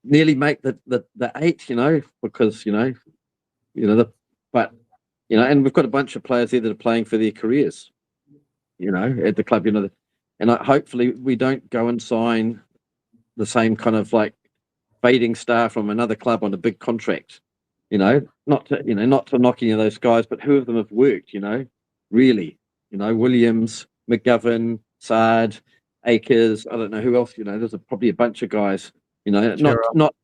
nearly make the 8, because and we've got a bunch of players there that are playing for their careers at the club, and hopefully we don't go and sign the same kind of fading star from another club on a big contract. Not to knock any of those guys, but who of them have worked? Really, Williams, McGovern, Sard, Akers. I don't know who else. There's probably a bunch of guys. I'm not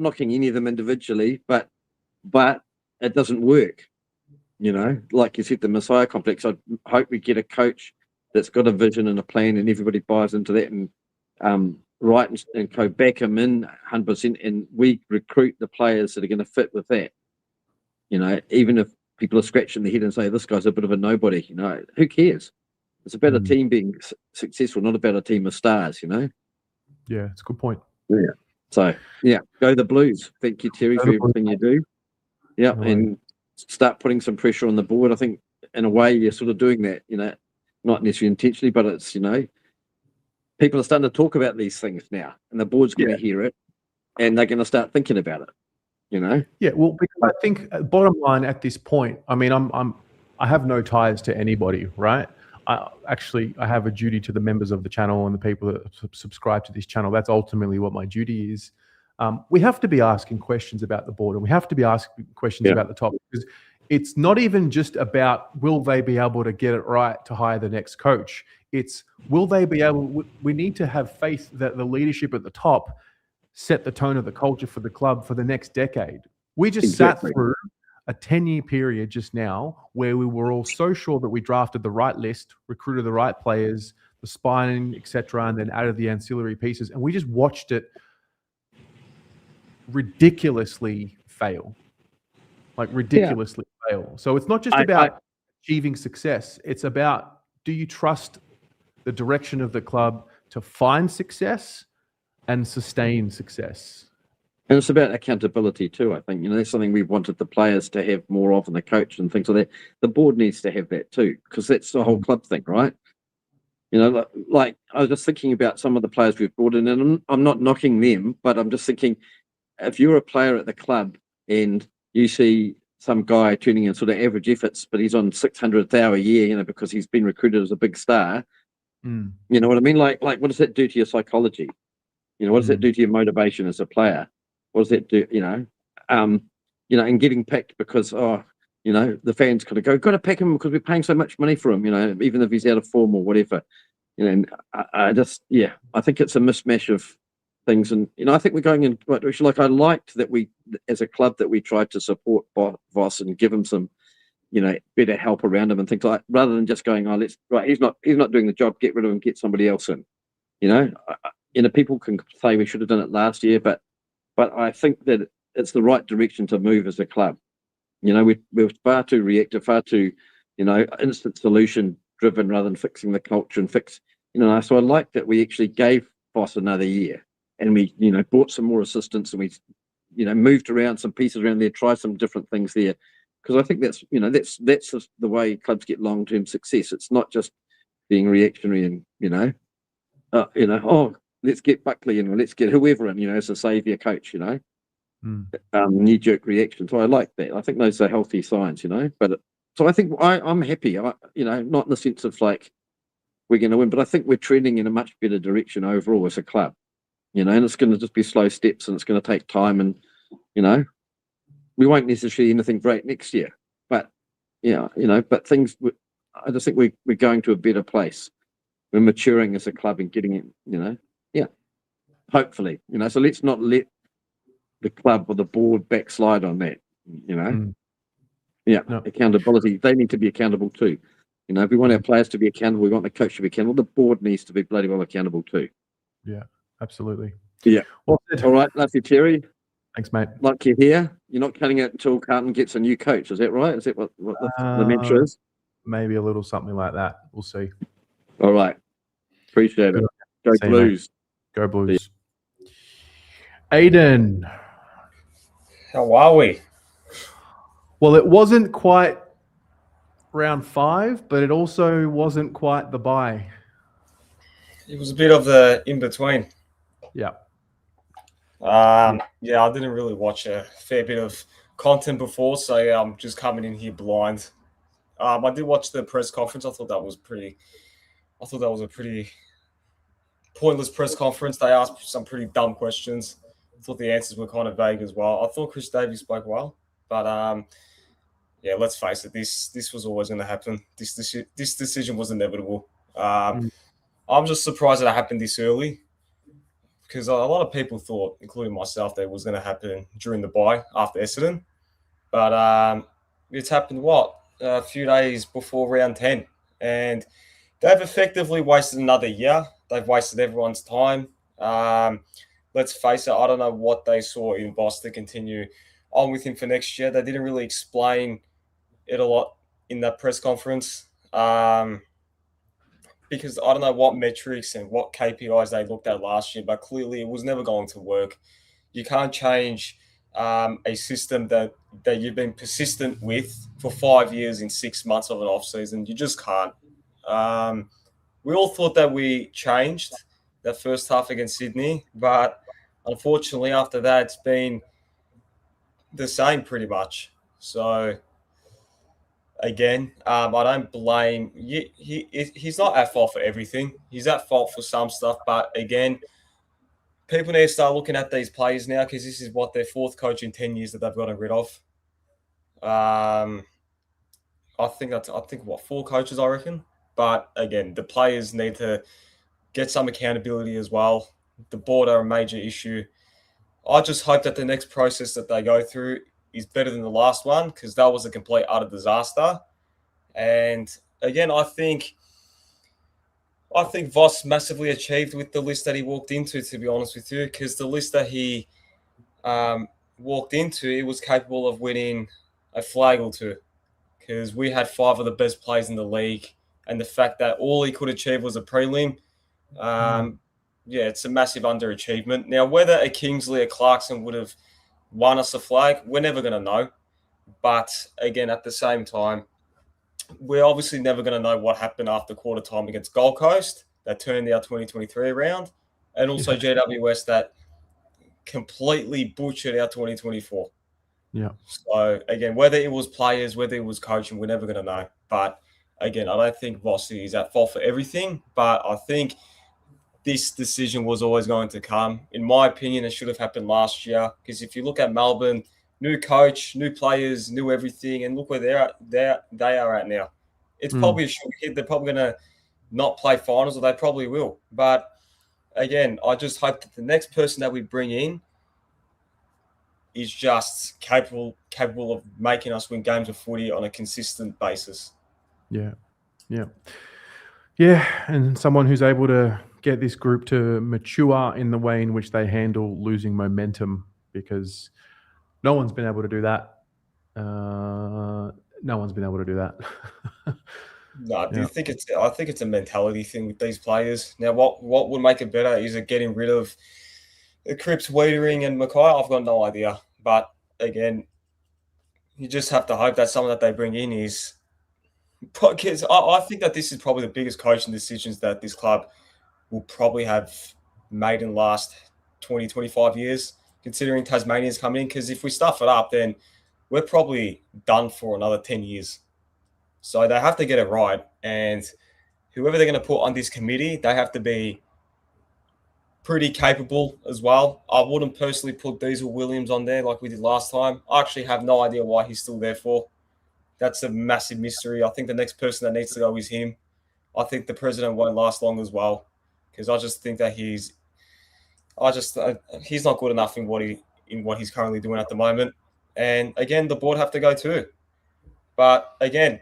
knocking any of them individually, but it doesn't work. Like you said, the Messiah complex. I hope we get a coach that's got a vision and a plan, and everybody buys into that, and Wright and co back him in 100%, and we recruit the players that are going to fit with that. Even if people are scratching their head and say this guy's a bit of a nobody, who cares? It's about a team being successful, not about a team of stars. Yeah, it's a good point. Yeah. So go the Blues. Thank you, Terry, for everything you do. Yeah, and start putting some pressure on the board. I think in a way you're sort of doing that. Not necessarily intentionally, but it's people are starting to talk about these things now, and the board's going to hear it, and they're going to start thinking about it. Yeah, well, because I think bottom line at this point, I mean, I have no ties to anybody, right? I have a duty to the members of the channel and the people that subscribe to this channel. That's ultimately what my duty is. We have to be asking questions about the board, and we have to be asking questions about the top, because it's not even just about will they be able to get it right to hire the next coach. It's will they be able, we need to have faith that the leadership at the top set the tone of the culture for the club for the next decade. We just sat through a 10-year period just now where we were all so sure that we drafted the right list, recruited the right players, the spine, etc., and then added the ancillary pieces, and we just watched it ridiculously fail. like ridiculously fail. So it's not just about achieving success. It's about, do you trust the direction of the club to find success and sustain success? And it's about accountability too, I think. That's something we've wanted the players to have more of, and the coach and things like that. The board needs to have that too, because that's the whole club thing, right? Like I was just thinking about some of the players we've brought in, and I'm not knocking them, but I'm just thinking, if you're a player at the club and you see some guy turning in sort of average efforts, but he's on 600,000 a year, because he's been recruited as a big star, you know what I mean? Like what does that do to your psychology? What does that do to your motivation as a player? What does that do? And getting picked because the fans got to pick him because we're paying so much money for him. Even if he's out of form or whatever. And I think it's a mismatch of things, and I think we're going in right direction. Like I liked that we, as a club, that we tried to support Voss and give him some, better help around him and things like, rather than just going, he's not doing the job, get rid of him, get somebody else in. People can say we should have done it last year, but I think that it's the right direction to move as a club. We're far too reactive, far too, instant solution driven rather than fixing the culture and so I like that we actually gave Voss another year, and we, brought some more assistants, and we, moved around some pieces around there, tried some different things there, because I think that's, that's just the way clubs get long-term success. It's not just being reactionary and, let's get Buckley in, or let's get whoever in, as a saviour coach, knee-jerk reaction. So I like that. I think those are healthy signs, But so I think I'm happy, not in the sense of like we're going to win, but I think we're trending in a much better direction overall as a club, and it's going to just be slow steps, and it's going to take time, and we won't necessarily anything great next year, but but things. I just think we're going to a better place. We're maturing as a club and getting it, hopefully, so let's not let the club or the board backslide on that, accountability. They need to be accountable too. If we want our players to be accountable, we want the coach to be accountable, the board needs to be bloody well accountable too. Yeah, absolutely. Yeah. Well, all right, love you, Terry. Thanks, mate. Like you're here. You're not cutting it until Carlton gets a new coach. Is that right? Is that what the mantra is? Maybe a little something like that. We'll see. All right. Appreciate it. Go See you, Blues. mate. Go Blues. Aiden. How are we? Well, it wasn't quite round 5, but it also wasn't quite the bye. It was a bit of the in-between. Yeah. I didn't really watch a fair bit of content before, so I'm just coming in here blind. I did watch the press conference. I thought that was a pretty pointless press conference. They asked some pretty dumb questions. I thought the answers were kind of vague as well. I thought Chris Davies spoke well, but let's face it, this was always going to happen. This decision was inevitable. I'm just surprised that it happened this early, because a lot of people thought, including myself, that it was going to happen during the bye after Essendon. But it's happened, a few days before round 10. And they've effectively wasted another year. They've wasted everyone's time. Let's face it, I don't know what they saw in Voss to continue on with him for next year. They didn't really explain it a lot in that press conference. Because I don't know what metrics and what KPIs they looked at last year, but clearly it was never going to work. You can't change a system that you've been persistent with for 5 years in 6 months of an off-season. You just can't. We all thought that we changed that first half against Sydney, but unfortunately after that it's been the same pretty much. So again, I don't blame he's not at fault for everything. He's at fault for some stuff, but again, people need to start looking at these players now, because this is what their 4th coach in 10 years that they've gotten rid of. I think 4 coaches, I reckon. But again, the players need to get some accountability as well. The board are a major issue. I just hope that the next process that they go through is better than the last one, because that was a complete utter disaster. And again, I think Voss massively achieved with the list that he walked into, to be honest with you, because the list that he walked into, it was capable of winning a flag or two, because we had 5 of the best players in the league, and the fact that all he could achieve was a prelim, yeah, it's a massive underachievement. Now, whether a Kingsley or Clarkson would have won us a flag, we're never going to know. But again, at the same time, we're obviously never going to know what happened after quarter time against Gold Coast that turned our 2023 around, and also GWS that completely butchered our 2024. Yeah. So again, whether it was players, whether it was coaching, we're never going to know. But again, I don't think Voss is at fault for everything, but I think this decision was always going to come. In my opinion, it should have happened last year, because if you look at Melbourne, new coach, new players, new everything, and look where they are at now. It's probably a sure hit. They're probably going to not play finals, or they probably will. But again, I just hope that the next person that we bring in is just capable of making us win games of footy on a consistent basis. Yeah. And someone who's able to get this group to mature in the way in which they handle losing momentum, because no one's been able to do that. No one's been able to do that. No, I think it's a mentality thing with these players. Now, what would make it better? Is it getting rid of the Cripps, Wiedering, and Mackay? I've got no idea. But again, you just have to hope that someone that they bring in is. Because I think that this is probably the biggest coaching decisions that this club will probably have made in the last 20, 25 years, considering Tasmania's coming in. Because if we stuff it up, then we're probably done for another 10 years. So they have to get it right. And whoever they're going to put on this committee, they have to be pretty capable as well. I wouldn't personally put Diesel Williams on there like we did last time. I actually have no idea why he's still there for. That's a massive mystery. I think the next person that needs to go is him. I think the president won't last long as well, because I just think that he's not good enough in what he's currently doing at the moment. And again, the board have to go too. But again,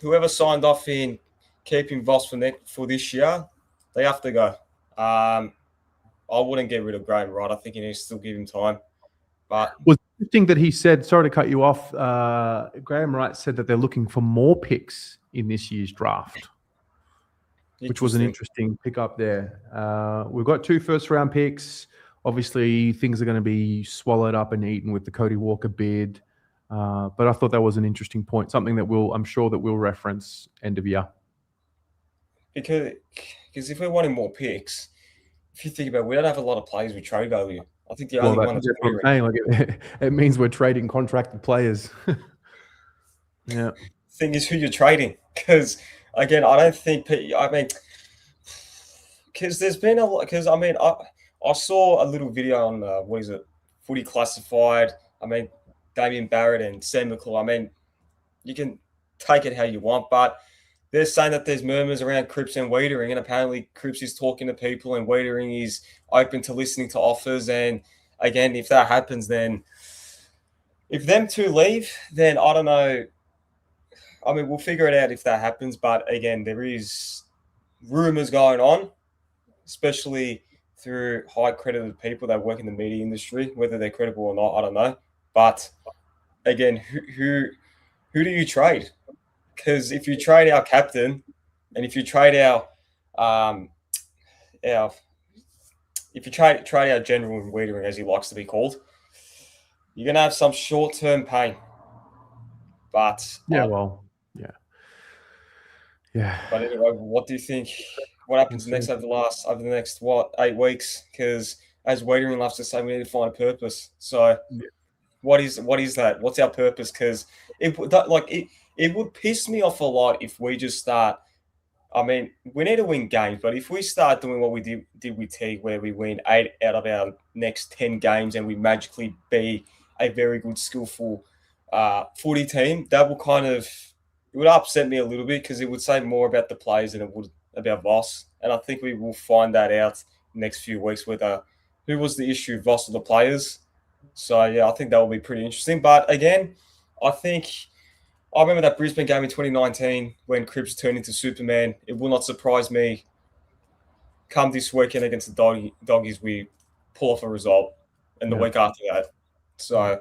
whoever signed off in keeping Voss for this year, they have to go. I wouldn't get rid of Graham Wright. I think you need to still give him time. But was interesting that he said, sorry to cut you off, Graham Wright said that they're looking for more picks in this year's draft, which was an interesting pickup there. We've got 2 first-round picks. Obviously, things are going to be swallowed up and eaten with the Cody Walker bid. But I thought that was an interesting point, something that I'm sure that we'll reference end of year. Because if we're wanting more picks, if you think about it, we don't have a lot of players we trade value. I think the only one that's what I'm saying. Like it means we're trading contracted players. Yeah. Thing is, who you're trading, because again, I don't think. Because there's been a lot. Because I saw a little video on Footy Classified. Damien Barrett and Sam McClure. You can take it how you want, but they're saying that there's murmurs around Cripps and Wiedering, and apparently Cripps is talking to people and Wiedering is open to listening to offers. And again, if that happens, then if them two leave, then I don't know. We'll figure it out if that happens. But again, there is rumors going on, especially through high credited people that work in the media industry. Whether they're credible or not, I don't know. But again, who do you trade? Because if you trade our captain, and if you trade our general in Wiedering, as he likes to be called, you're gonna have some short-term pain. But yeah. But anyway, what do you think? What happens next over the next 8 weeks? Because as Wiedering loves to say, we need to find a purpose. So. What is that? What's our purpose? Because it would piss me off a lot if we just start. We need to win games, but if we start doing what we did with T, where we win 8 out of our next 10 games and we magically be a very good, skillful footy team, that will it would upset me a little bit, because it would say more about the players than it would about Voss. And I think we will find that out next few weeks, who was the issue, Voss or the players. So, yeah, I think that will be pretty interesting. But, again, I remember that Brisbane game in 2019 when Cripps turned into Superman. It will not surprise me come this weekend against the Doggies we pull off a result, and the week after that. So,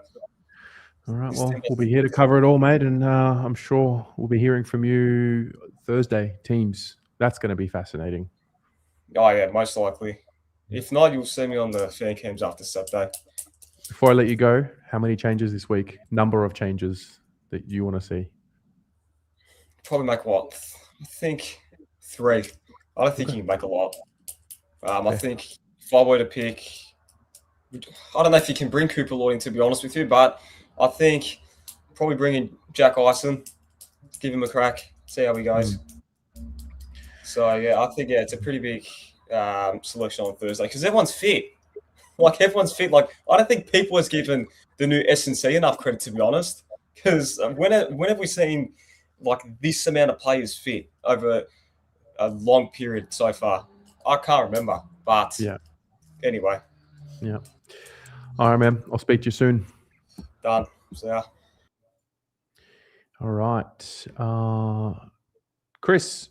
All right. This Well, team we'll be here to cover it all, mate, and I'm sure we'll be hearing from you Thursday. Teams. That's going to be fascinating. Oh yeah, most likely. If not, you'll see me on the fan cams after Saturday. Before I let you go, how many changes this week? Number of changes that you want to see? Probably make what? I think 3. I don't think Okay. you can make a lot. I Okay. think if I were to pick, I don't know if you can bring Cooper Lloyd in, to be honest with you, but I think probably bring in Jack Ison, give him a crack, see how he goes. So yeah, I think it's a pretty big selection on Thursday because everyone's fit. Like everyone's fit. Like I don't think people has given the new S&C enough credit, to be honest. Because when have we seen like this amount of players fit over a long period so far? I can't remember. But Yeah. anyway, Yeah. All right, man. I'll speak to you soon. done. So yeah. All right. Chris.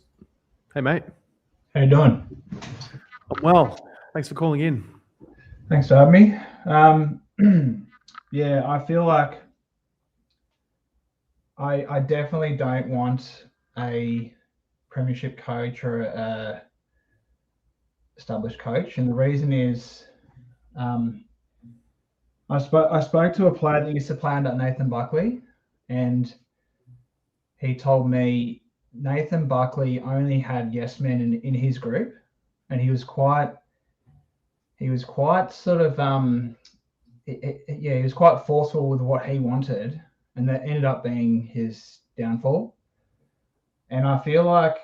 Hey, mate. How you doing? I'm well. Thanks for calling in. Thanks for having me. Yeah, I feel like I definitely don't want a premiership coach or a established coach, and the reason is I spoke to a player that used to play under Nathan Buckley, and he told me Nathan Buckley only had yes men in his group, and he was quite sort of he was quite forceful with what he wanted, and that ended up being his downfall. And I feel like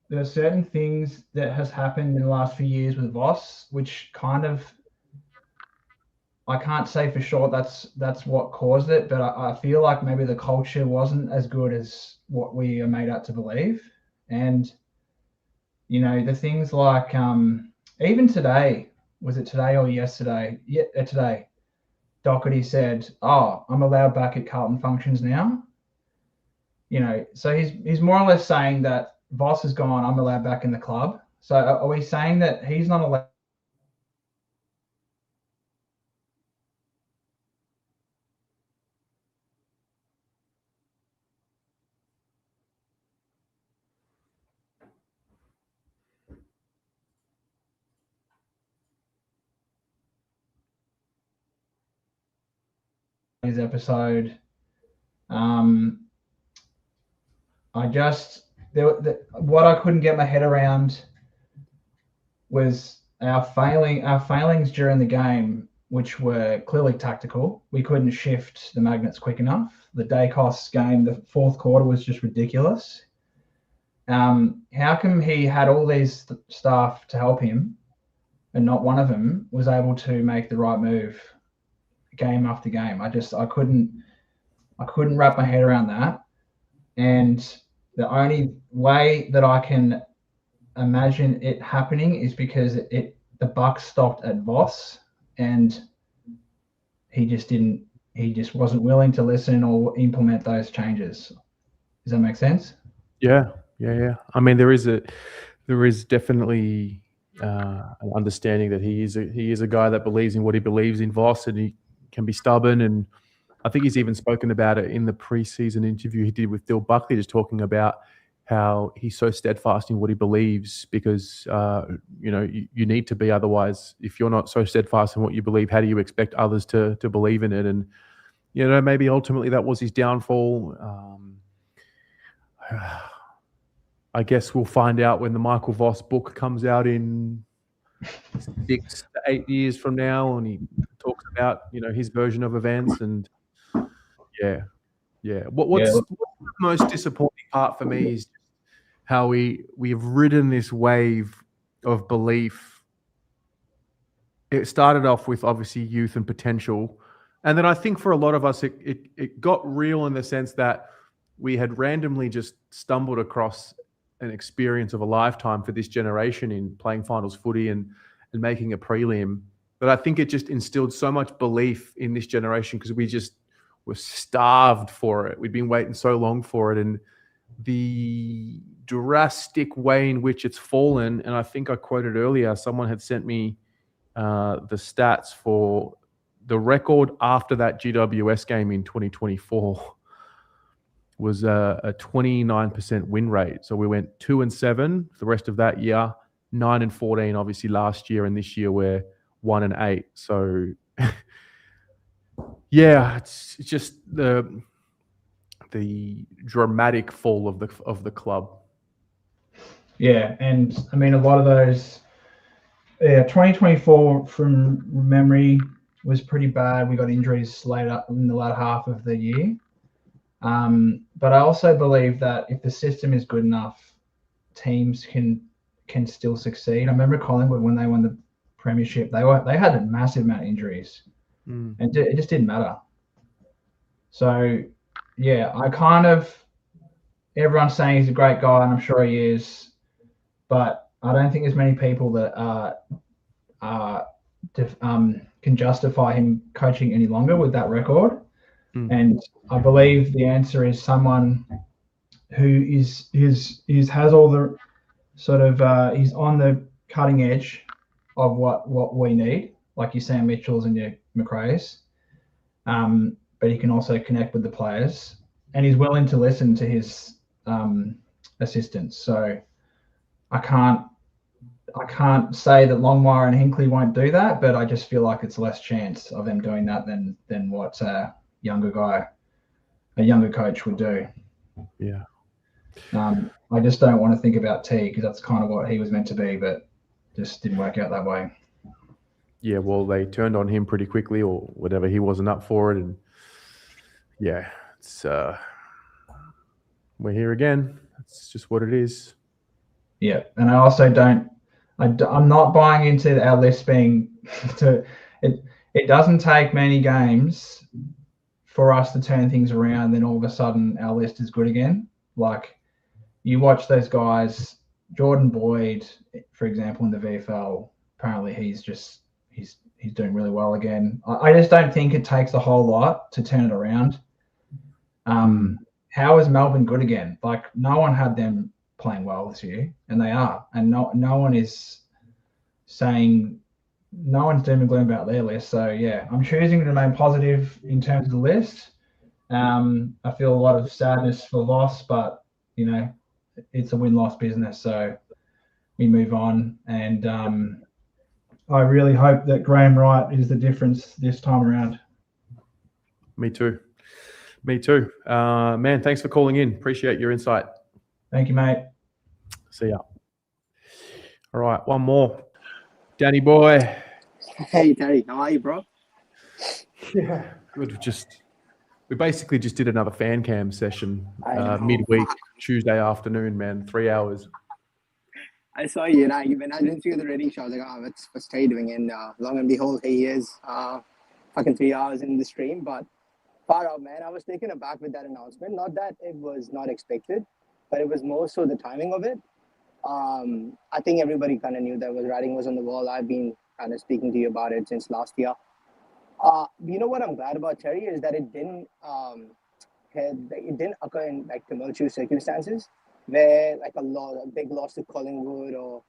there are certain things that has happened in the last few years with Voss, which kind of, I can't say for sure that's what caused it, but I feel like maybe the culture wasn't as good as what we are made out to believe. And you know, the things like even today, was it today or yesterday? Yeah, today. Doherty said, "Oh, I'm allowed back at Carlton functions now." You know, so he's more or less saying that Voss has gone, "I'm allowed back in the club." So are we saying that he's not allowed? His episode. What I couldn't get my head around was our failings during the game, which were clearly tactical. We couldn't shift the magnets quick enough. The Dacos game, the fourth quarter was just ridiculous. How come he had all these staff to help him, and not one of them was able to make the right move game after game? I couldn't wrap my head around that. And the only way that I can imagine it happening is because the buck stopped at Voss, and he just wasn't willing to listen or implement those changes. Does that make sense? Yeah. I mean, there is definitely an understanding that he is a guy that believes in what he believes in Voss, and he can be stubborn. And I think he's even spoken about it in the preseason interview he did with Dill Buckley, just talking about how he's so steadfast in what he believes because, you need to be. Otherwise, if you're not so steadfast in what you believe, how do you expect others to believe in it? And, maybe ultimately that was his downfall. I guess we'll find out when the Michael Voss book comes out in 6 to 8 years from now, and he talks about, his version of events. And yeah. What's the most disappointing part for me is how we've ridden this wave of belief. It started off with obviously youth and potential, and then I think for a lot of us it got real in the sense that we had randomly just stumbled across an experience of a lifetime for this generation in playing finals footy and making a prelim. But I think it just instilled so much belief in this generation because we just were starved for it. We'd been waiting so long for it, and the drastic way in which it's fallen. And I think I quoted earlier, someone had sent me the stats for the record after that GWS game in 2024 was a 29% win rate. So we went 2-7 the rest of that year, 9-14 obviously last year, and this year we're 1-8. So yeah, it's just the dramatic fall of the club. Yeah, and I mean a lot of those. Yeah, 2024 from memory was pretty bad. We got injuries later in the latter half of the year. But I also believe that if the system is good enough, teams can still succeed. I remember Collingwood when they won the premiership, they had a massive amount of injuries, and it just didn't matter. So yeah, everyone's saying he's a great guy, and I'm sure he is, but I don't think there's many people that can justify him coaching any longer with that record. And I believe the answer is someone who has all the sort of he's on the cutting edge of what we need, like your Sam Mitchells and your McRae's. But he can also connect with the players, and he's willing to listen to his assistants. So I can't say that Longmire and Hinckley won't do that, but I just feel like it's less chance of them doing that than what a younger coach would do. Yeah. I just don't want to think about T, because that's kind of what he was meant to be, but just didn't work out that way. Yeah, well, they turned on him pretty quickly, or whatever. He wasn't up for it, and yeah, it's we're here again. It's just what it is. Yeah, and I also I'm not buying into our list being it doesn't take many games for us to turn things around, then all of a sudden our list is good again. Like, you watch those guys, Jordan Boyd, for example, in the VFL, apparently he's doing really well again. I just don't think it takes a whole lot to turn it around. How is Melbourne good again? Like, no one had them playing well this year, and they are. And no one is saying, no one's doom and gloom about their list. So yeah, I'm choosing to remain positive in terms of the list. I feel a lot of sadness for loss, but it's a win-loss business, so we move on. And I really hope that Graham Wright is the difference this time around. Me too. Man, thanks for calling in. Appreciate your insight. Thank you, mate. See ya. All right, one more. Danny boy. Hey, Terry. How are you, bro? Yeah. Good. We basically just did another fan cam session I know. midweek, Tuesday afternoon, man. 3 hours. I saw you, and when I didn't see the ready show, I was like, oh, what's Terry doing? And long and behold, here he is, fucking 3 hours in the stream. But far out, man. I was taken aback with that announcement. Not that it was not expected, but it was more so the timing of it. I think everybody kind of knew that writing was on the wall. I've been kind of speaking to you about it since last year. You know what I'm glad about, Terry, is that it didn't occur in like tumultuous circumstances where like a big loss to Collingwood or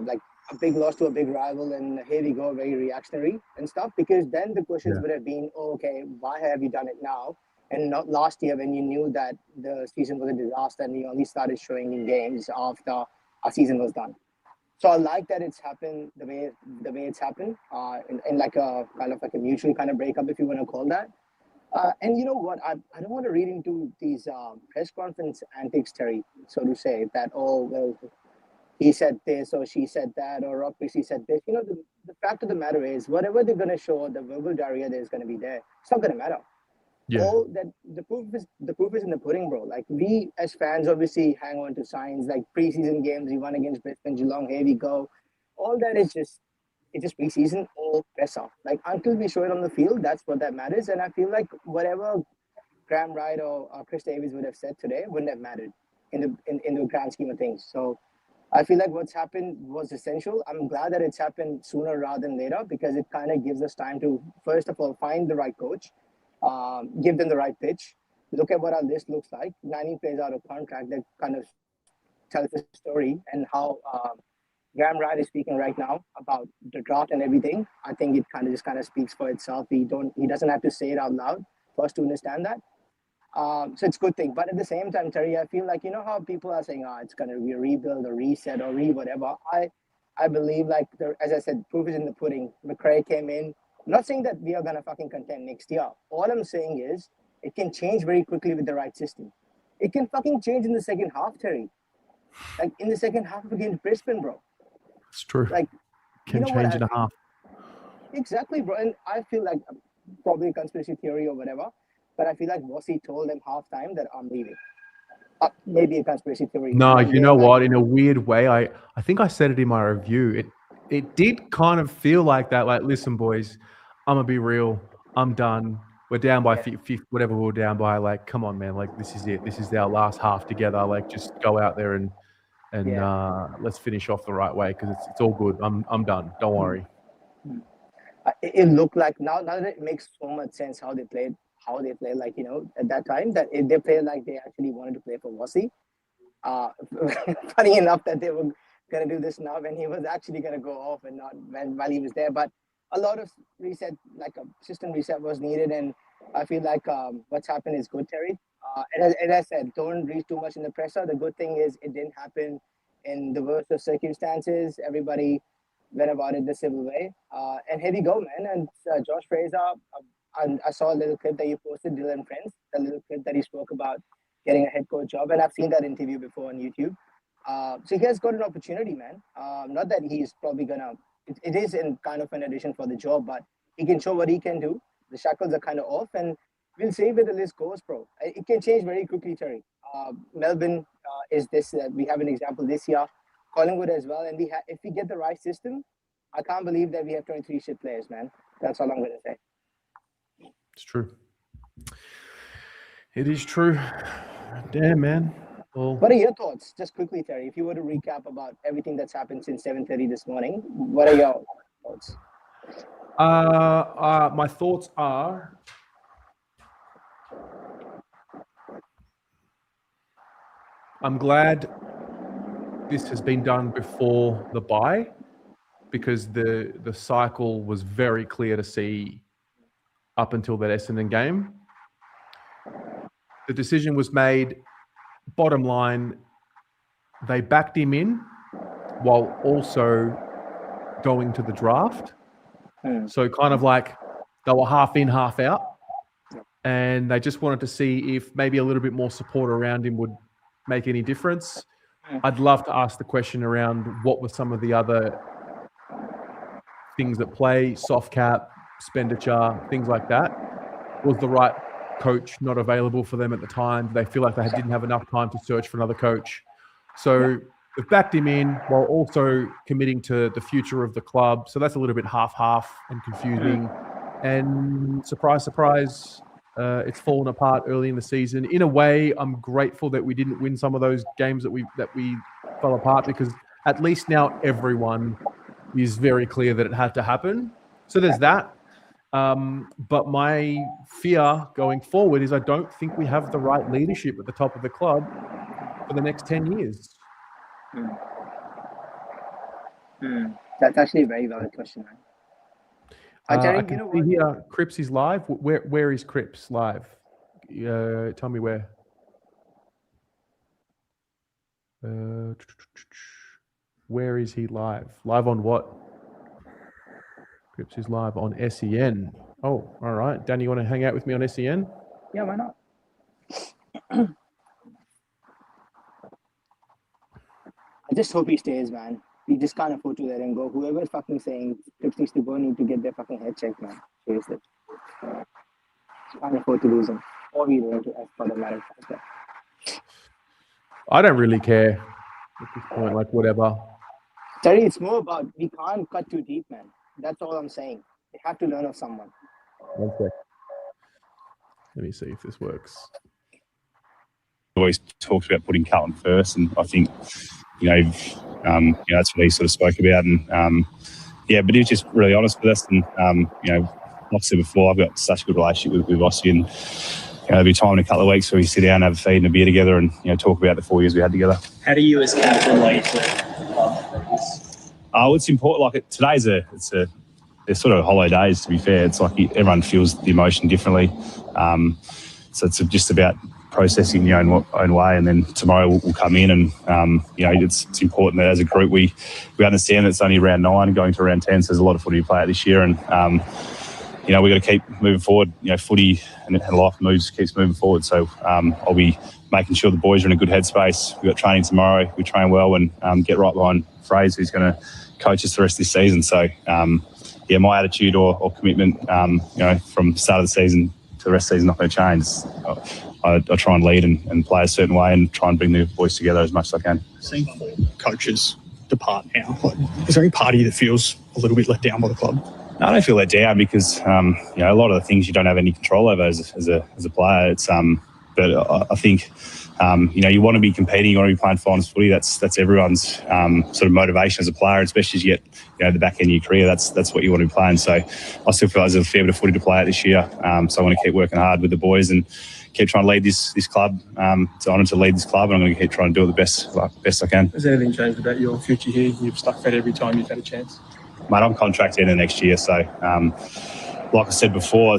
like a big loss to a big rival, and here we go, very reactionary and stuff. Because then the questions would have been, oh, okay, why have you done it now and not last year when you knew that the season was a disaster and you only started showing in games after our season was done? So I like that it's happened the way it's happened, in like a kind of like a mutual kind of breakup, if you want to call that. And you know what? I don't want to read into these press conference antics, Terry, so to say, that, oh, well, he said this or she said that or Rob Chrissy said this. You know, the fact of the matter is, whatever they're going to show, the verbal diarrhea that is going to be there, it's not going to matter. Yeah. All that the proof is in the pudding, bro. Like, we as fans obviously hang on to signs like preseason games. We won against Brisbane, Geelong. Here we go. All that is just preseason or press off. Like, until we show it on the field, that's what that matters. And I feel like whatever Graham Wright or Chris Davies would have said today wouldn't have mattered in the grand scheme of things. So I feel like what's happened was essential. I'm glad that it's happened sooner rather than later, because it kind of gives us time to, first of all, find the right coach. Give them the right pitch. Look at what our list looks like. 90 players out of contract that kind of tells the story, and how Graham Wright is speaking right now about the draft and everything, I think it kind of speaks for itself. He doesn't have to say it out loud for us to understand that. So it's a good thing. But at the same time, Terry, I feel like, you know how people are saying, it's going to be a rebuild or reset or whatever. I believe, like, as I said, proof is in the pudding. McRae came in. I'm not saying that we are going to fucking contend next year. All I'm saying is it can change very quickly with the right system. It can fucking change in the second half, Terry. Like, in the second half against Brisbane, bro. It's true. Like, Can change in a half. Exactly, bro. And I feel like probably a conspiracy theory or whatever, but I feel like Vossi told them halftime that I'm leaving. Maybe a conspiracy theory. No, you know what? In a weird way, I think I said it in my review. It did kind of feel like that. Like, listen, boys, I'm gonna be real. I'm done. We're down by 50, whatever we were down by. Like, come on, man. Like, this is it. This is our last half together. Like, just go out there and let's finish off the right way because it's all good. I'm done. Don't worry. It looked like now that it makes so much sense how they played, like, you know, at that time that they played like they actually wanted to play for Vossi. Funny enough that they were going to do this now when he was actually going to go off and not while he was there. But a lot of reset, like a system reset was needed. And I feel like what's happened is good, Terry. And as I said, don't read too much in the presser. The good thing is it didn't happen in the worst of circumstances. Everybody went about it the civil way. And here we go, man. And Josh Fraser, I saw a little clip that you posted, Dylan Friends, the little clip that he spoke about getting a head coach job. And I've seen that interview before on YouTube. So he has got an opportunity, man. Not that he's probably going to, it is in kind of an addition for the job, but he can show what he can do. The shackles are kind of off, and we'll see where the list goes, bro. It can change very quickly, Terry. Melbourne is this. We have an example this year. Collingwood as well. And if we get the right system, I can't believe that we have 23 shit players, man. That's all I'm going to say. It's true. It is true. Damn, man. Well, what are your thoughts? Just quickly, Terry, if you were to recap about everything that's happened since 7:30 this morning, what are your thoughts? My thoughts are I'm glad this has been done before the bye because the cycle was very clear to see up until that Essendon game. The decision was made, bottom line, they backed him in while also going to the draft. So kind of like they were half in, half out. And they just wanted to see if maybe a little bit more support around him would make any difference. I'd love to ask the question around what were some of the other things at play, soft cap, expenditure, things like that. Was the right coach not available for them at the time? They feel like they didn't have enough time to search for another coach. So they've backed him in while also committing to the future of the club. So that's a little bit half-half and confusing. And surprise, surprise, it's fallen apart early in the season. In a way, I'm grateful that we didn't win some of those games that we fell apart because at least now everyone is very clear that it had to happen. So there's that. But my fear going forward is I don't think we have the right leadership at the top of the club for the next 10 years. That's actually a very valid question, man. Terry, I can see here Cripps is live. Where is Cripps live? Tell me where. Where is he live? Live on what? Cripps is live on SEN. Oh, all right. Danny, you want to hang out with me on SEN? Yeah, why not? I just hope he stays, man. We just can't afford to let him go. Whoever's fucking saying Cripps needs to go need to get their fucking head checked, man. Seriously. Can't afford to lose him. Or we don't, for the matter of fact. I don't really care at this point, like whatever. Terry, it's more about we can't cut too deep, man. That's all I'm saying. We have to learn of someone. One sec. Let me see if this works. Always talked about putting Carlton first, and I think that's what he sort of spoke about, and but he was just really honest with us, and like I said before, I've got such a good relationship with Vossi, and there'll be time in a couple of weeks where we sit down, have a feed and a beer together, and talk about the 4 years we had together. How do you, as captain, lead the club through this? It's important. Like they're sort of hollow days, to be fair. It's like everyone feels the emotion differently. So it's just about processing your own way, and then tomorrow we'll come in and it's important that as a group we understand that it's only round 9 going to round 10, so there's a lot of footy to play out this year, and we've got to keep moving forward. Footy and life keeps moving forward. So I'll be making sure the boys are in a good headspace. We've got training tomorrow. We train well and get right behind Fraser, who's going to coach us the rest of this season. So my attitude or commitment, from the start of the season to the rest of the season, not going to change. I try and lead and play a certain way and try and bring the boys together as much as I can. Seeing 4 coaches depart now, is there any part of you that feels a little bit let down by the club? No, I don't feel let down because a lot of the things you don't have any control over as a player. It's but I think you want to be competing, you want to be playing finals footy. That's everyone's sort of motivation as a player, especially as you get the back end of your career. That's what you want to be playing. So I still feel there's a fair bit of footy to play out this year. So I want to keep working hard with the boys and keep trying to lead this club. It's an honour to lead this club, and I'm going to keep trying to do it the best I can. Has anything changed about your future here? You've stuck fed every time you've had a chance. Mate, I'm contracted in the next year, so like I said before,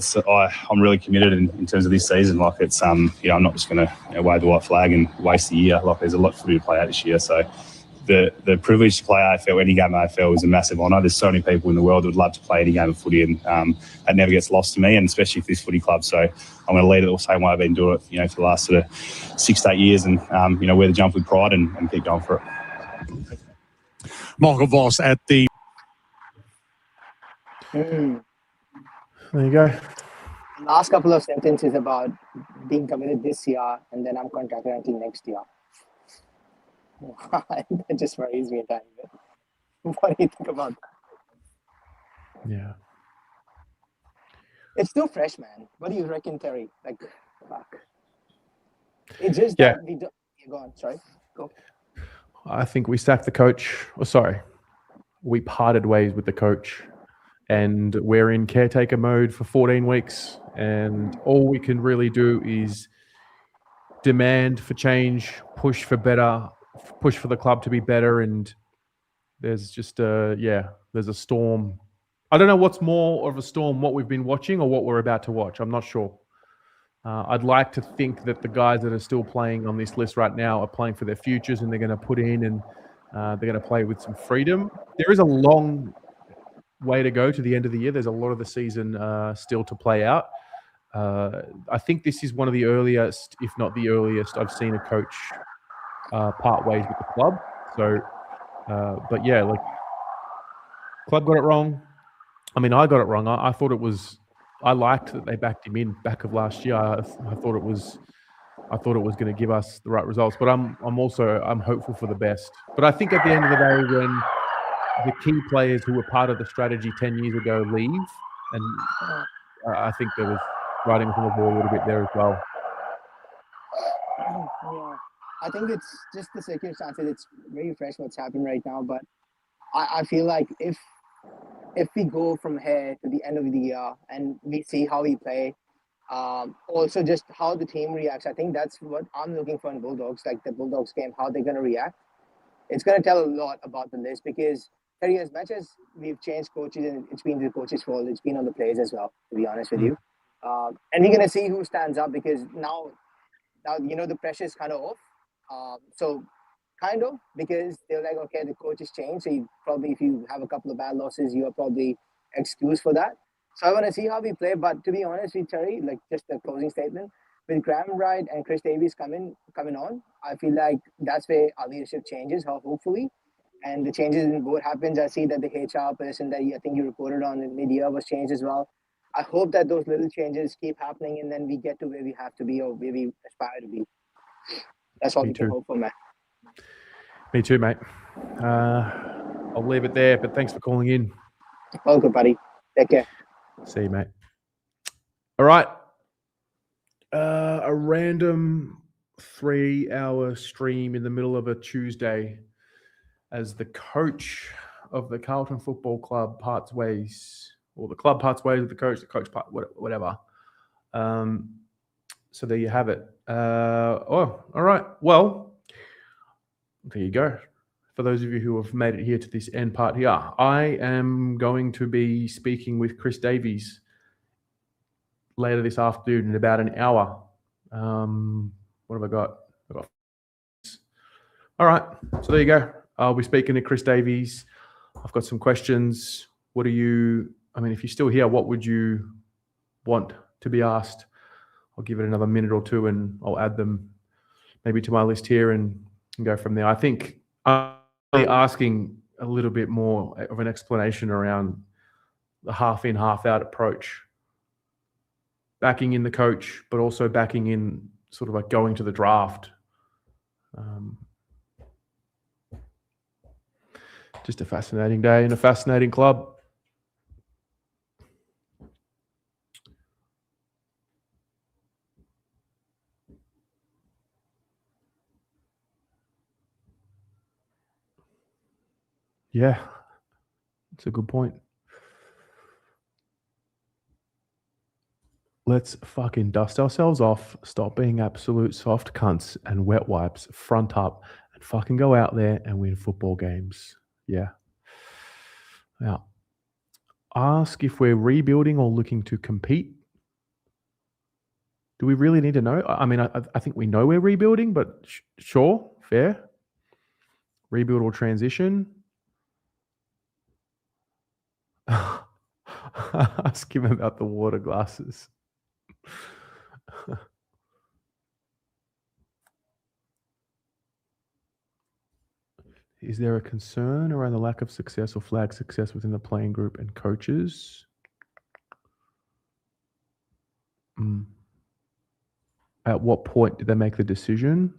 I'm really committed in terms of this season. Like it's I'm not just going to wave the white flag and waste the year. Like there's a lot for me to play out this year, so the privilege to play AFL, any game of AFL, is a massive honour. There's so many people in the world that would love to play any game of footy, and that never gets lost to me, and especially for this footy club. So I'm going to lead it the same way I've been doing it, for the last sort of 6 to 8 years, and wear the jump with pride and keep going for it. Michael Voss at the. There you go. Last couple of sentences about being committed this year, and then I'm contracted until next year. That just worries me a tiny bit. What do you think about that? Yeah. It's too fresh, man. What do you reckon, Terry? Like, fuck. It's just that we don't. Go on, sorry. Go. I think we sacked the coach. We parted ways with the coach, and we're in caretaker mode for 14 weeks. And all we can really do is demand for change, push for better, push for the club to be better. And there's just there's a storm. I don't know what's more of a storm, what we've been watching or what we're about to watch. I'm not sure. I'd like to think that the guys that are still playing on this list right now are playing for their futures, and they're going to put in and they're going to play with some freedom. There is a long way to go to the end of the year. There's a lot of the season still to play out. I think this is one of the earliest, if not the earliest, I've seen a coach part ways with the club. So, but yeah, like club got it wrong. I mean, I got it wrong. I thought it was. I liked that they backed him in back of last year. I thought it was going to give us the right results. But I'm hopeful for the best. But I think at the end of the day, when the key players who were part of the strategy 10 years ago leave, and I think there was writing on the wall a little bit there as well. Yeah, I think it's just the circumstances. It's very fresh what's happening right now. But I feel like if we go from here to the end of the year and we see how we play, also just how the team reacts, I think that's what I'm looking for in Bulldogs, like the Bulldogs game, how they're going to react. It's going to tell a lot about the list, because as much as we've changed coaches and it's been the coach's fault, it's been on the players as well, to be honest with you. And we're going to see who stands up, because now the pressure is kind of off. So kind of, because they're like, okay, the coach has changed. So if you have a couple of bad losses, you are probably excused for that. So I want to see how we play. But to be honest with Terry, like just a closing statement, with Graham Wright and Chris Davies coming on, I feel like that's where our leadership changes, hopefully. And the changes in board happens. I see that the HR person that I think you reported on in mid-year was changed as well. I hope that those little changes keep happening, and then we get to where we have to be, or where we aspire to be. That's all we can hope for, man. Me too, mate. I'll leave it there, but thanks for calling in. All good, buddy. Take care. See you, mate. All right. A random 3-hour stream in the middle of a Tuesday as the coach of the Carlton Football Club parts ways, or the club parts ways with the coach part, whatever. So there you have it. All right. Well, there you go. for those of you who have made it here to this end part here, I am going to be speaking with Chris Davies later this afternoon in about an hour. What have I got? All right, so there you go. I'll be speaking to Chris Davies. I've got some questions. What do you, I mean, if you're still here, what would you want to be asked? I'll give it another minute or two and I'll add them maybe to my list here and go from there. I think I'm really asking a little bit more of an explanation around the half in, half out approach. Backing in the coach, but also backing in sort of like going to the draft. Just a fascinating day and a fascinating club. Yeah, it's a good point. Let's fucking dust ourselves off, stop being absolute soft cunts and wet wipes, front up, and fucking go out there and win football games. Yeah. Now, ask if we're rebuilding or looking to compete. Do we really need to know? I mean, I think we know we're rebuilding, but sure, fair. Rebuild or transition. Ask him about the water glasses. Is there a concern around the lack of success or flag success within the playing group and coaches? At what point did they make the decision?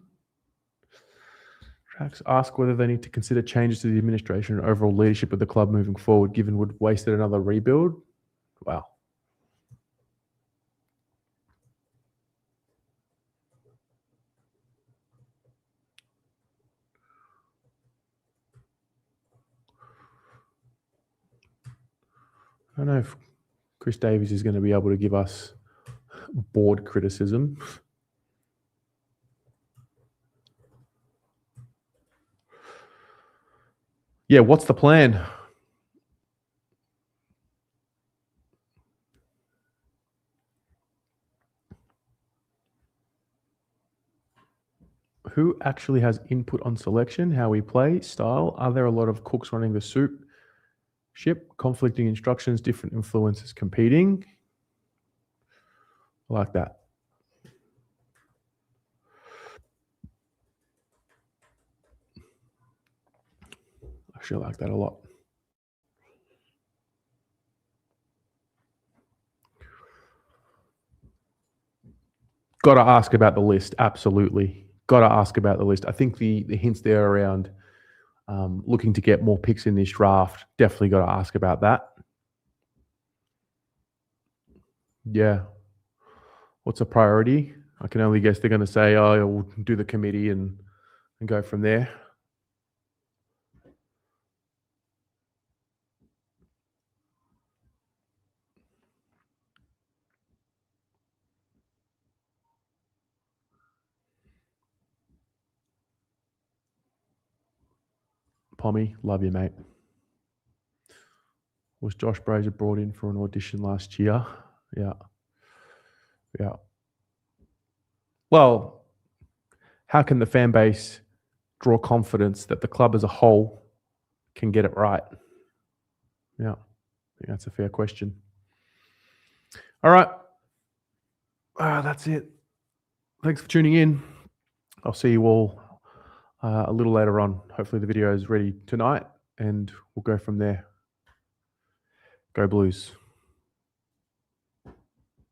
Tracks ask whether they need to consider changes to the administration and overall leadership of the club moving forward, given we've wasted another rebuild. Wow. I don't know if Chris Davies is going to be able to give us board criticism. Yeah, what's the plan? Who actually has input on selection, how we play, style? Are there a lot of cooks running the soup? Ship, conflicting instructions, different influences competing. I like that. I actually like that a lot. Got to ask about the list. Absolutely. Got to ask about the list. I think the hints there around looking to get more picks in this draft, definitely got to ask about that. Yeah. What's a priority? I can only guess they're going to say, oh, we'll do the committee and go from there. Pommy, love you, mate. Was Josh Brazier brought in for an audition last year? Yeah. Yeah. Well, how can the fan base draw confidence that the club as a whole can get it right? Yeah. I think that's a fair question. All right. That's it. Thanks for tuning in. I'll see you all a little later on. Hopefully the video is ready tonight and we'll go from there. Go Blues.